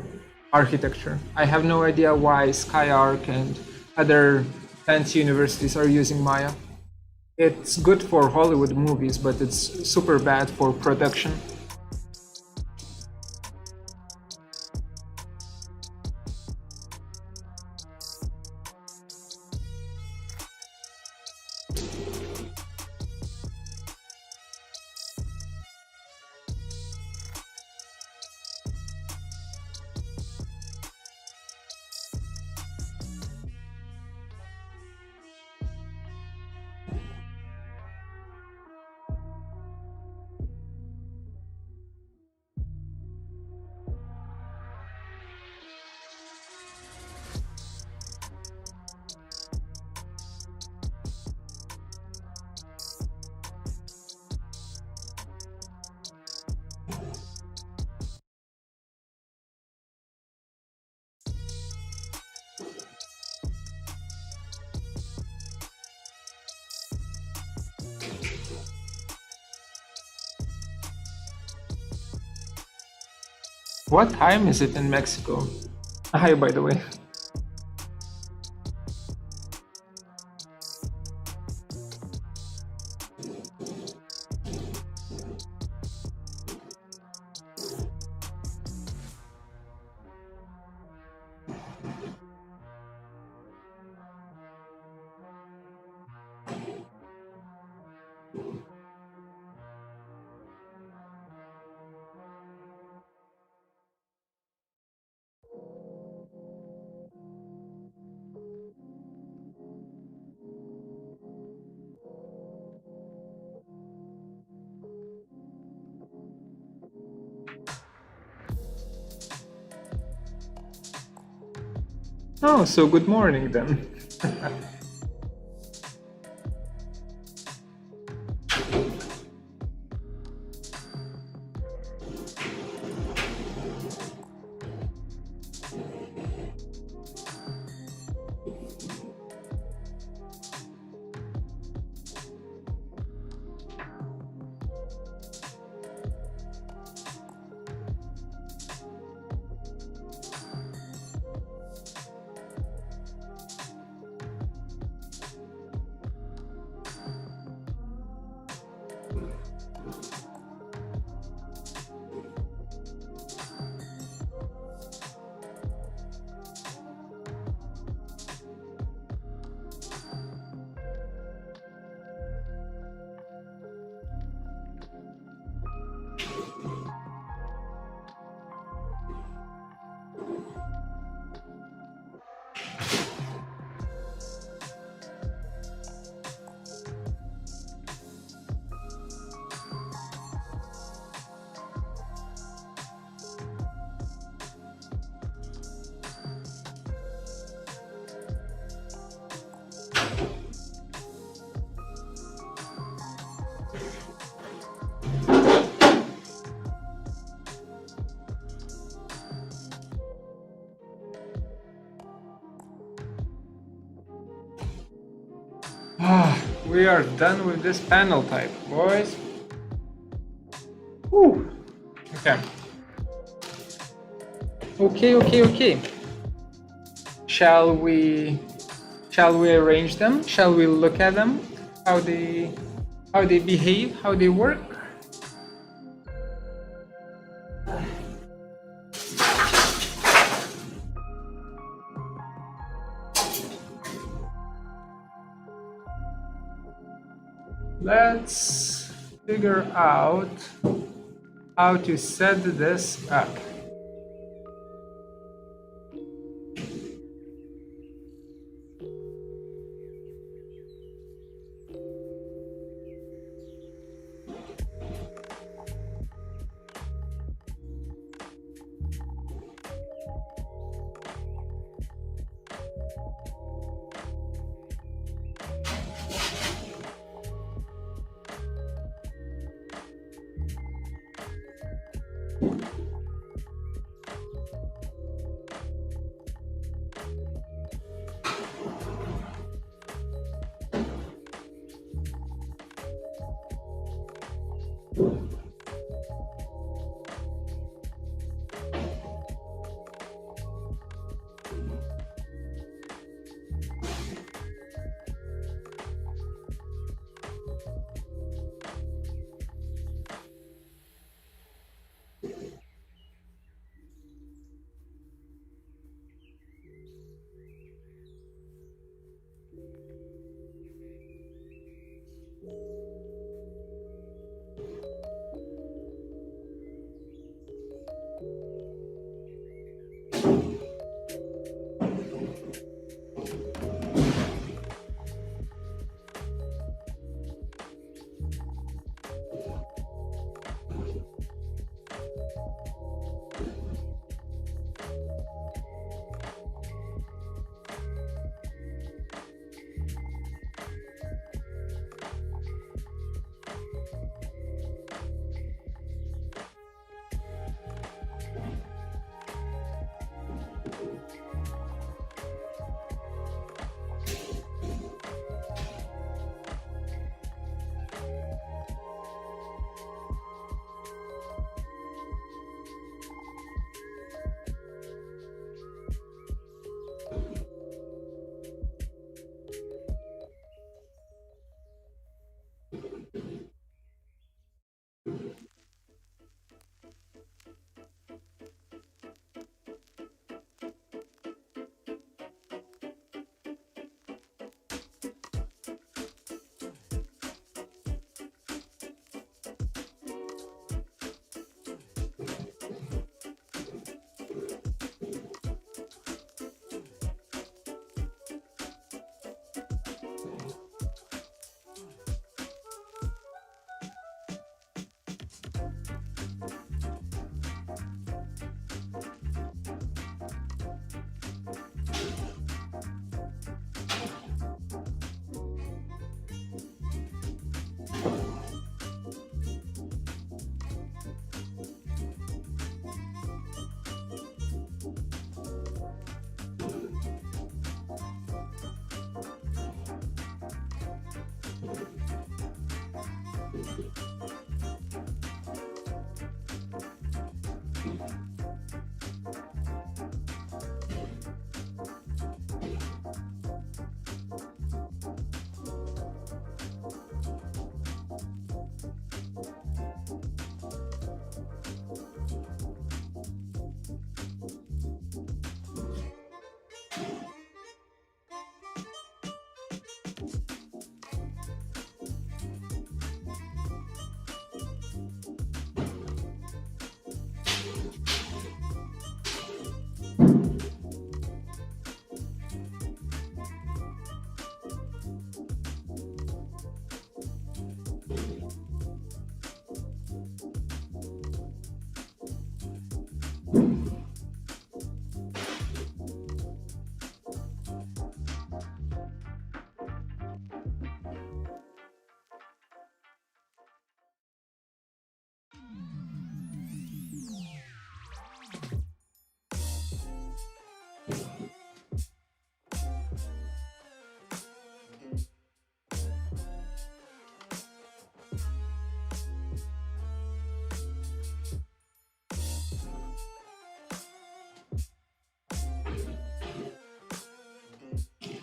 architecture. I have no idea why SkyArc and other fancy universities are using Maya. It's good for Hollywood movies, but it's super bad for production. What time is it in Mexico? Hi, by the way. Oh, so good morning then. we are done with this panel type, boys. Whew. Okay. Okay. Shall we arrange them? Shall we look at them? How they behave? How they work? Let's figure out how to set this up.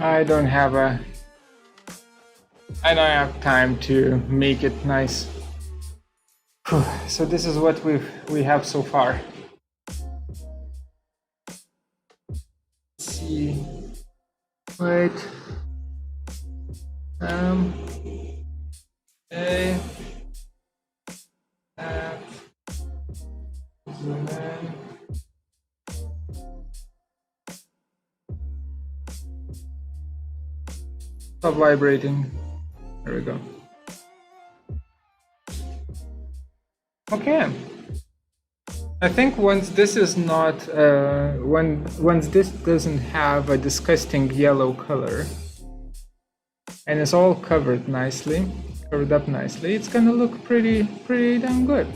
I don't have time to make it nice. So this is what we have so far. Let's see. Wait. Okay. Zoom in. Stop vibrating. There we go. Okay. I think once this is not, once this doesn't have a disgusting yellow color, and it's all covered up nicely, it's gonna look pretty damn good.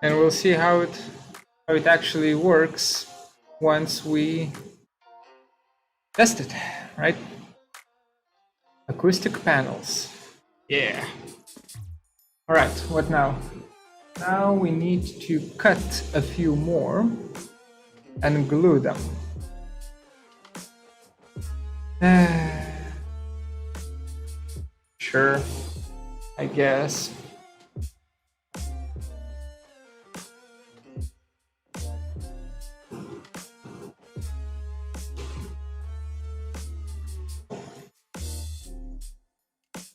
And we'll see how it actually works once we test it, right? Acoustic panels. Yeah. All right, what now? Now we need to cut a few more and glue them. Sure, I guess.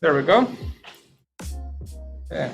There we go. Okay.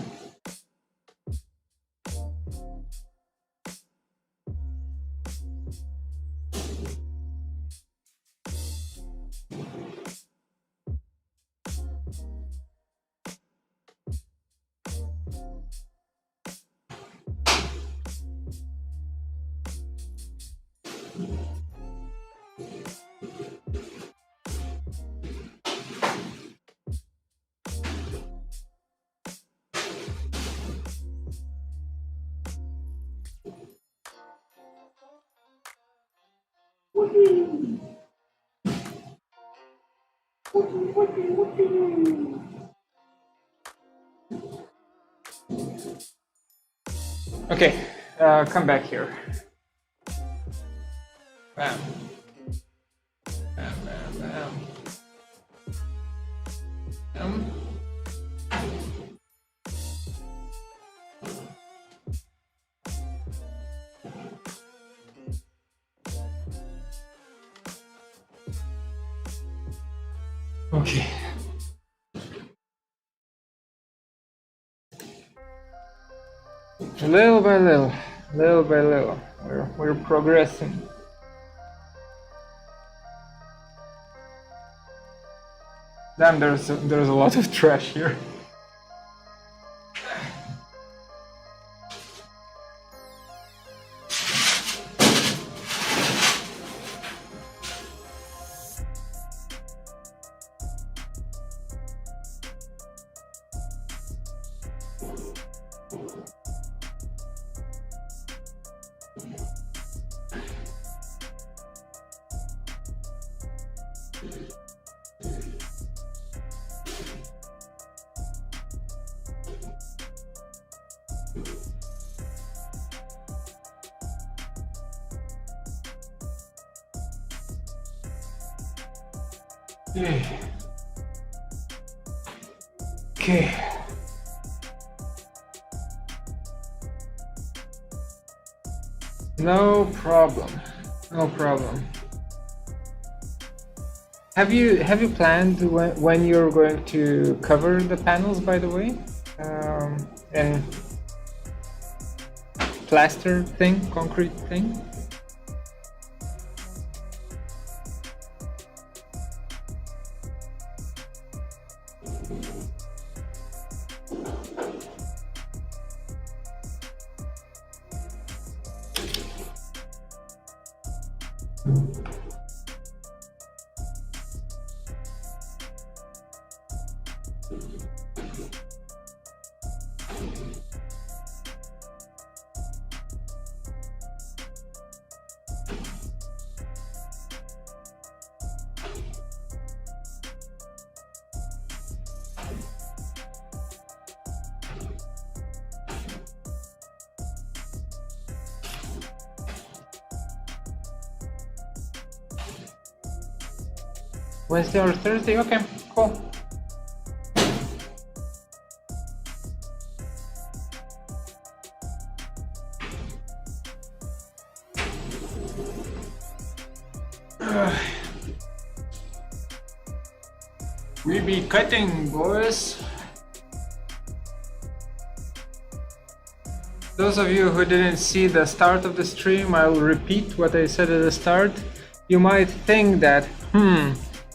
Okay, come back here. Bam. Bam, bam, bam. Bam. Okay. Little by little, we're progressing. Damn, there's a lot of trash here. Okay. No problem. No problem. Have you planned when you're going to cover the panels, by the way? And plaster thing, concrete thing? Wednesday or Thursday? Okay, cool. We be cutting, boys. Those of you who didn't see the start of the stream, I will repeat what I said at the start. You might think that,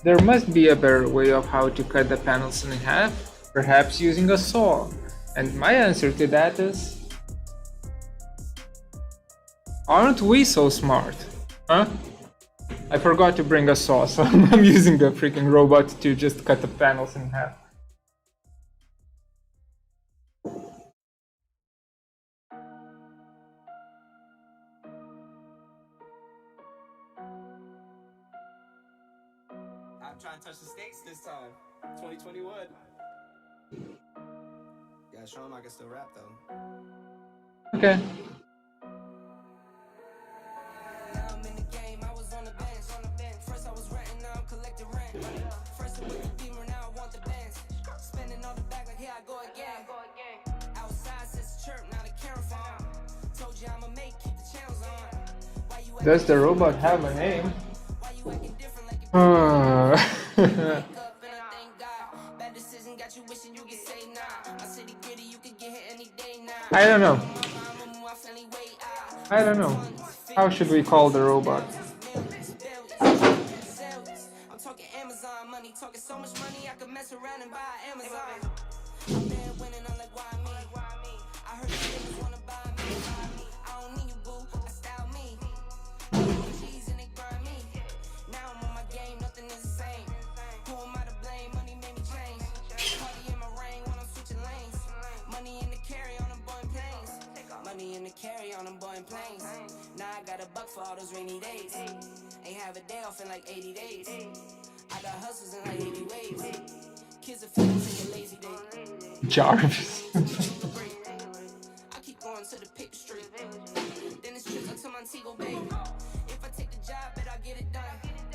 there must be a better way of how to cut the panels in half, perhaps using a saw. And my answer to that is, aren't we so smart? Huh? I forgot to bring a saw, so I'm using a freaking robot to just cut the panels in half. I'm trying to touch the skates this time. 2021. Yeah, show him I can still rap though. Okay. Does the robot have a name? I don't know. I don't know. How should we call the robot? I'm talking Amazon money, talking so much money I could mess around and buy Amazon. I'm there winning, I'm like, why me? I heard you niggas wanna buy me. I don't need you, boo, I style me. Cheese and they grind me. Now I'm on my game, nothing is the same. Who am I to blame? Money made me change. Party in my rain when I'm switching lanes. Money in the carry on them Boeing planes. Money in the carry on them Boeing planes. Now I got $1 for all those rainy days. Ain't have a day off in like 80 days. I got hustles in like 80 ways. Kids are feeling take a lazy day. Jarvis. I keep going to the paper street. Then it's trips up to Montego Bay. If I take the job, bet I'll get it done.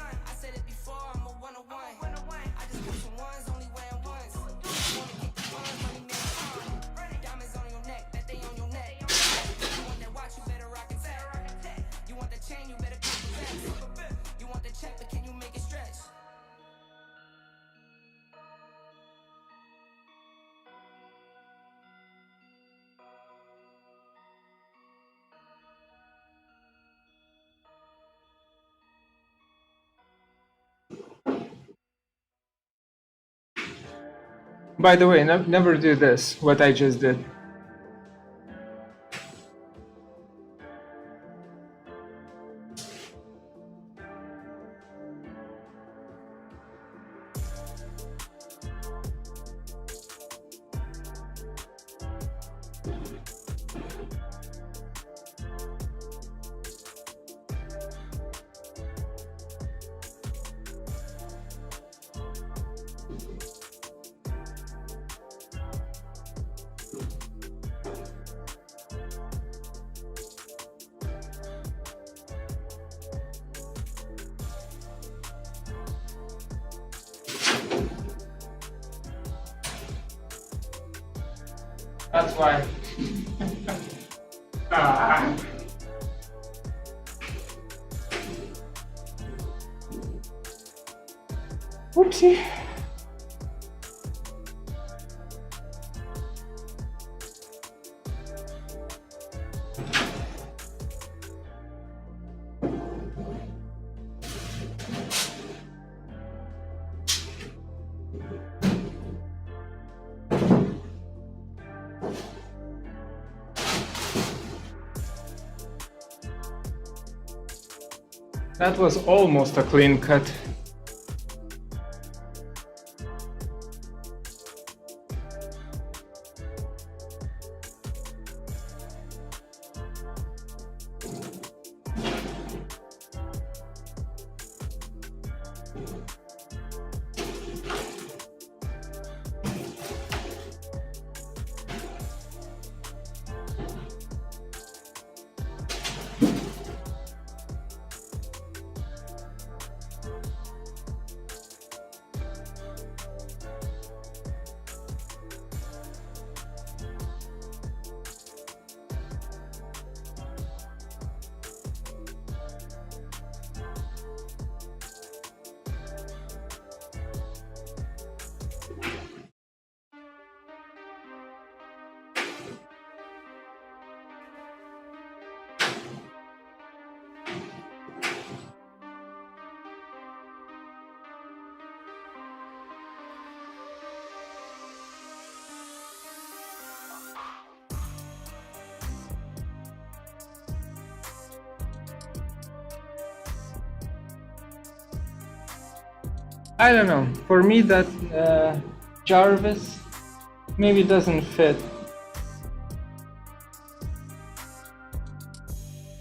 I said it before, I'm a 101. I just got some ones, only wearing ones. Wanna kick the ones, money man on. Diamonds on your neck, that they on your neck. You want that watch, you better rock and tech. You want that chain, you better keep the vest. You want that check, but can you make it stretch? By the way, never do this, what I just did. That's why. Whoopsie. That was almost a clean cut. I don't know. For me, that Jarvis maybe doesn't fit.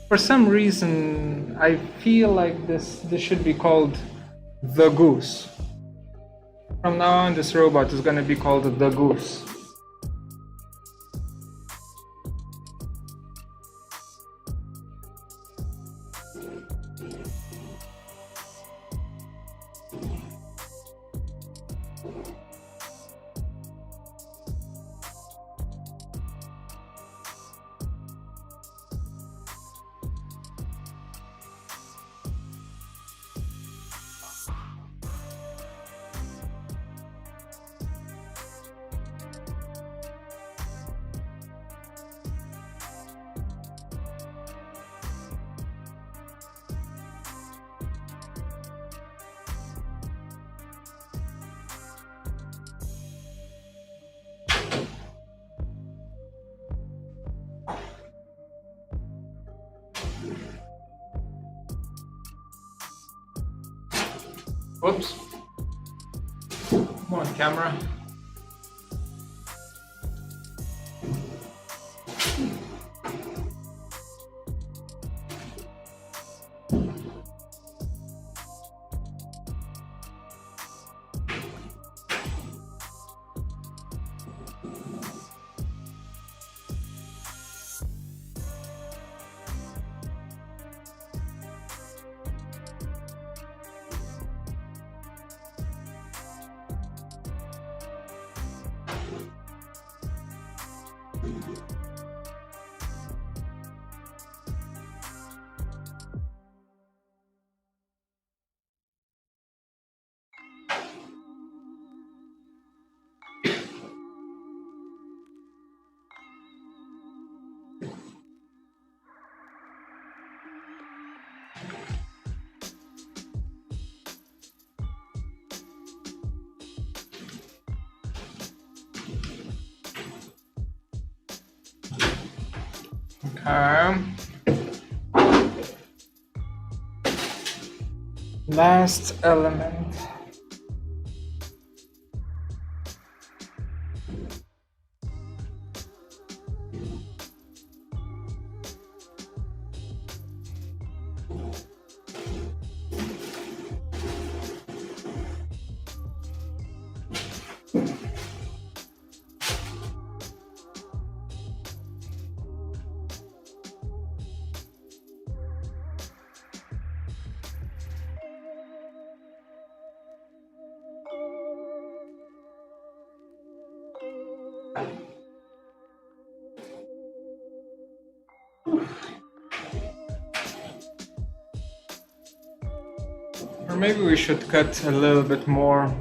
For some reason, I feel like this should be called the Goose. From now on, this robot is gonna be called the Goose. Whoops. Come on, camera. Last element. Or maybe we should cut a little bit more.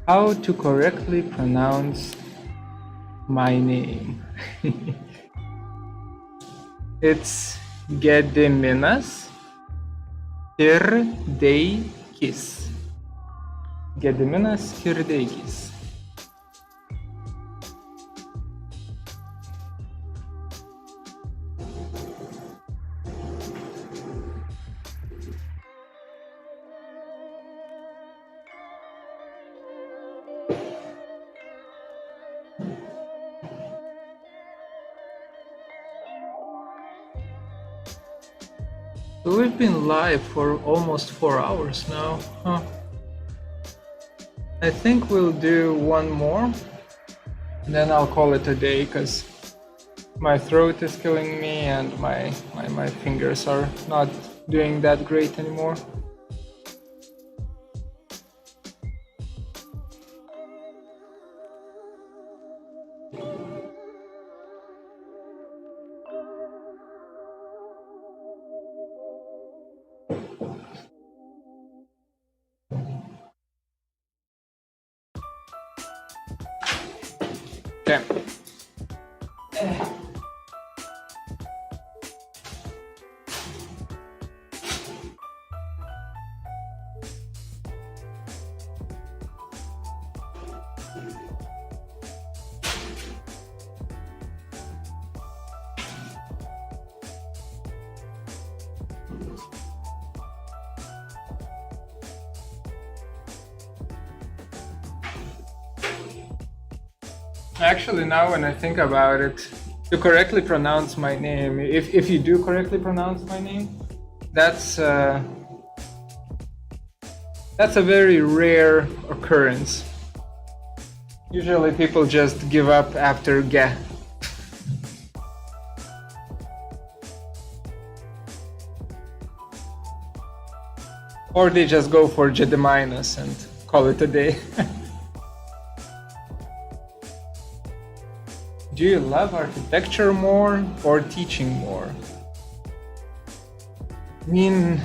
How to correctly pronounce my name? It's Gediminas Kirdeikis. Gediminas Kirdeikis. So we've been live for almost 4 hours now. Huh. I think we'll do one more, and then I'll call it a day because my throat is killing me and my fingers are not doing that great anymore. Okay. Actually, now when I think about it, to correctly pronounce my name, if you do correctly pronounce my name, that's a very rare occurrence. Usually people just give up after ge. Or they just go for Gediminus and call it a day. Do you love architecture more or teaching more? I mean,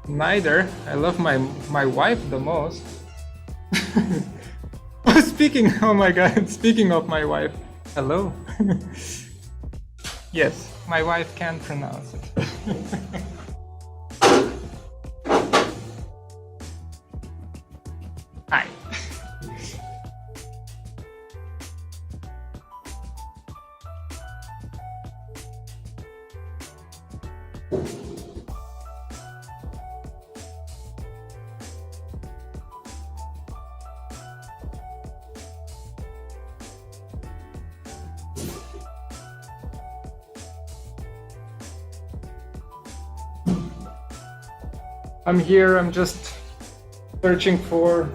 neither. I love my wife the most. Oh my god, speaking of my wife, hello. Yes, my wife can pronounce it. Hi. I'm here, I'm just searching for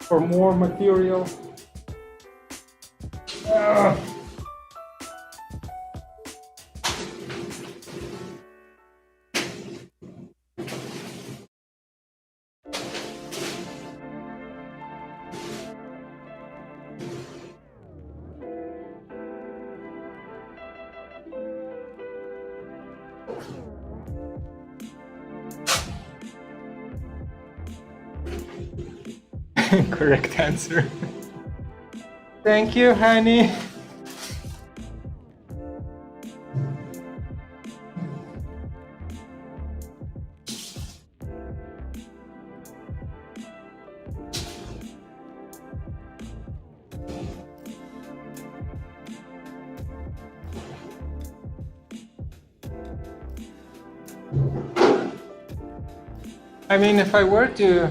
more material. Correct answer. Thank you, honey. I mean, if I were to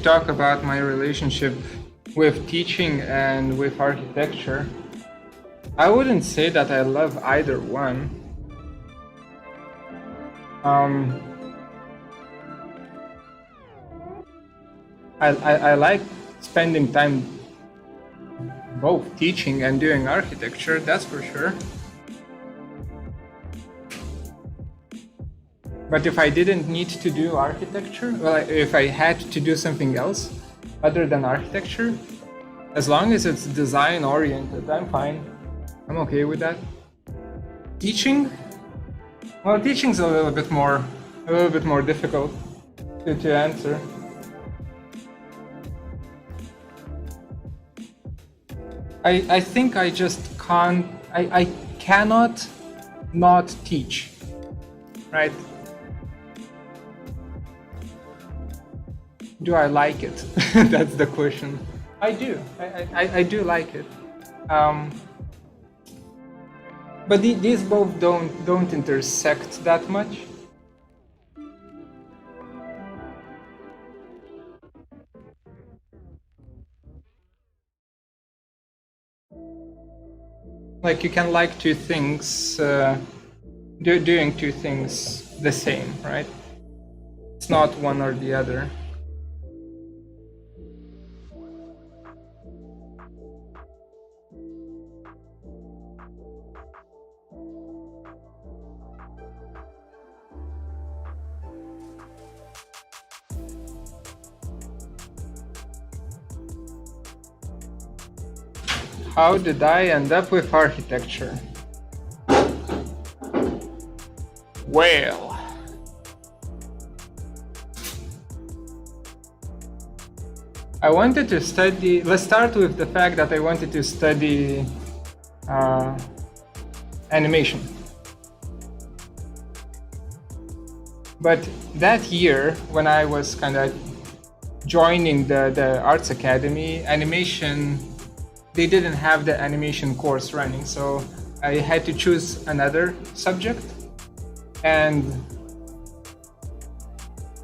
talk about my relationship with teaching and with architecture, I wouldn't say that I love either one. I like spending time both teaching and doing architecture, that's for sure. But if I didn't need to do architecture, well, if I had to do something else other than architecture, as long as it's design oriented, I'm fine. I'm okay with that. Teaching? Well, teaching's a little bit more difficult to answer. I think I just can't, I cannot not teach, right? Do I like it? That's the question. I do. I do like it. But these both don't intersect that much. Like you can like two things, doing two things the same, right? It's not one or the other. How did I end up with architecture? Well, I wanted to study, let's start with the fact that I wanted to study animation. But that year, when I was kind of joining the Arts Academy, animation, they didn't have the animation course running, so I had to choose another subject. And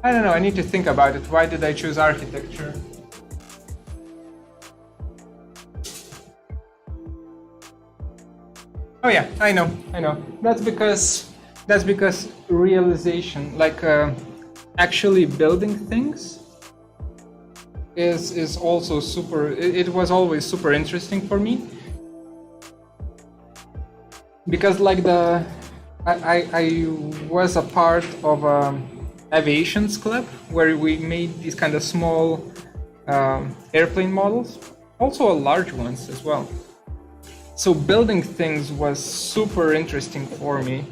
I don't know, I need to think about it. Why did I choose architecture? Oh yeah, I know. That's because realization, like actually building things, is also super. It was always super interesting for me, because like I was a part of aviations club where we made these kind of small airplane models, also large ones as well. So building things was super interesting for me,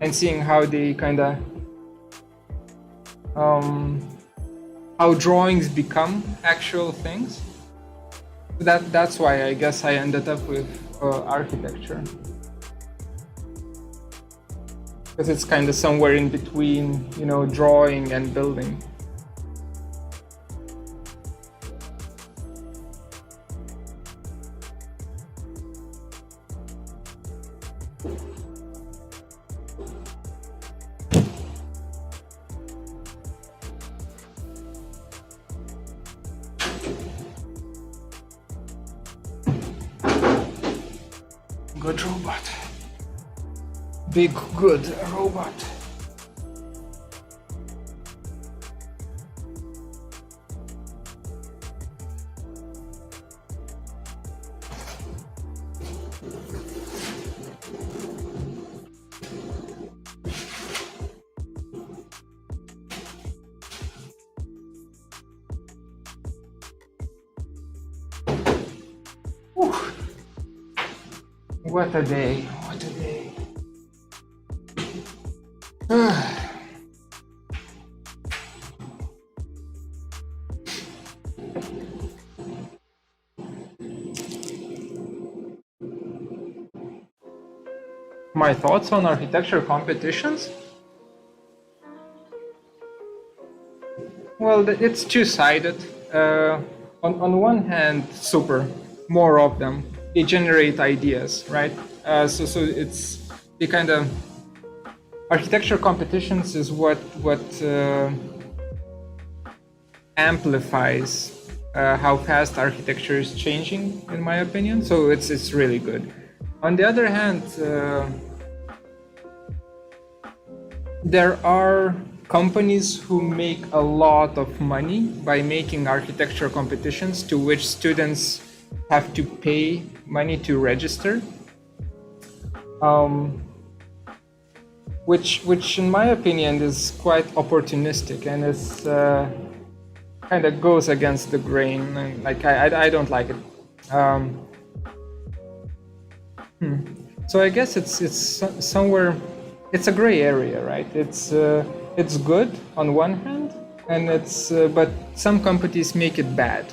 and seeing how they kind of how drawings become actual things. That's why I guess I ended up with architecture, because it's kind of somewhere in between, you know, drawing and building. Good robot. Big good robot. Whew. What a day, what a day. My thoughts on architecture competitions? Well, it's two-sided. On one hand, super, more of them. They generate ideas, right? So it's the kind of architecture competitions is what amplifies how fast architecture is changing, in my opinion. So it's really good. On the other hand, there are companies who make a lot of money by making architecture competitions to which students have to pay money to register, which in my opinion is quite opportunistic, and it's kind of goes against the grain. Like I don't like it. So I guess it's somewhere. It's a gray area, right? It's good on one hand, and it's but some companies make it bad.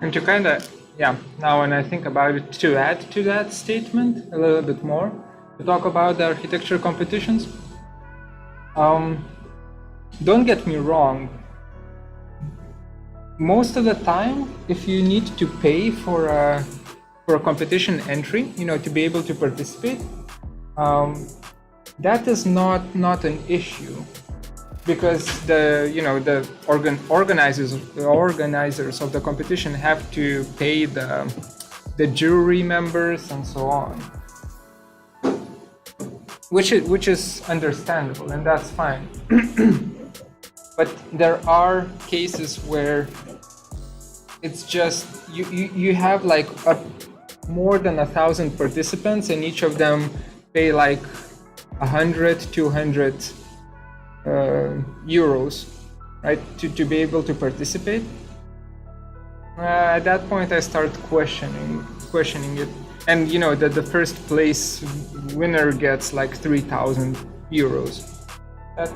And to kind of, yeah, now when I think about it, to add to that statement a little bit more, to talk about the architecture competitions, don't get me wrong, most of the time, if you need to pay for a competition entry, you know, to be able to participate, that is not an issue. Because the organizers of the competition have to pay the jury members and so on. which is understandable, and that's fine. But there are cases where it's just you have like more than 1,000 participants, and each of them pay like 100, 200 euros, right, to be able to participate. At that point, I start questioning it, and you know that the first place winner gets like 3,000 euros. That's.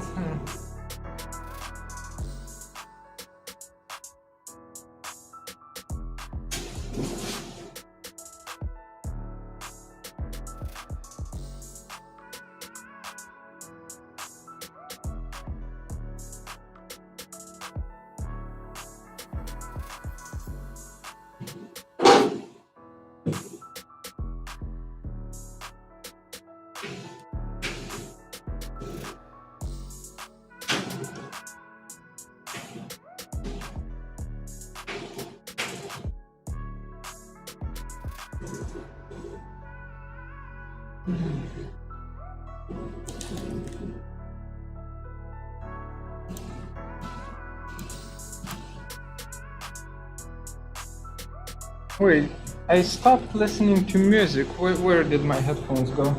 Wait, I stopped listening to music. Where did my headphones go?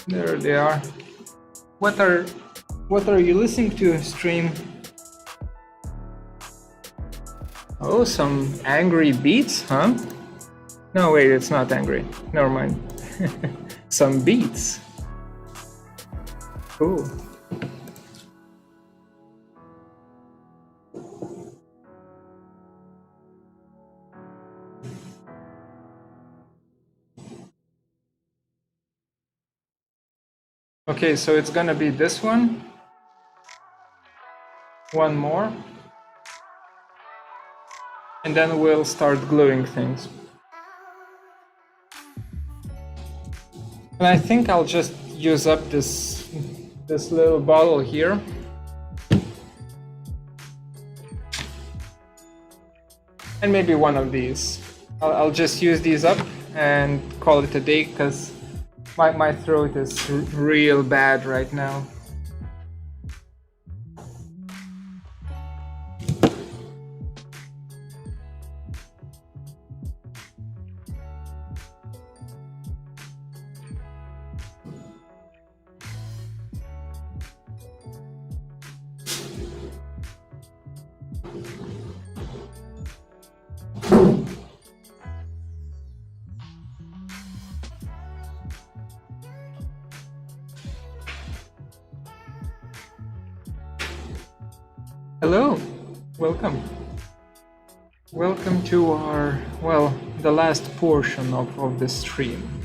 There they are. What are you listening to, stream? Oh, some angry beats, huh? No, wait, it's not angry. Never mind. Some beats. Cool. Okay, so it's gonna be this one. One more. And then we'll start gluing things. And I think I'll just use up this little bottle here. And maybe one of these. I'll just use these up and call it a day, because my throat is real bad right now. Hello, welcome. Welcome to our, well, the last portion of the stream.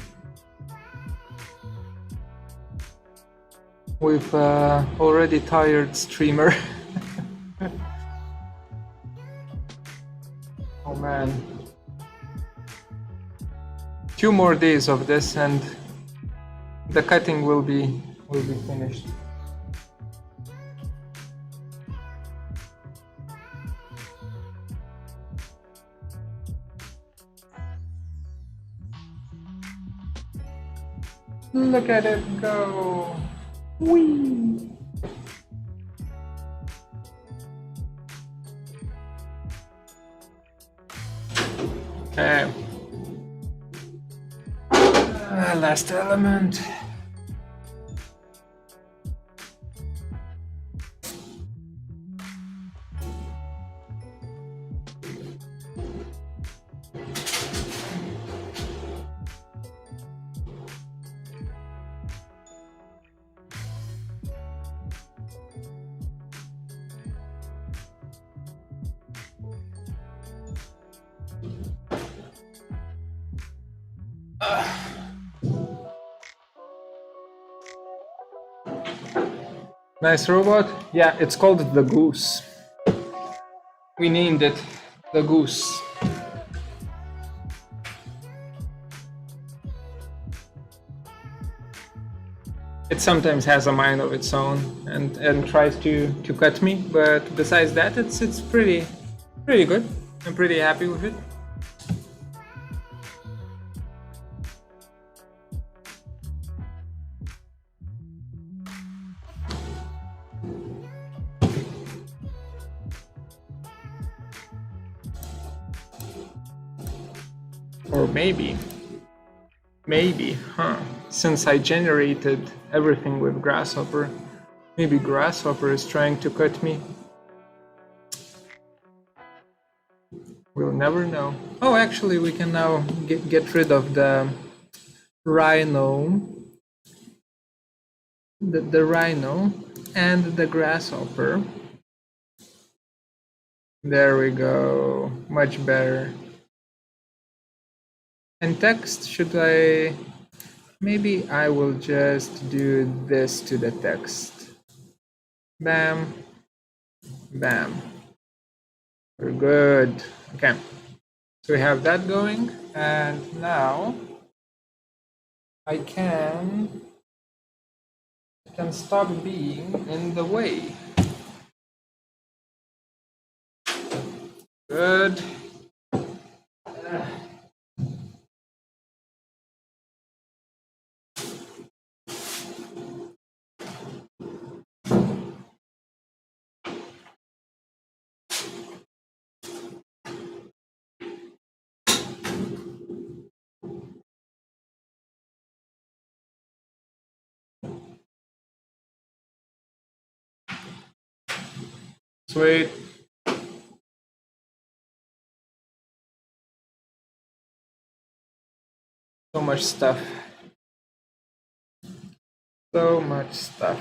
We've already tired streamer. Oh man. 2 more days of this and the cutting will be finished. Look at it go! Whee! Okay. Last element. Nice robot. Yeah, it's called the Goose. We named it the Goose. It sometimes has a mind of its own and tries to cut me, but besides that, it's pretty good. I'm pretty happy with it. Or maybe, since I generated everything with Grasshopper, maybe Grasshopper is trying to cut me. We'll never know. Oh, actually, we can now get rid of the rhino, the rhino and the grasshopper. There we go, much better. And text, should I? Maybe I will just do this to the text. Bam, bam. We're good. Okay, so we have that going, and now I can stop being in the way. Good. Sweet. So much stuff. So much stuff.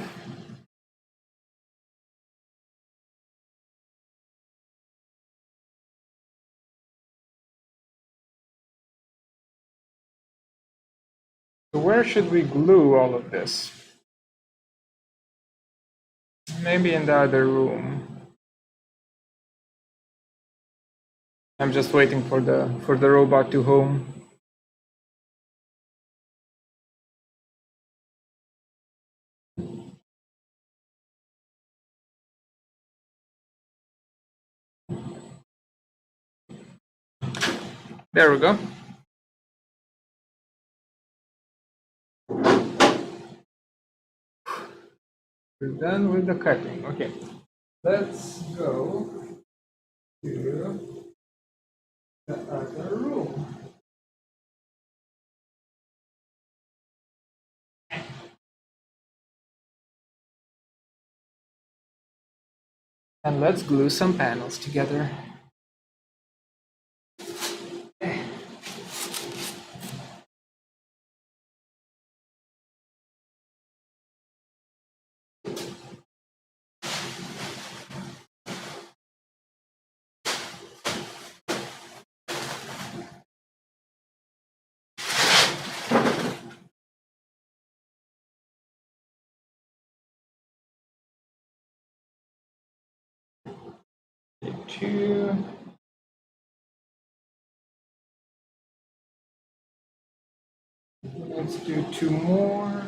So where should we glue all of this? Maybe in the other room. I'm just waiting for the robot to home. There we go. We're done with the cutting. Okay, let's go to the other room. And let's glue some panels together. Two. Let's do two more.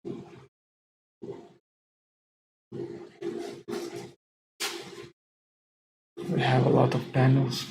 We have a lot of panels.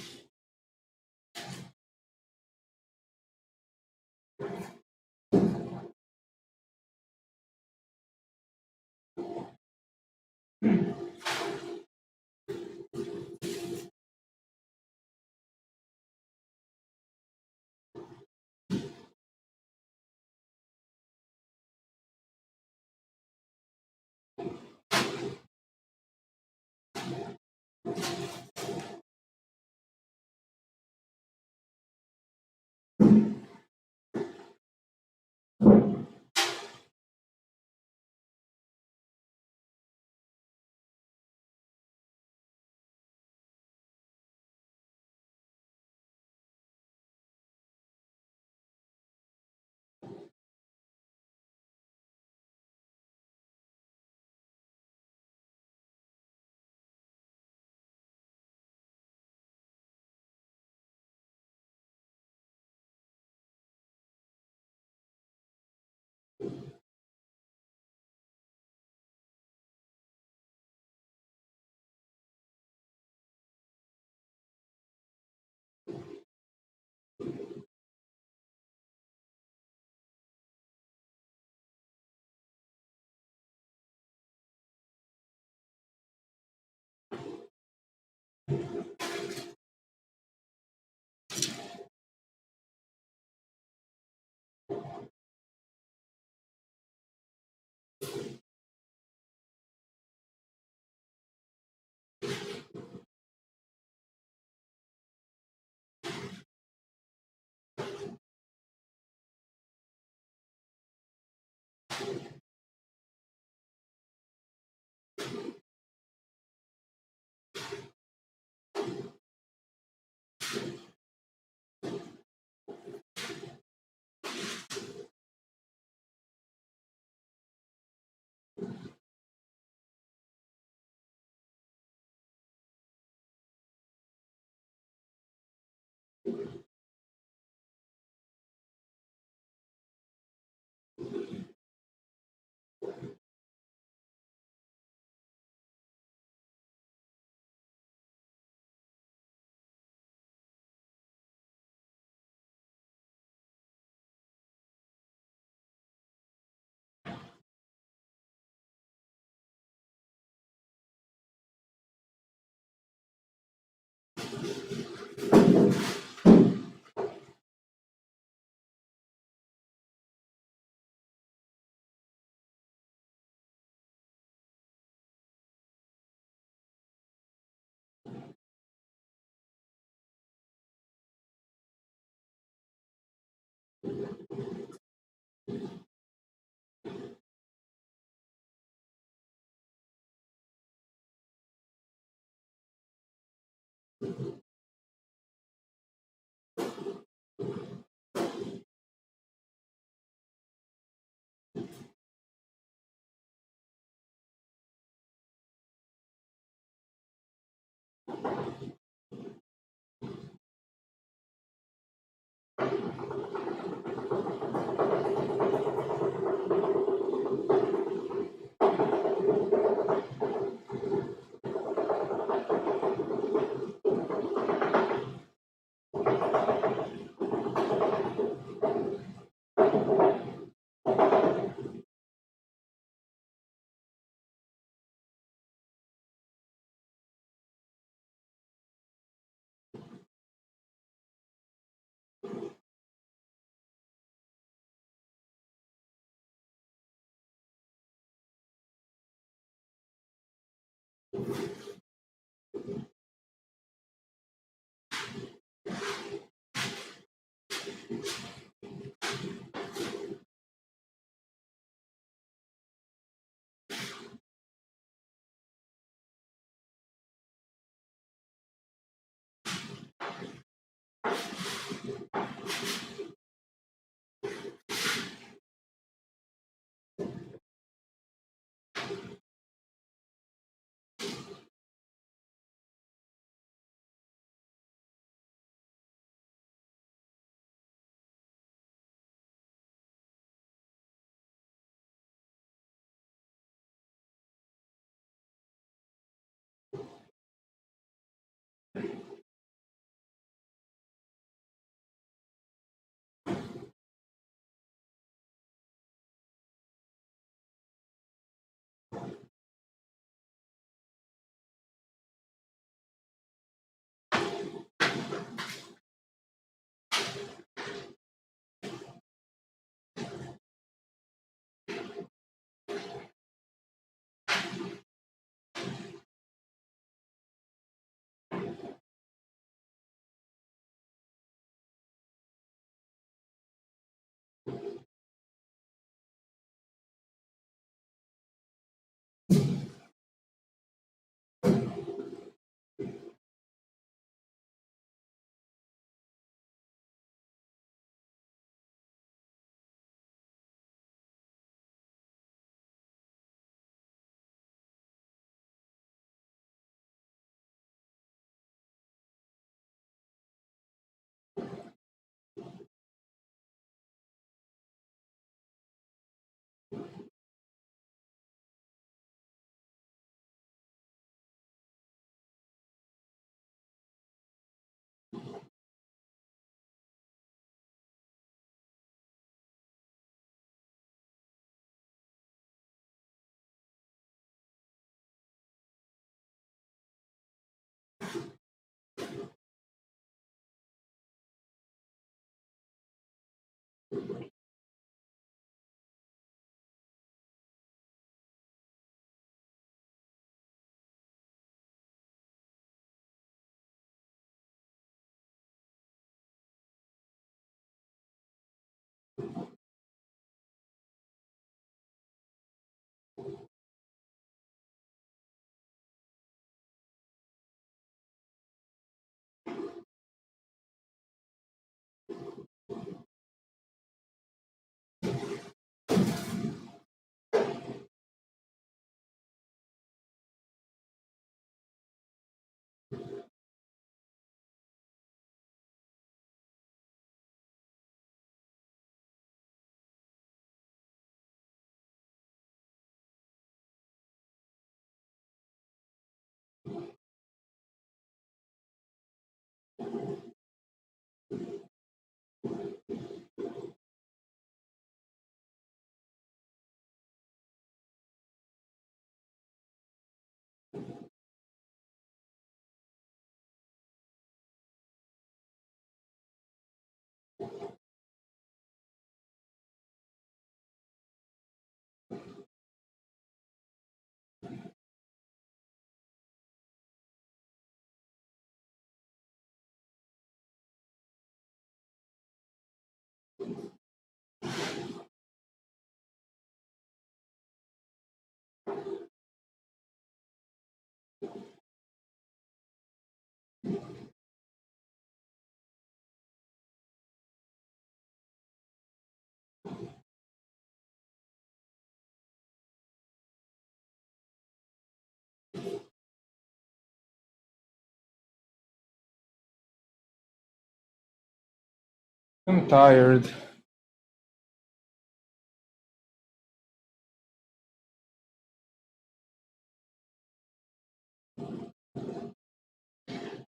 I'm tired.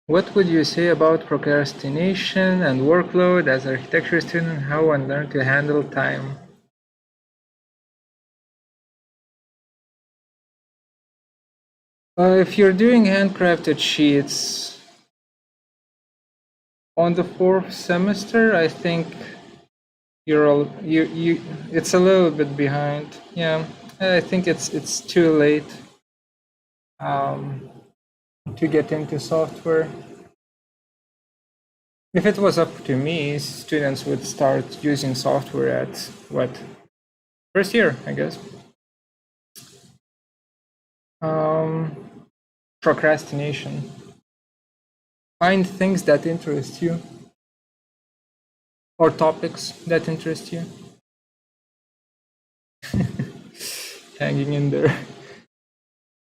What would you say about procrastination and workload as an architecture student? How one learn to handle time? If you're doing handcrafted sheets on the 4th semester, I think it's a little bit behind. Yeah, I think it's too late to get into software. If it was up to me, students would start using software at what, first year, I guess. Procrastination. Find things that interest you or topics that interest you. Hanging in there.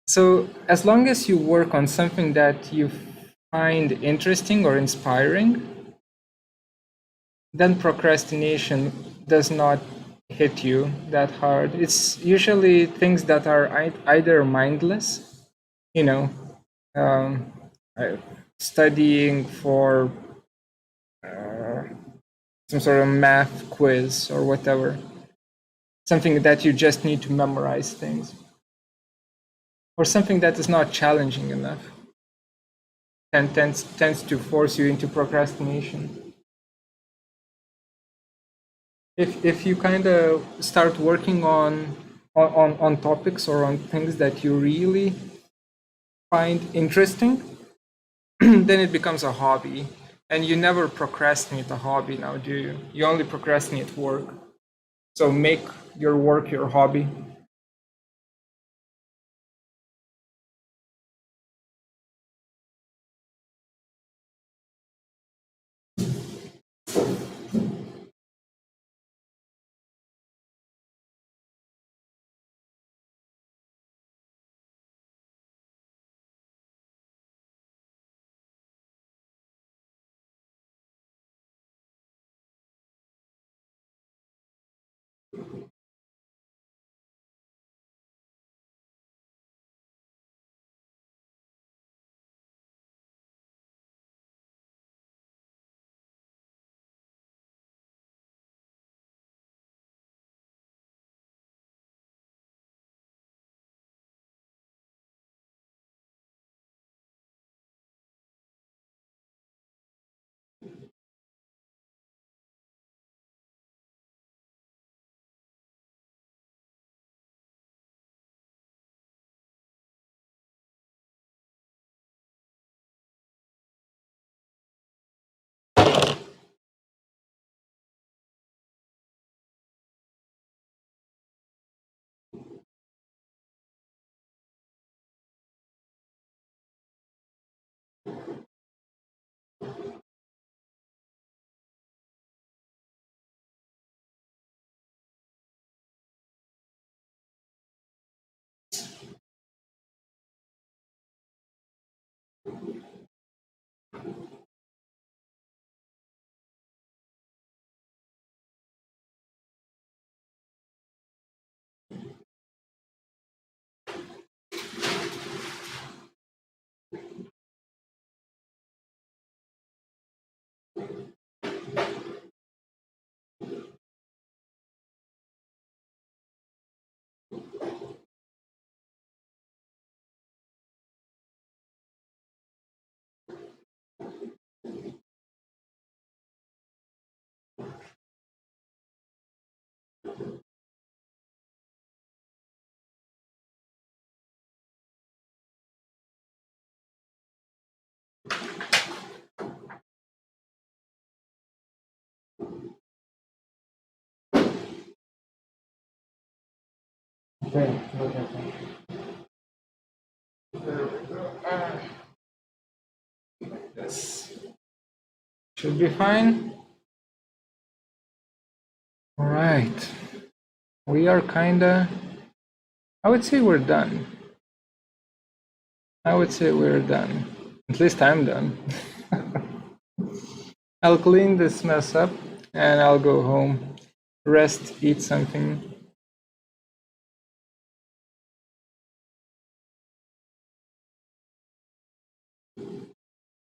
So as long as you work on something that you find interesting or inspiring, then procrastination does not hit you that hard. It's usually things that are either mindless, you know, studying for some sort of math quiz or whatever, something that you just need to memorize things, or something that is not challenging enough and tends to force you into procrastination. If you kind of start working on topics or on things that you really find interesting, then it becomes a hobby. And you never procrastinate a hobby now, do you? You only procrastinate work. So make your work your hobby. Okay, There we go. Should be fine. All right. We are kinda, I would say we're done. I would say we're done. At least I'm done. I'll clean this mess up and I'll go home, rest, eat something.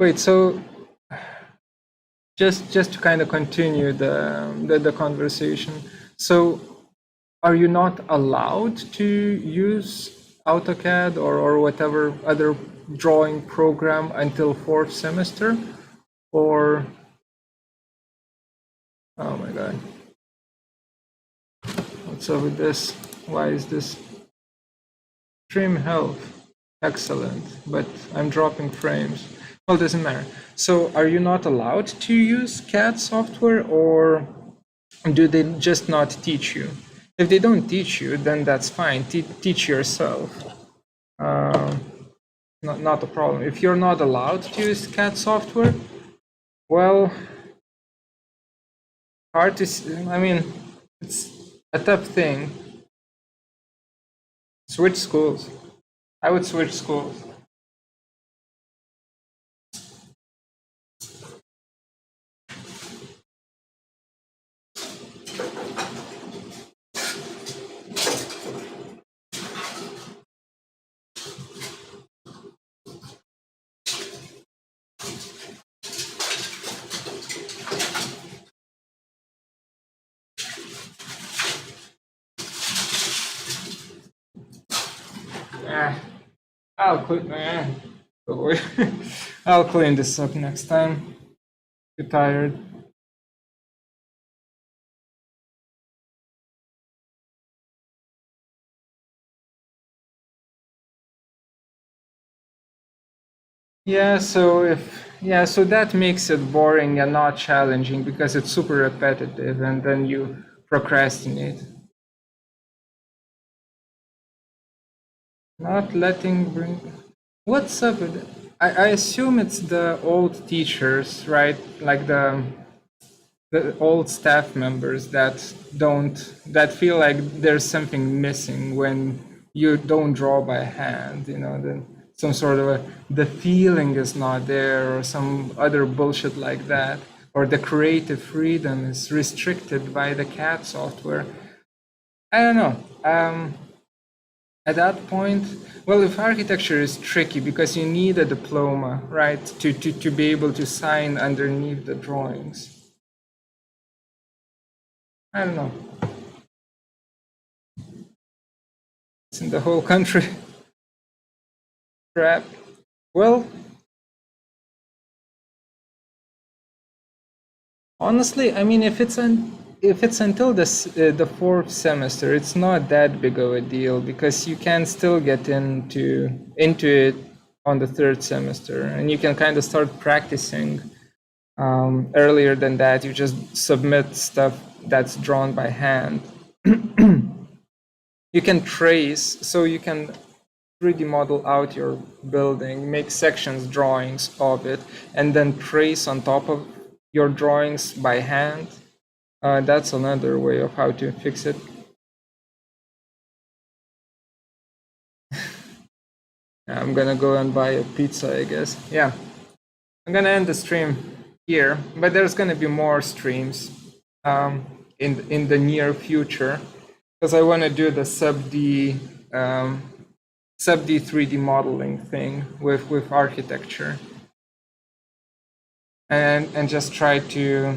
Wait, so just to kind of continue the conversation. So are you not allowed to use AutoCAD or whatever other drawing program until 4th semester? Or, oh my God. What's up with this? Why is this? Stream health, excellent, but I'm dropping frames. Well, it doesn't matter. So are you not allowed to use CAD software, or do they just not teach you? If they don't teach you, then that's fine. Teach yourself. Not a problem. If you're not allowed to use CAD software, well, hard to see. I mean, it's a tough thing. Switch schools. I would switch schools. I'll clean. I'll clean this up next time. Too tired. Yeah, so so that makes it boring and not challenging because it's super repetitive and then you procrastinate. Not letting bring. What's up with it? I assume it's the old teachers, right? Like the old staff members that feel like there's something missing when you don't draw by hand, you know, some sort of the feeling is not there or some other bullshit like that, or the creative freedom is restricted by the CAD software. I don't know. At that point, well, if architecture is tricky because you need a diploma, right, to be able to sign underneath the drawings. I don't know. It's in the whole country. Crap. Well, honestly, I mean, if it's until the 4th semester, it's not that big of a deal because you can still get into it on the 3rd semester, and you can kind of start practicing earlier than that. You just submit stuff that's drawn by hand. You can trace, so you can 3D model out your building, make sections drawings of it, and then trace on top of your drawings by hand. That's another way of how to fix it. I'm gonna go and buy a pizza, I guess. Yeah, I'm gonna end the stream here, but there's gonna be more streams in the near future because I want to do the sub-D 3D modeling thing with architecture, and just try to.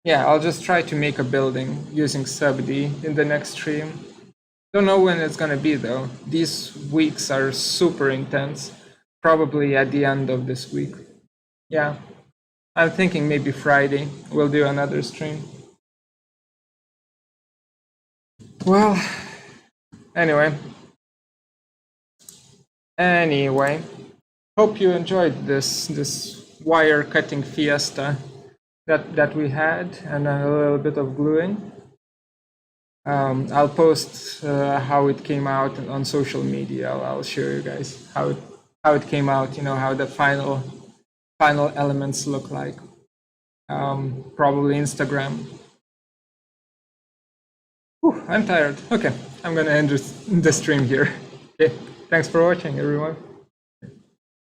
Yeah, I'll just try to make a building using sub-D in the next stream. Don't know when it's gonna be though. These weeks are super intense. Probably at the end of this week. Yeah, I'm thinking maybe Friday we'll do another stream. Well, anyway, hope you enjoyed this wire cutting fiesta that we had, and a little bit of gluing. I'll post how it came out on social media. I'll show you guys how it came out. You know, how the final final elements look like. Probably Instagram. Whew, I'm tired. Okay, I'm gonna end the stream here. Okay, thanks for watching, everyone.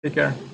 Take care.